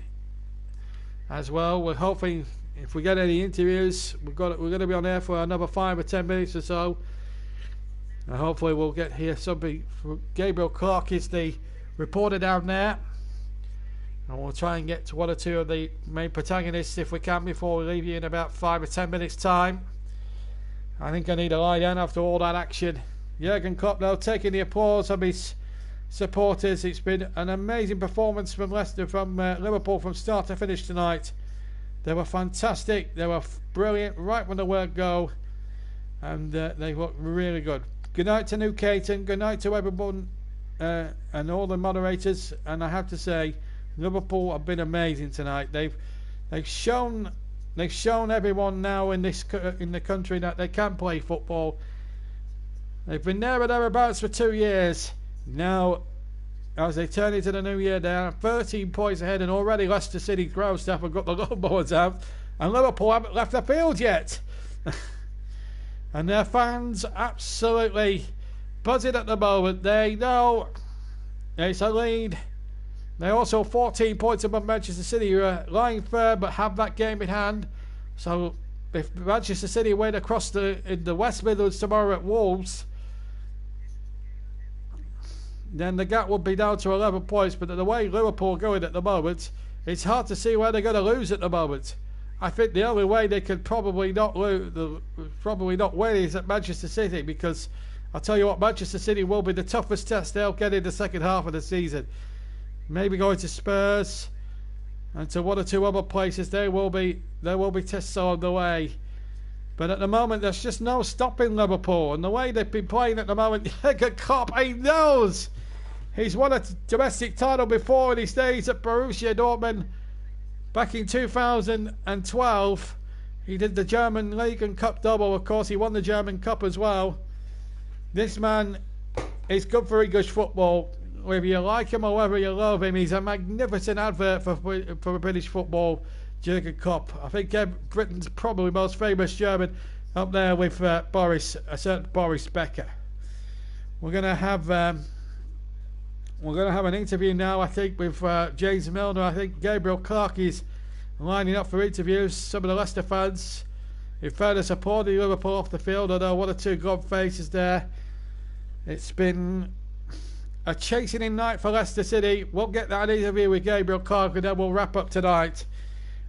as well. We're hoping if we get any interviews, we're going to be on air for another 5 or 10 minutes or so. And hopefully we'll get here something. Gabriel Clark is the reporter down there. And we'll try and get to one or two of the main protagonists if we can before we leave you in about 5 or 10 minutes time. I think I need to lie down after all that action. Jurgen Klopp now taking the applause of his supporters. It's been an amazing performance from Leicester, from Liverpool from start to finish tonight. They were fantastic. They were brilliant right when the word go. And they looked really good. Good night to New Caton. Good night to everyone and all the moderators. And I have to say, Liverpool have been amazing tonight. They've shown everyone now in the country that they can play football. They've been there or thereabouts for 2 years. Now, as they turn into the new year, they are 13 points ahead, and already Leicester City ground staff have got the lowboards out, and Liverpool haven't left the field yet. And their fans absolutely buzzing at the moment. They know it's a lead. They're also 14 points above Manchester City, who are lying firm but have that game in hand. So if Manchester City win across in the West Midlands tomorrow at Wolves, then the gap would be down to 11 points. But the way Liverpool are going at the moment, it's hard to see where they're going to lose at the moment. I think the only way they could probably not win is at Manchester City, because I'll tell you what, Manchester City will be the toughest test they'll get in the second half of the season. Maybe going to Spurs and to one or two other places. There will be tests on the way. But at the moment, there's just no stopping Liverpool. And the way they've been playing at the moment, Jurgen Klopp, he knows. He's won a domestic title before in his days at Borussia Dortmund. Back in 2012, he did the German League and Cup double. Of course, he won the German Cup as well. This man is good for English football. Whether you like him or whether you love him, he's a magnificent advert for British football, Jurgen Klopp. I think Britain's probably most famous German, up there with a certain Boris Becker. We're going to have an interview now, I think, with James Milner. I think Gabriel Clark is lining up for interviews. Some of the Leicester fans, in fairness, supporting Liverpool off the field, although one or two glove faces there. It's been a chastening night for Leicester City. We'll get that interview with Gabriel Clark, and then we'll wrap up tonight.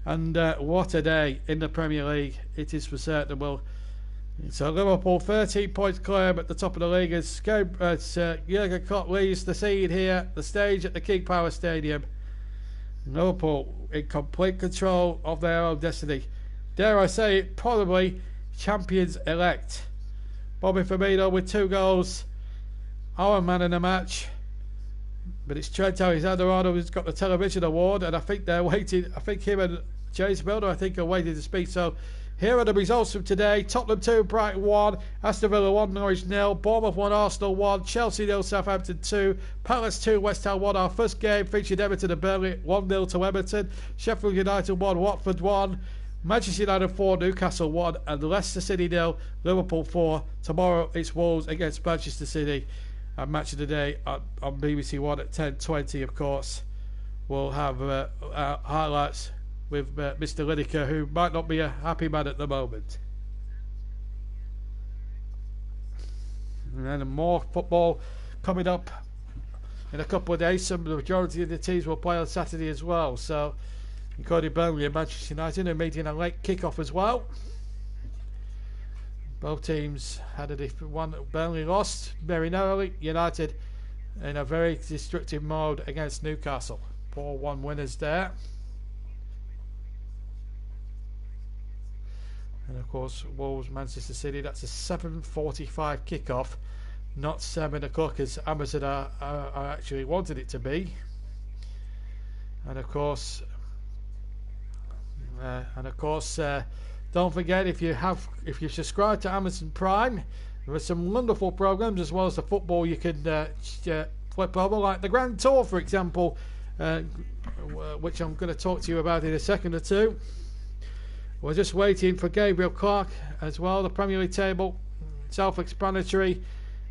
And what a day in the Premier League it is for certain. So Liverpool 13 points clear at the top of the league as Jurgen Klopp leaves the stage at the King Power Stadium. Liverpool in complete control of their own destiny. Dare I say it, probably champions elect. Bobby Firmino with 2 goals, our man in the match. But it's Trent Alexander-Arnold who's got the television award, and I think they're waiting. I think him and James Milner, are waiting to speak. So here are the results from today. Tottenham 2, Brighton 1, Aston Villa 1, Norwich 0, Bournemouth 1, Arsenal 1, Chelsea 0, Southampton 2, Palace 2, West Ham 1. Our first game featured Everton and Burnley 1-0 to Everton, Sheffield United 1, Watford 1, Manchester United 4, Newcastle 1, and Leicester City 0, Liverpool 4. Tomorrow it's Wolves against Manchester City. And match of the day on BBC One at 10:20. Of course, we'll have highlights with Mr. Lineker, who might not be a happy man at the moment. And then more football coming up in a couple of days. The majority of the teams will play on Saturday as well. So, including Burnley and Manchester United, are meeting a late kick-off as well. Both teams had a different one. Burnley lost very narrowly. United in a very destructive mode against Newcastle. 4-1 winners there. And of course, Wolves, Manchester City. That's a 7:45 kickoff, not 7 o'clock as Amazon are actually wanted it to be. And of course, don't forget, if you subscribe to Amazon Prime, there are some wonderful programs as well as the football you can flip over, like the Grand Tour, for example, which I'm going to talk to you about in a second or two. We're just waiting for Gabriel Clark as well. The Premier League table, self-explanatory.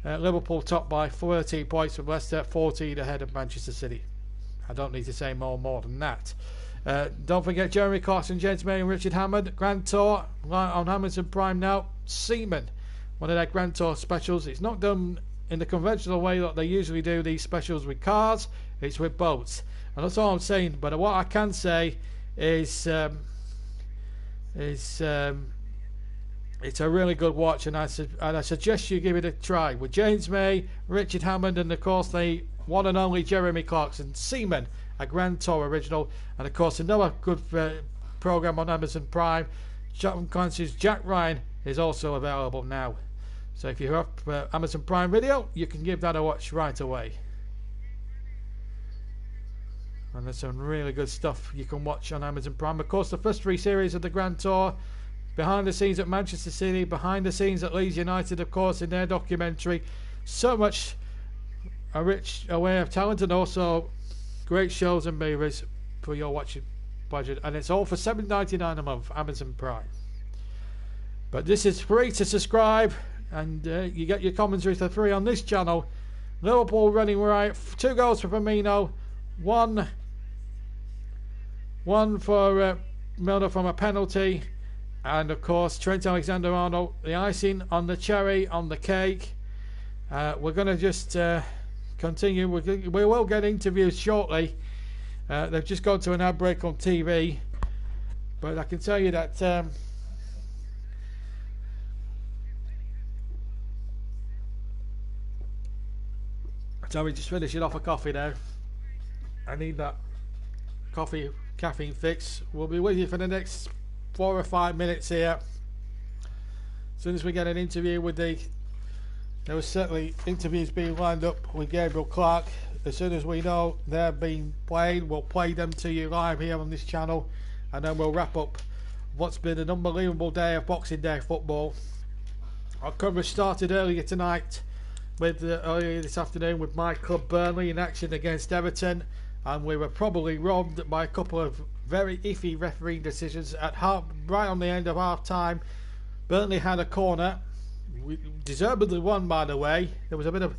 Liverpool top by 13 points from Leicester, 14 ahead of Manchester City. I don't need to say more than that. Don't forget Jeremy Clarkson, James May and Richard Hammond. Grand Tour on Amazon Prime now. Seaman, one of their Grand Tour specials. It's not done in the conventional way that they usually do these specials with cars. It's with boats. And that's all I'm saying. But what I can say is it's a really good watch, and I suggest you give it a try with James May, Richard Hammond, and of course the one and only Jeremy Clarkson. Seaman, a Grand Tour original, and of course another good program on Amazon Prime. John Clancy's Jack Ryan is also available now. So if you have Amazon Prime Video, you can give that a watch right away. And there's some really good stuff you can watch on Amazon Prime. Of course, the first 3 series of the Grand Tour, behind the scenes at Manchester City, behind the scenes at Leeds United, of course, in their documentary. So much a rich array of talent, and also great shows and movies for your watching budget. And it's all for $7.99 a month, Amazon Prime. But this is free to subscribe, and you get your commentary for free on this channel. Liverpool running right, 2 goals for Firmino, one for Milner from a penalty, and of course Trent Alexander-Arnold, the icing on the cherry on the cake. We're going to just continue. We will get interviews shortly. They've just gone to an ad break on TV, but I can tell you that sorry, just finishing off a coffee now. I need that caffeine fix. We'll be with you for the next 4 or 5 minutes here. As soon as we get an interview with there was certainly interviews being lined up with Gabriel Clark. As soon as we know they're being played, we'll play them to you live here on this channel, and then we'll wrap up what's been an unbelievable day of Boxing Day football. Our coverage started earlier tonight with earlier this afternoon with my club Burnley in action against Everton, and we were probably robbed by a couple of very iffy refereeing decisions at right on the end of half time. Burnley had a corner, we deservedly won, by the way. There was a bit of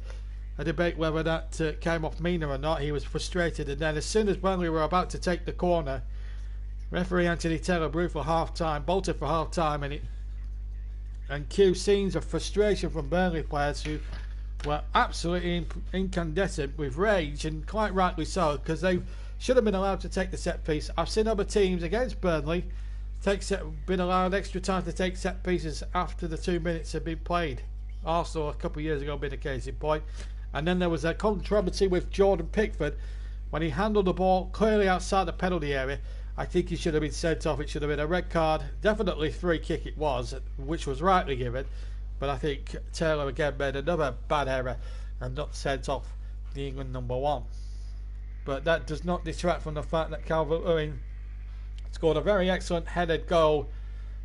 a debate whether that came off Mina or not. He was frustrated, and then as soon as Burnley were about to take the corner, referee Anthony Taylor blew for half time, bolted for half time, and cue scenes of frustration from Burnley players who were absolutely incandescent with rage, and quite rightly so, because they should have been allowed to take the set piece. I've seen other teams against Burnley been allowed extra time to take set pieces after the 2 minutes had been played. Arsenal a couple of years ago been a case in point. And then there was a controversy with Jordan Pickford when he handled the ball clearly outside the penalty area. I think he should have been sent off. It should have been a red card, definitely free kick it was, which was rightly given. But I think Taylor again made another bad error and not sent off the England #1. But that does not detract from the fact that Calvert-Lewin scored a very excellent headed goal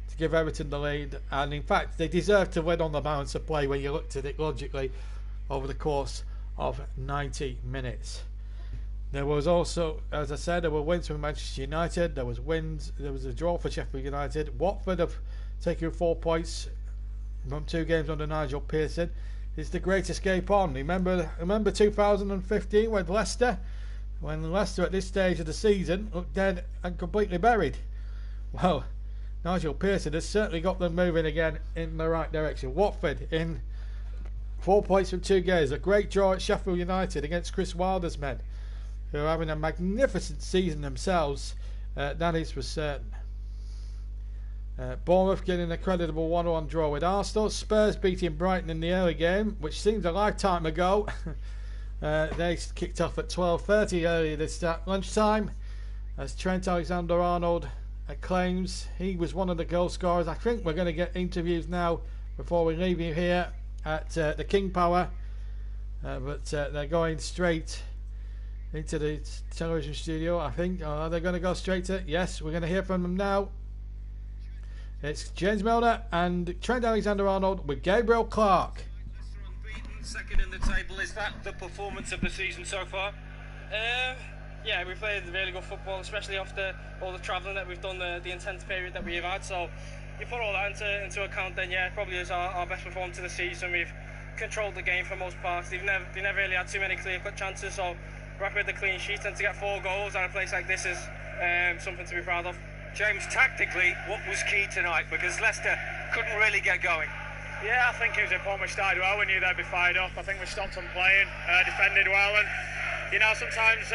to give Everton the lead. And in fact, they deserved to win on the balance of play when you looked at it logically over the course of 90 minutes. There was also, as I said, there were wins for Manchester United. There was wins. There was a draw for Sheffield United. Watford have taken 4 points from 2 games under Nigel Pearson. It's the great escape on. Remember 2015 with Leicester, when Leicester at this stage of the season looked dead and completely buried. Well, Nigel Pearson has certainly got them moving again in the right direction. Watford in 4 points from 2 games. A great draw at Sheffield United against Chris Wilder's men, who are having a magnificent season themselves. That is for certain. Bournemouth getting a creditable 1-1 draw with Arsenal. Spurs beating Brighton in the early game, which seems a lifetime ago. They kicked off at 12:30 earlier this lunchtime, as Trent Alexander-Arnold claims he was one of the goal scorers. I think we're going to get interviews now before we leave you here at the King Power, but they're going straight into the television studio, I think. Are they going to go straight to it? Yes, we're going to hear from them now. It's James Milner and Trent Alexander-Arnold with Gabriel Clark. Second in the table. Is that the performance of the season so far? Yeah, we played really good football, especially after all the travelling that we've done, the intense period that we've had. So you put all that into account, then yeah, it probably is our best performance of the season. We've controlled the game for most parts. They never really had too many clear-cut chances, so we're happy with the clean sheet, and to get 4 goals at a place like this is something to be proud of. James, tactically, what was key tonight? Because Leicester couldn't really get going. Yeah, I think it was important we started well. We knew they'd be fired up. I think we stopped them playing, defended well, and you know, sometimes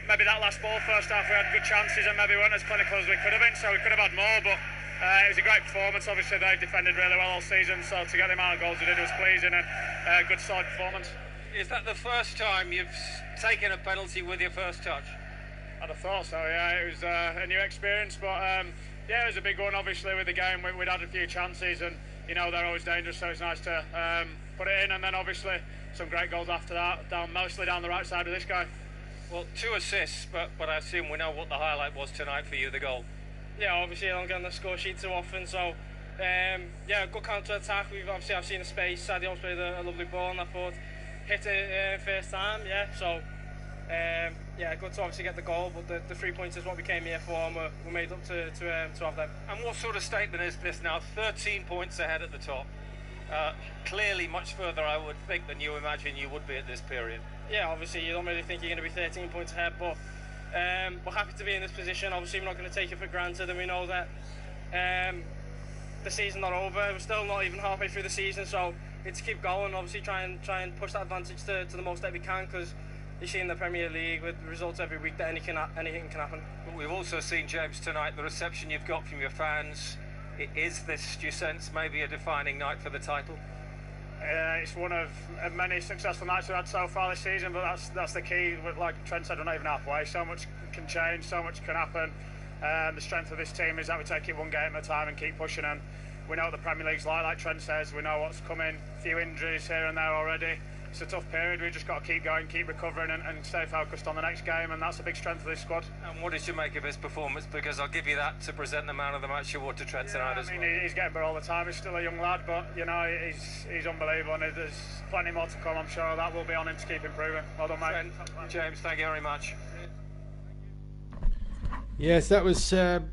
maybe that last ball first half we had good chances and maybe weren't as clinical as we could have been, so we could have had more, but it was a great performance. Obviously they've defended really well all season, so to get the amount of goals they did was pleasing, and a good solid performance. Is that the first time you've taken a penalty with your first touch? I'd have thought so, yeah. It was a new experience, but yeah, it was a big one. Obviously with the game we'd had a few chances, and you know they're always dangerous, so it's nice to put it in, and then obviously some great goals after that, mostly down the right side of this guy. Well, 2 assists, but I assume we know what the highlight was tonight for you, the goal. Yeah, obviously I don't get on the score sheet too often, so yeah, good counter attack. I've seen the space. Sadio's played a lovely ball, and I thought hit it first time. Yeah, so yeah, good to obviously get the goal, but the 3 points is what we came here for, and we're made up to have them. And what sort of statement is this now? 13 points ahead at the top. Clearly much further, I would think, than you imagine you would be at this period. Yeah, obviously you don't really think you're going to be 13 points ahead, but we're happy to be in this position. Obviously we're not going to take it for granted, and we know that the season's not over. We're still not even halfway through the season, so it's keep going. Obviously try and push that advantage to the most that we can, because you see in the Premier League with results every week that anything can happen. But we've also seen, James, tonight, the reception you've got from your fans. Is this, do you sense, maybe a defining night for the title? It's one of many successful nights we've had so far this season, but that's the key. Like Trent said, we're not even halfway. So much can change, so much can happen. The strength of this team is that we take it one game at a time and keep pushing, and we know what the Premier League's like Trent says. We know what's coming. A few injuries here and there already. It's a tough period. We've just got to keep going, keep recovering, and stay focused on the next game, and that's a big strength of this squad. And what did you make of his performance? Because I'll give you that to present the man of the match award to Trent tonight as well. He's getting better all the time. He's still a young lad, but you know he's unbelievable, and there's plenty more to come. I'm sure that will be on him to keep improving. Well done, mate. James, thank you very much. Yes, that was the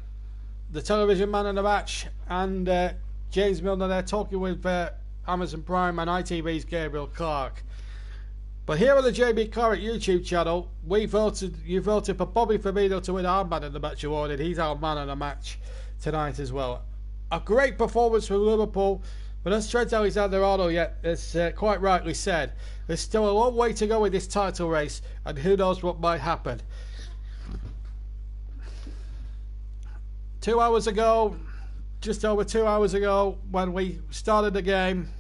television man of the match, and James Milner there talking with Amazon Prime and ITV's Gabriel Clark. But here on the JB Clark YouTube channel, you voted for Bobby Firmino to win our man of the match award, and he's our man of the match tonight as well. A great performance from Liverpool, but as Trent Alexander-Arnold has quite rightly said, there's still a long way to go with this title race, and who knows what might happen. 2 hours ago, just over 2 hours ago, when we started the game,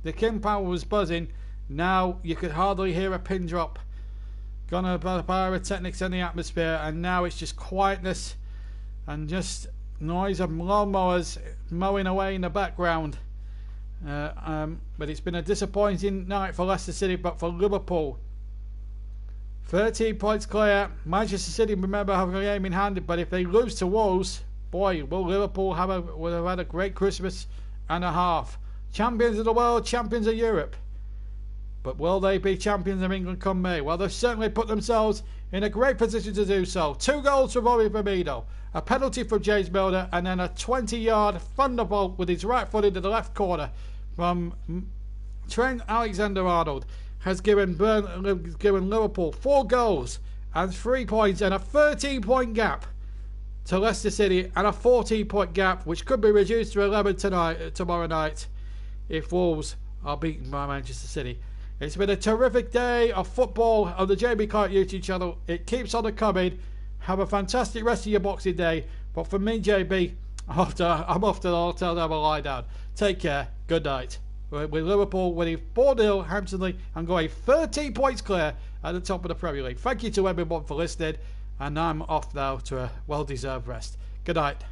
the King Power was buzzing. Now you could hardly hear a pin drop. Gonna pyrotechnics in the atmosphere, and now it's just quietness and just noise of lawnmowers mowing away in the background. But it's been a disappointing night for Leicester City, but for Liverpool, 13 points clear. Manchester City, remember, have a game in hand, but if they lose to Wolves, boy, will Liverpool will have had a great Christmas and a half. Champions of the world, champions of Europe. But will they be champions of England come May? Well, they've certainly put themselves in a great position to do so. 2 goals from Bobby Firmino, a penalty from James Milner, and then a 20-yard thunderbolt with his right foot into the left corner from Trent Alexander-Arnold has given Liverpool 4 goals and 3 points and a 13-point gap to Leicester City, and a 14-point gap which could be reduced to 11 tomorrow night if Wolves are beaten by Manchester City. It's been a terrific day of football on the JB Clark YouTube channel. It keeps on coming. Have a fantastic rest of your Boxing Day. But for me, JB, I'm off to the hotel to have a lie down. Take care. Good night. With Liverpool winning 4-0 handsomely and going 13 points clear at the top of the Premier League. Thank you to everyone for listening. And I'm off now to a well-deserved rest. Good night.